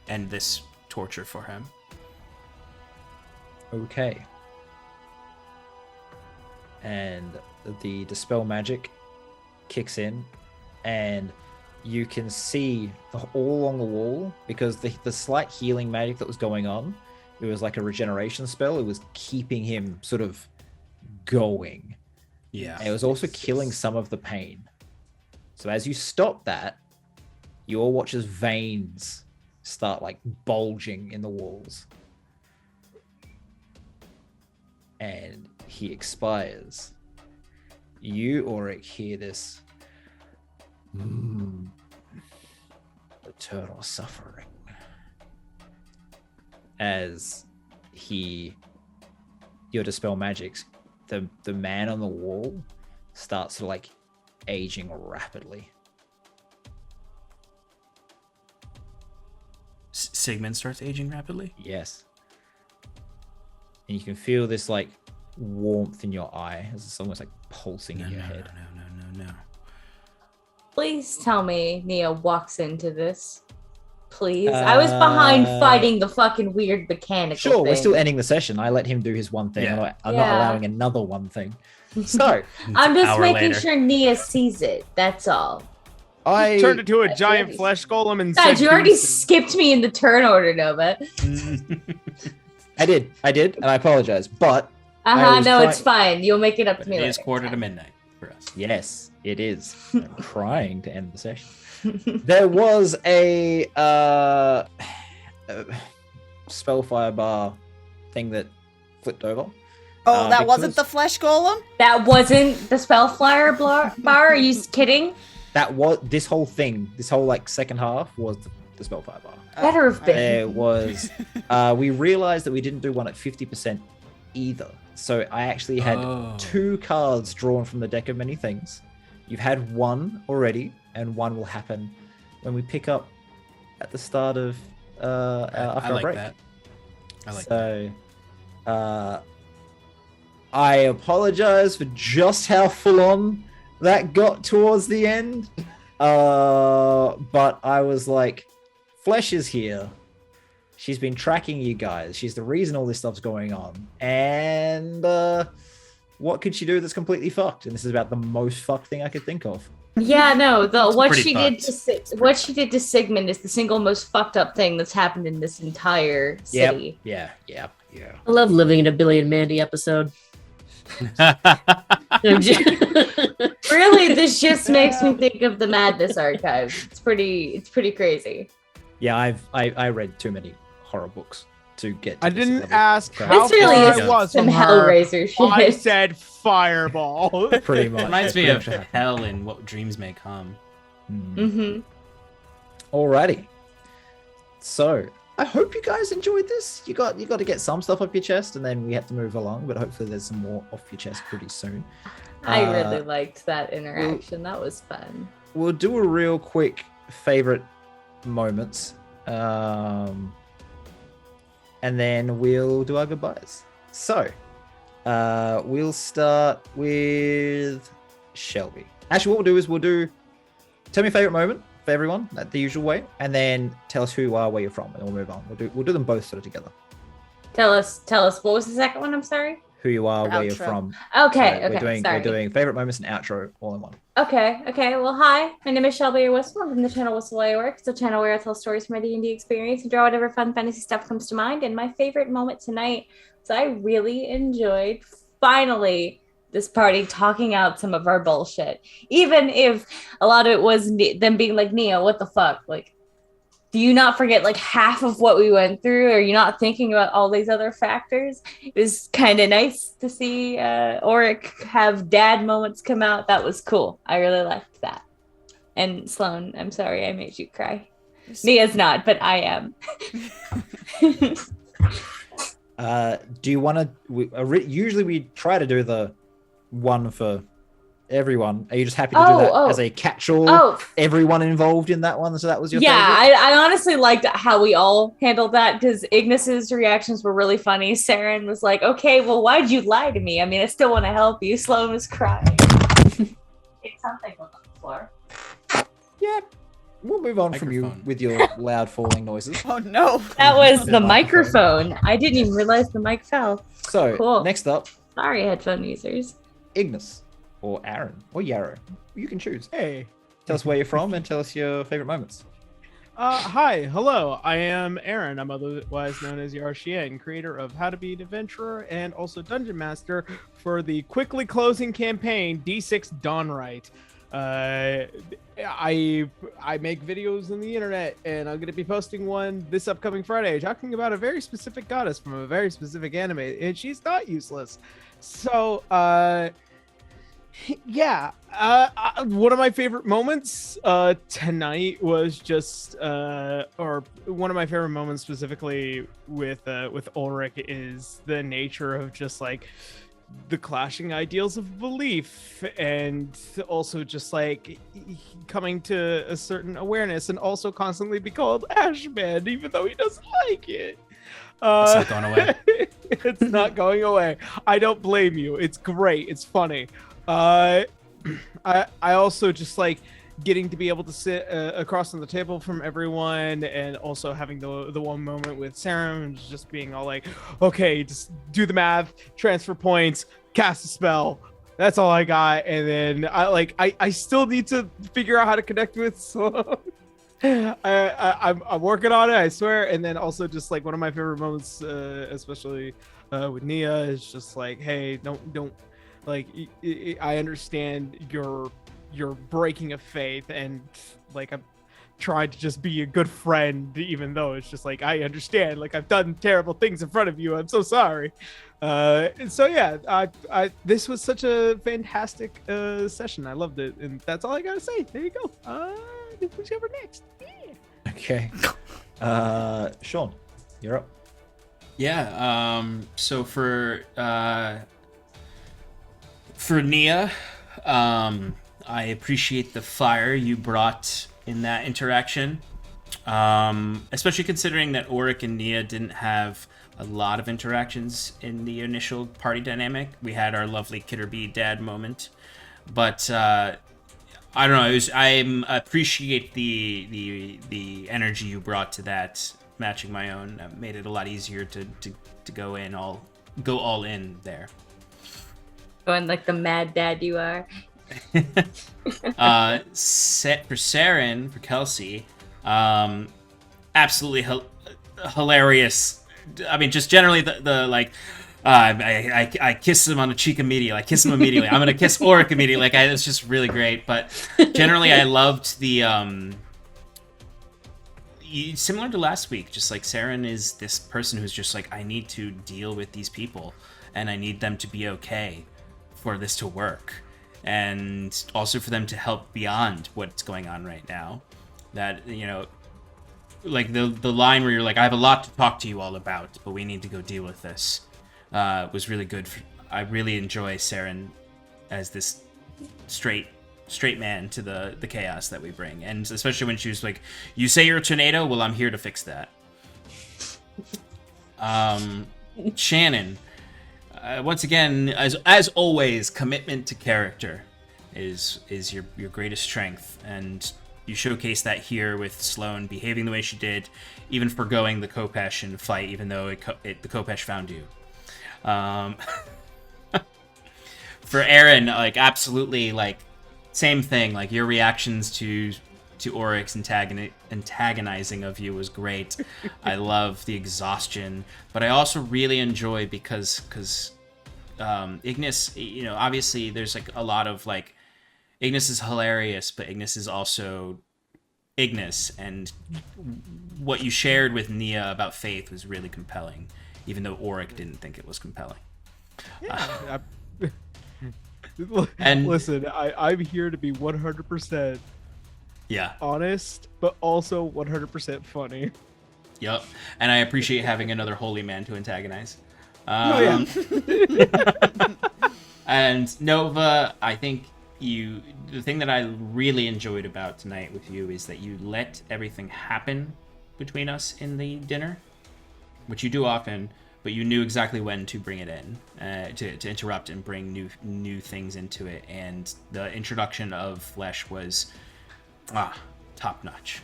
end this torture for him. Okay. And the Dispel Magic kicks in, and you can see all along the wall, because the slight healing magic that was going on, it was like a regeneration spell. It was keeping him sort of going. Yeah. And it was also killing some of the pain. So as you stop that, you all watch as veins start like bulging in the walls. And he expires. You, Auric, hear this eternal suffering as your Dispel Magics, the man on the wall starts to like aging rapidly. Sigmund starts aging rapidly? Yes. And you can feel this like warmth in your eye as it's almost like pulsing in your head. No. Please tell me Nia walks into this. Please. I was behind fighting the fucking weird mechanical Sure, we're thing. still ending the session. I let him do his one thing. Yeah. I'm not Yeah. allowing another one thing. So I'm just Hour making later. sure Nia sees it. That's all. I Turned into a giant already- flesh golem and God, said you already deuces. skipped me in the turn order, Nova. I did, and I apologize. But Uh-huh, was no, trying- it's fine. You'll make it up to me It later. is quarter to midnight for us. yes, it is. I'm trying to end the session. There was a spellfire bar thing that flipped over. Oh, that wasn't because- the flesh golem? That wasn't the Spellfire bar? Are you kidding? That was this whole thing. This whole like second half was the Spellfire bar. Better have been. There was, we realized that we didn't do one at 50% either. So I actually had 2 cards drawn from the deck of many things. You've had one already, and one will happen when we pick up at the start of after I our like break. that. I like So, I apologize for just how full on that got towards the end. But I was like, Flesh is here. She's been tracking you guys. She's the reason all this stuff's going on. And what could she do that's completely fucked? And this is about the most fucked thing I could think of. Yeah, no. What pretty she did to Sigmund is the single most fucked up thing that's happened in this entire city. Yeah. I love living in a Billy and Mandy episode. Really, this just makes me think of the Madness Archives. It's pretty crazy. Yeah, I read too many horror books to get to I this didn't level. ask So- how This really far is I was some from her. Hellraiser shit. I said fireball. Pretty much. Reminds me Pretty of much what hell and what dreams may come. happened. Mm-hmm. Alrighty. So I hope you guys enjoyed this. You got to get some stuff off your chest, and then we have to move along. But hopefully, there's some more off your chest pretty soon. I really liked that interaction. That was fun. We'll do a real quick favorite moments, and then we'll do our goodbyes. So we'll start with Shelby. Actually, what we'll do is tell me a favorite moment for everyone, the usual way, and then tell us who you are, where you're from, and we'll move on. We'll do them both sort of together. Tell us. What was the second one? I'm sorry. Who you are, where you're Outro. from. Okay. So Okay. we're doing favorite moments and outro all in one. Okay. Well, hi. My name is Shelby Whistle. I'm from the channel Whistle Way Work. It's a channel where I tell stories from my D&D experience and draw whatever fun fantasy stuff comes to mind. And my favorite moment tonight is I really enjoyed finally this party talking out some of our bullshit, even if a lot of it was them being like, Nia, what the fuck? Like, do you not forget like half of what we went through? Or you're not thinking about all these other factors? It was kind of nice to see Auric have dad moments come out. That was cool. I really liked that. And Sloan, I'm sorry I made you cry. Nia's not, but I am. Do you want to? Usually we try to do the one for everyone. Are you just happy to do that as a catch-all? Everyone involved in that one. So that was your favorite? I honestly liked how we all handled that because Ignis's reactions were really funny. Saren was like, "Okay, well, why'd you lie to me? I mean, I still want to help you." Sloan was crying. It's something on the floor. Yeah. We'll move on from you Microphone. with your loud falling noises. Oh no. That was the The microphone. I didn't even realize the mic fell. So Cool. next up, Sorry, headphone users. Ignis or Arron or Yarrow. You can choose. Hey. Tell us where you're from and tell us your favorite moments. Hi, hello. I am Arron. I'm otherwise known as Yarshien, creator of How to Be an Adventurer and also Dungeon Master for the quickly closing campaign D6 Dawnright. I make videos on the internet, and I'm going to be posting one this upcoming Friday talking about a very specific goddess from a very specific anime, and she's not useless. So, yeah, one of my favorite moments tonight was just, or one of my favorite moments specifically with Ulrich is the nature of just like the clashing ideals of belief, and also just like coming to a certain awareness, and also constantly be called Ashman, even though he doesn't like it. It's not going away. It's not going away. I don't blame you. It's great. It's funny. I also just like getting to be able to sit across on the table from everyone, and also having the one moment with Sarah and just being all like, okay, just do the math, transfer points, cast a spell. That's all I got. And then I still need to figure out how to connect with Sloan. I'm working on it, I swear. And then also just like one of my favorite moments, especially with Nia, is just like, hey, don't like, I understand your breaking of faith, and like I'm trying to just be a good friend, even though it's just like, I understand, like I've done terrible things in front of you, I'm so sorry. And so yeah, I this was such a fantastic session. I loved it, and that's all I gotta say. There you go. Whichever next. Yeah. Okay. Sean, you're up. Yeah. So for Nia, I appreciate the fire you brought in that interaction. Especially considering that Auric and Nia didn't have a lot of interactions in the initial party dynamic. We had our lovely Kitterby dad moment, but I don't know. I appreciate the energy you brought to that, matching my own. That made it a lot easier to go all in there. Going like the mad dad you are. For Saren, for Kelsey, absolutely hilarious. I mean, just generally the like, I kiss him on the cheek immediately. I kiss him immediately. I'm gonna kiss Auric immediately. Like, it's just really great. But generally, I loved the similar to last week. Just like Saren is this person who's just like, I need to deal with these people, and I need them to be okay for this to work, and also for them to help beyond what's going on right now. That, you know, like the line where you're like, I have a lot to talk to you all about, but we need to go deal with this, was really good. I really enjoy Saren as this straight man to the chaos that we bring, and especially when she was like, you say you're a tornado, well, I'm here to fix that. Shannon, once again, as always, commitment to character is your greatest strength, and you showcase that here with Sloane behaving the way she did, even forgoing the Khopesh in the fight, even though the Khopesh found you. For Arron, like, absolutely, like, same thing. Like, your reactions to Oryx antagonizing of you was great. I love the exhaustion, but I also really enjoy because Ignis, you know, obviously there's like a lot of like, Ignis is hilarious, but Ignis is also Ignis, and what you shared with Nia about faith was really compelling, even though Auric didn't think it was compelling. And listen, I'm here to be 100% honest, but also 100% funny. Yep, and I appreciate having another holy man to antagonize. And Nova, I think the thing that I really enjoyed about tonight with you is that you let everything happen between us in the dinner, which you do often, but you knew exactly when to bring it in, to interrupt and bring new things into it, and the introduction of Flesh was top notch.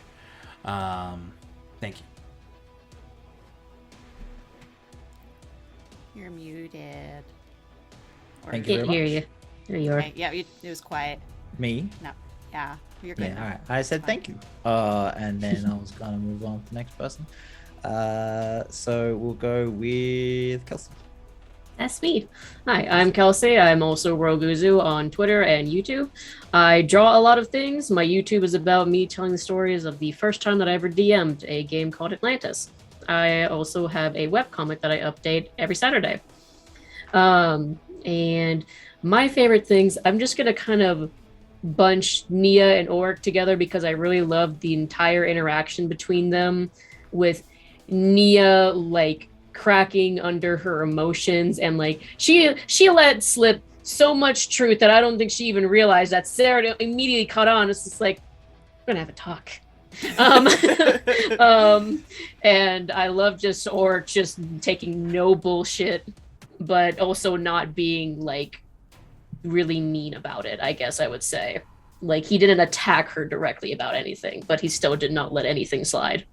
Thank you. You're muted. Thank you very Can't hear much. you. There you are. Okay, yeah, it was quiet. Me? No, yeah, you're good. Yeah, now. all right. I said thank you. And then I was gonna move on to the next person. So we'll go with Kelsey. That's me. Hi, I'm Kelsey. I'm also Roguzu on Twitter and YouTube. I draw a lot of things. My YouTube is about me telling the stories of the first time that I ever DM'd a game called Atlantis. I also have a webcomic that I update every Saturday. And my favorite things, I'm just going to kind of bunch Nia and Auric together because I really love the entire interaction between them, with Nia like cracking under her emotions, and like she let slip so much truth that I don't think she even realized that Sarah immediately caught on. It's just like, we're gonna have a talk. And I love just Auric just taking no bullshit, but also not being like really mean about it, I guess I would say. Like, he didn't attack her directly about anything, but he still did not let anything slide.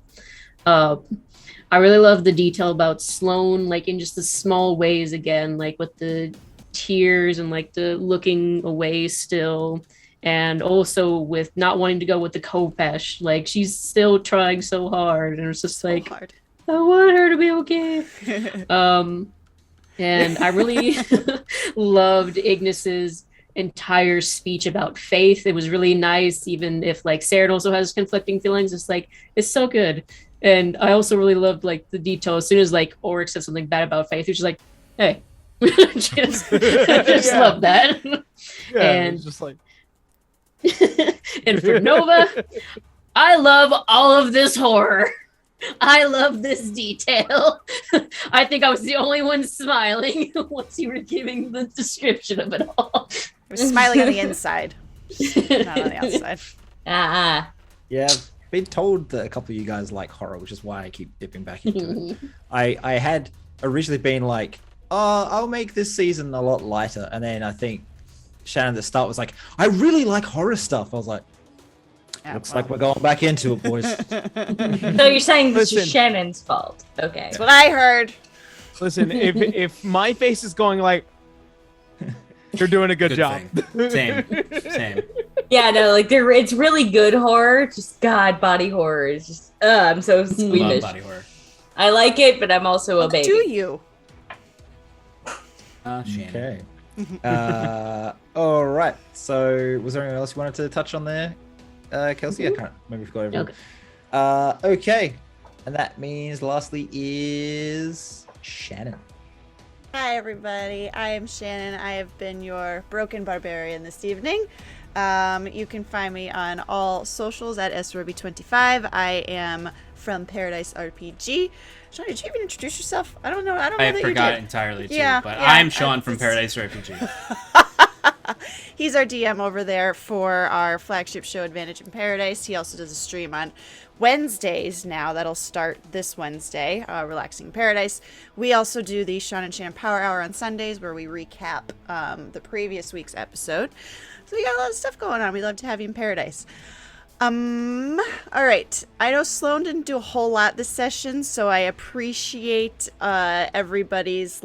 I really love the detail about Sloane, like in just the small ways again, like with the tears and like the looking away still, and also with not wanting to go with the Khopesh. Like, she's still trying so hard, and it's just like, hard. I want her to be okay. And I really loved Ignis's entire speech about faith. It was really nice, even if like Saren also has conflicting feelings. It's like, it's so good. And I also really loved like the detail. As soon as like Auric said something bad about faith, he was just like, hey. just love that. Yeah, and it's just like and for Nova, I love all of this horror. I love this detail. I think I was the only one smiling once you were giving the description of it all. I was smiling on the inside, not on the outside. Yeah, I've been told that a couple of you guys like horror, which is why I keep dipping back into it. I had originally been like, oh, I'll make this season a lot lighter. And then I think Shannon at the start was like, I really like horror stuff. I was like, looks like we're going back into it, boys. So you're saying this Listen. is Shannon's fault? Okay. That's what I heard. Listen, if my face is going like, you're doing a good job. thing. Same. Yeah, no, like it's really good horror. Just God, body horror is just. I'm so Love squeamish. body horror. I like it, but I'm also a baby. Do you? Shannon. Okay. All right. So, was there anything else you wanted to touch on there, Kelsey? I can't remember if you got everything. Okay. And that means lastly is Shannon. Hi, everybody. I am Shannon. I have been your broken barbarian this evening. You can find me on all socials at S3E05. I am from Paradise RPG. Sean, did you even introduce yourself? I don't know. I don't know I that forgot you did. entirely too, Yeah, but yeah, I'm Sean from Paradise RPG. He's our DM over there for our flagship show, Advantage in Paradise. He also does a stream on Wednesdays now. That'll start this Wednesday, Relaxing in Paradise. We also do the Sean and Shannon Power Hour on Sundays, where we recap the previous week's episode. So we got a lot of stuff going on. We'd love to have you in Paradise. All right. I know Sloan didn't do a whole lot this session, so I appreciate everybody's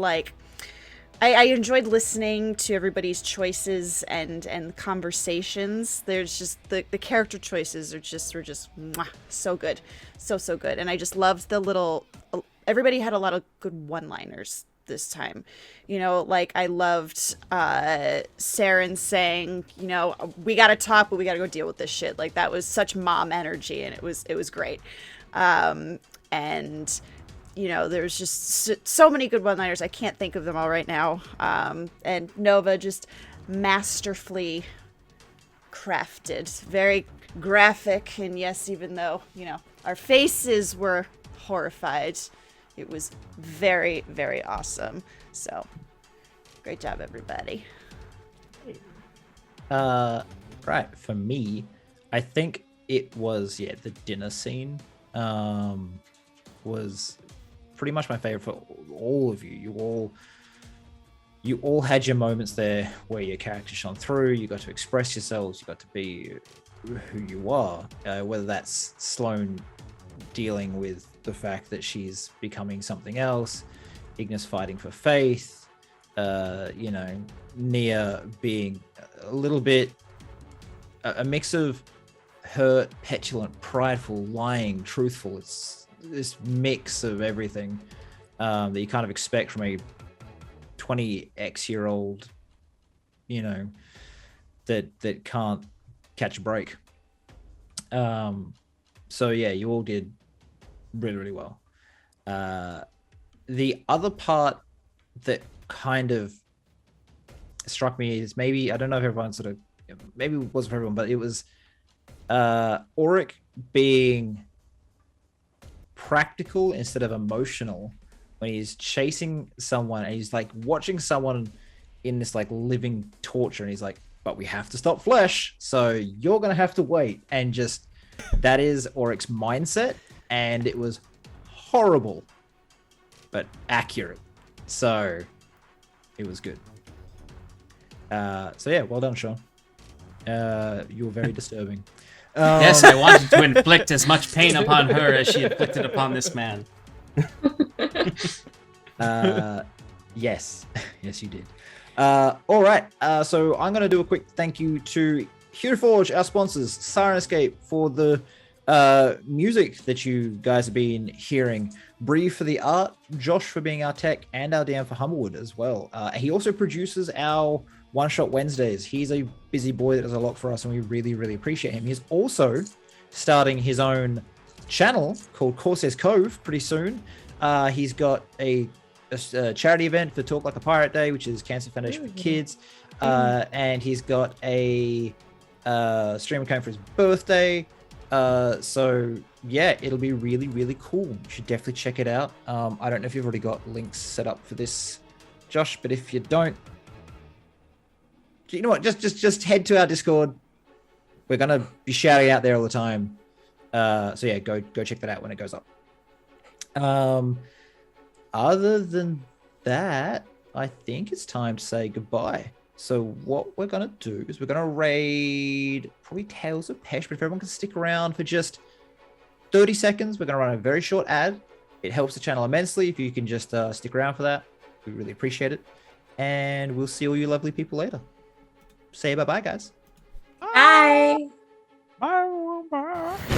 I enjoyed listening to everybody's choices and conversations. There's just the character choices were just mwah, so good. So good. And I just loved everybody had a lot of good one-liners this time. You know, like I loved Saren saying, you know, we got to talk, but we got to go deal with this shit. Like that was such mom energy, and it was great. And you know, there's just so many good one-liners. I can't think of them all right now. And Nova just masterfully crafted, very graphic. And yes, even though, you know, our faces were horrified, it was very, very awesome. So, great job, everybody. Right. For me, I think it was, the dinner scene was pretty much my favorite for all of you. You all had your moments there where your character shone through. You got to express yourselves. You got to be who you are. Whether that's Sloan dealing with the fact that she's becoming something else, Ignis fighting for faith, you know, Nia being a little bit a mix of hurt, petulant, prideful, lying, truthful. It's this mix of everything that you kind of expect from a 20x-year-old, you know, that can't catch a break. So yeah, you all did really, really well. The other part that kind of struck me is maybe, I don't know if everyone maybe it wasn't for everyone, but it was Auric being practical instead of emotional when he's chasing someone and he's like watching someone in this like living torture, and he's like, but we have to stop flesh, so you're gonna have to wait. And just that is Auric's mindset, and it was horrible but accurate, so it was good. So yeah, well done, Sean. You were very disturbing. Yes, I wanted to inflict as much pain upon her as she inflicted upon this man. Yes, you did. All right, so I'm going to do a quick thank you to Hewforge, our sponsors, Siren Escape for the music that you guys have been hearing, Bree for the art, Josh for being our tech, and our DM for Humblewood as well. He also produces our One Shot Wednesdays. He's a busy boy that does a lot for us, and we really, really appreciate him. He's also starting his own channel called Corsair's Cove pretty soon. He's got a charity event for Talk Like a Pirate Day, which is Cancer Foundation for Kids. And he's got a stream coming for his birthday. So yeah, it'll be really, really cool. You should definitely check it out. I don't know if you've already got links set up for this, Josh, but if you don't, you know what? Just head to our Discord. We're gonna be shouting out there all the time. So yeah, go check that out when it goes up. Other than that, I think it's time to say goodbye. So what we're gonna do is we're gonna raid probably Tales of Pesh, but if everyone can stick around for just 30 seconds, we're gonna run a very short ad. It helps the channel immensely if you can just stick around for that. We really appreciate it. And we'll see all you lovely people later. Say bye-bye, guys. Bye. Bye.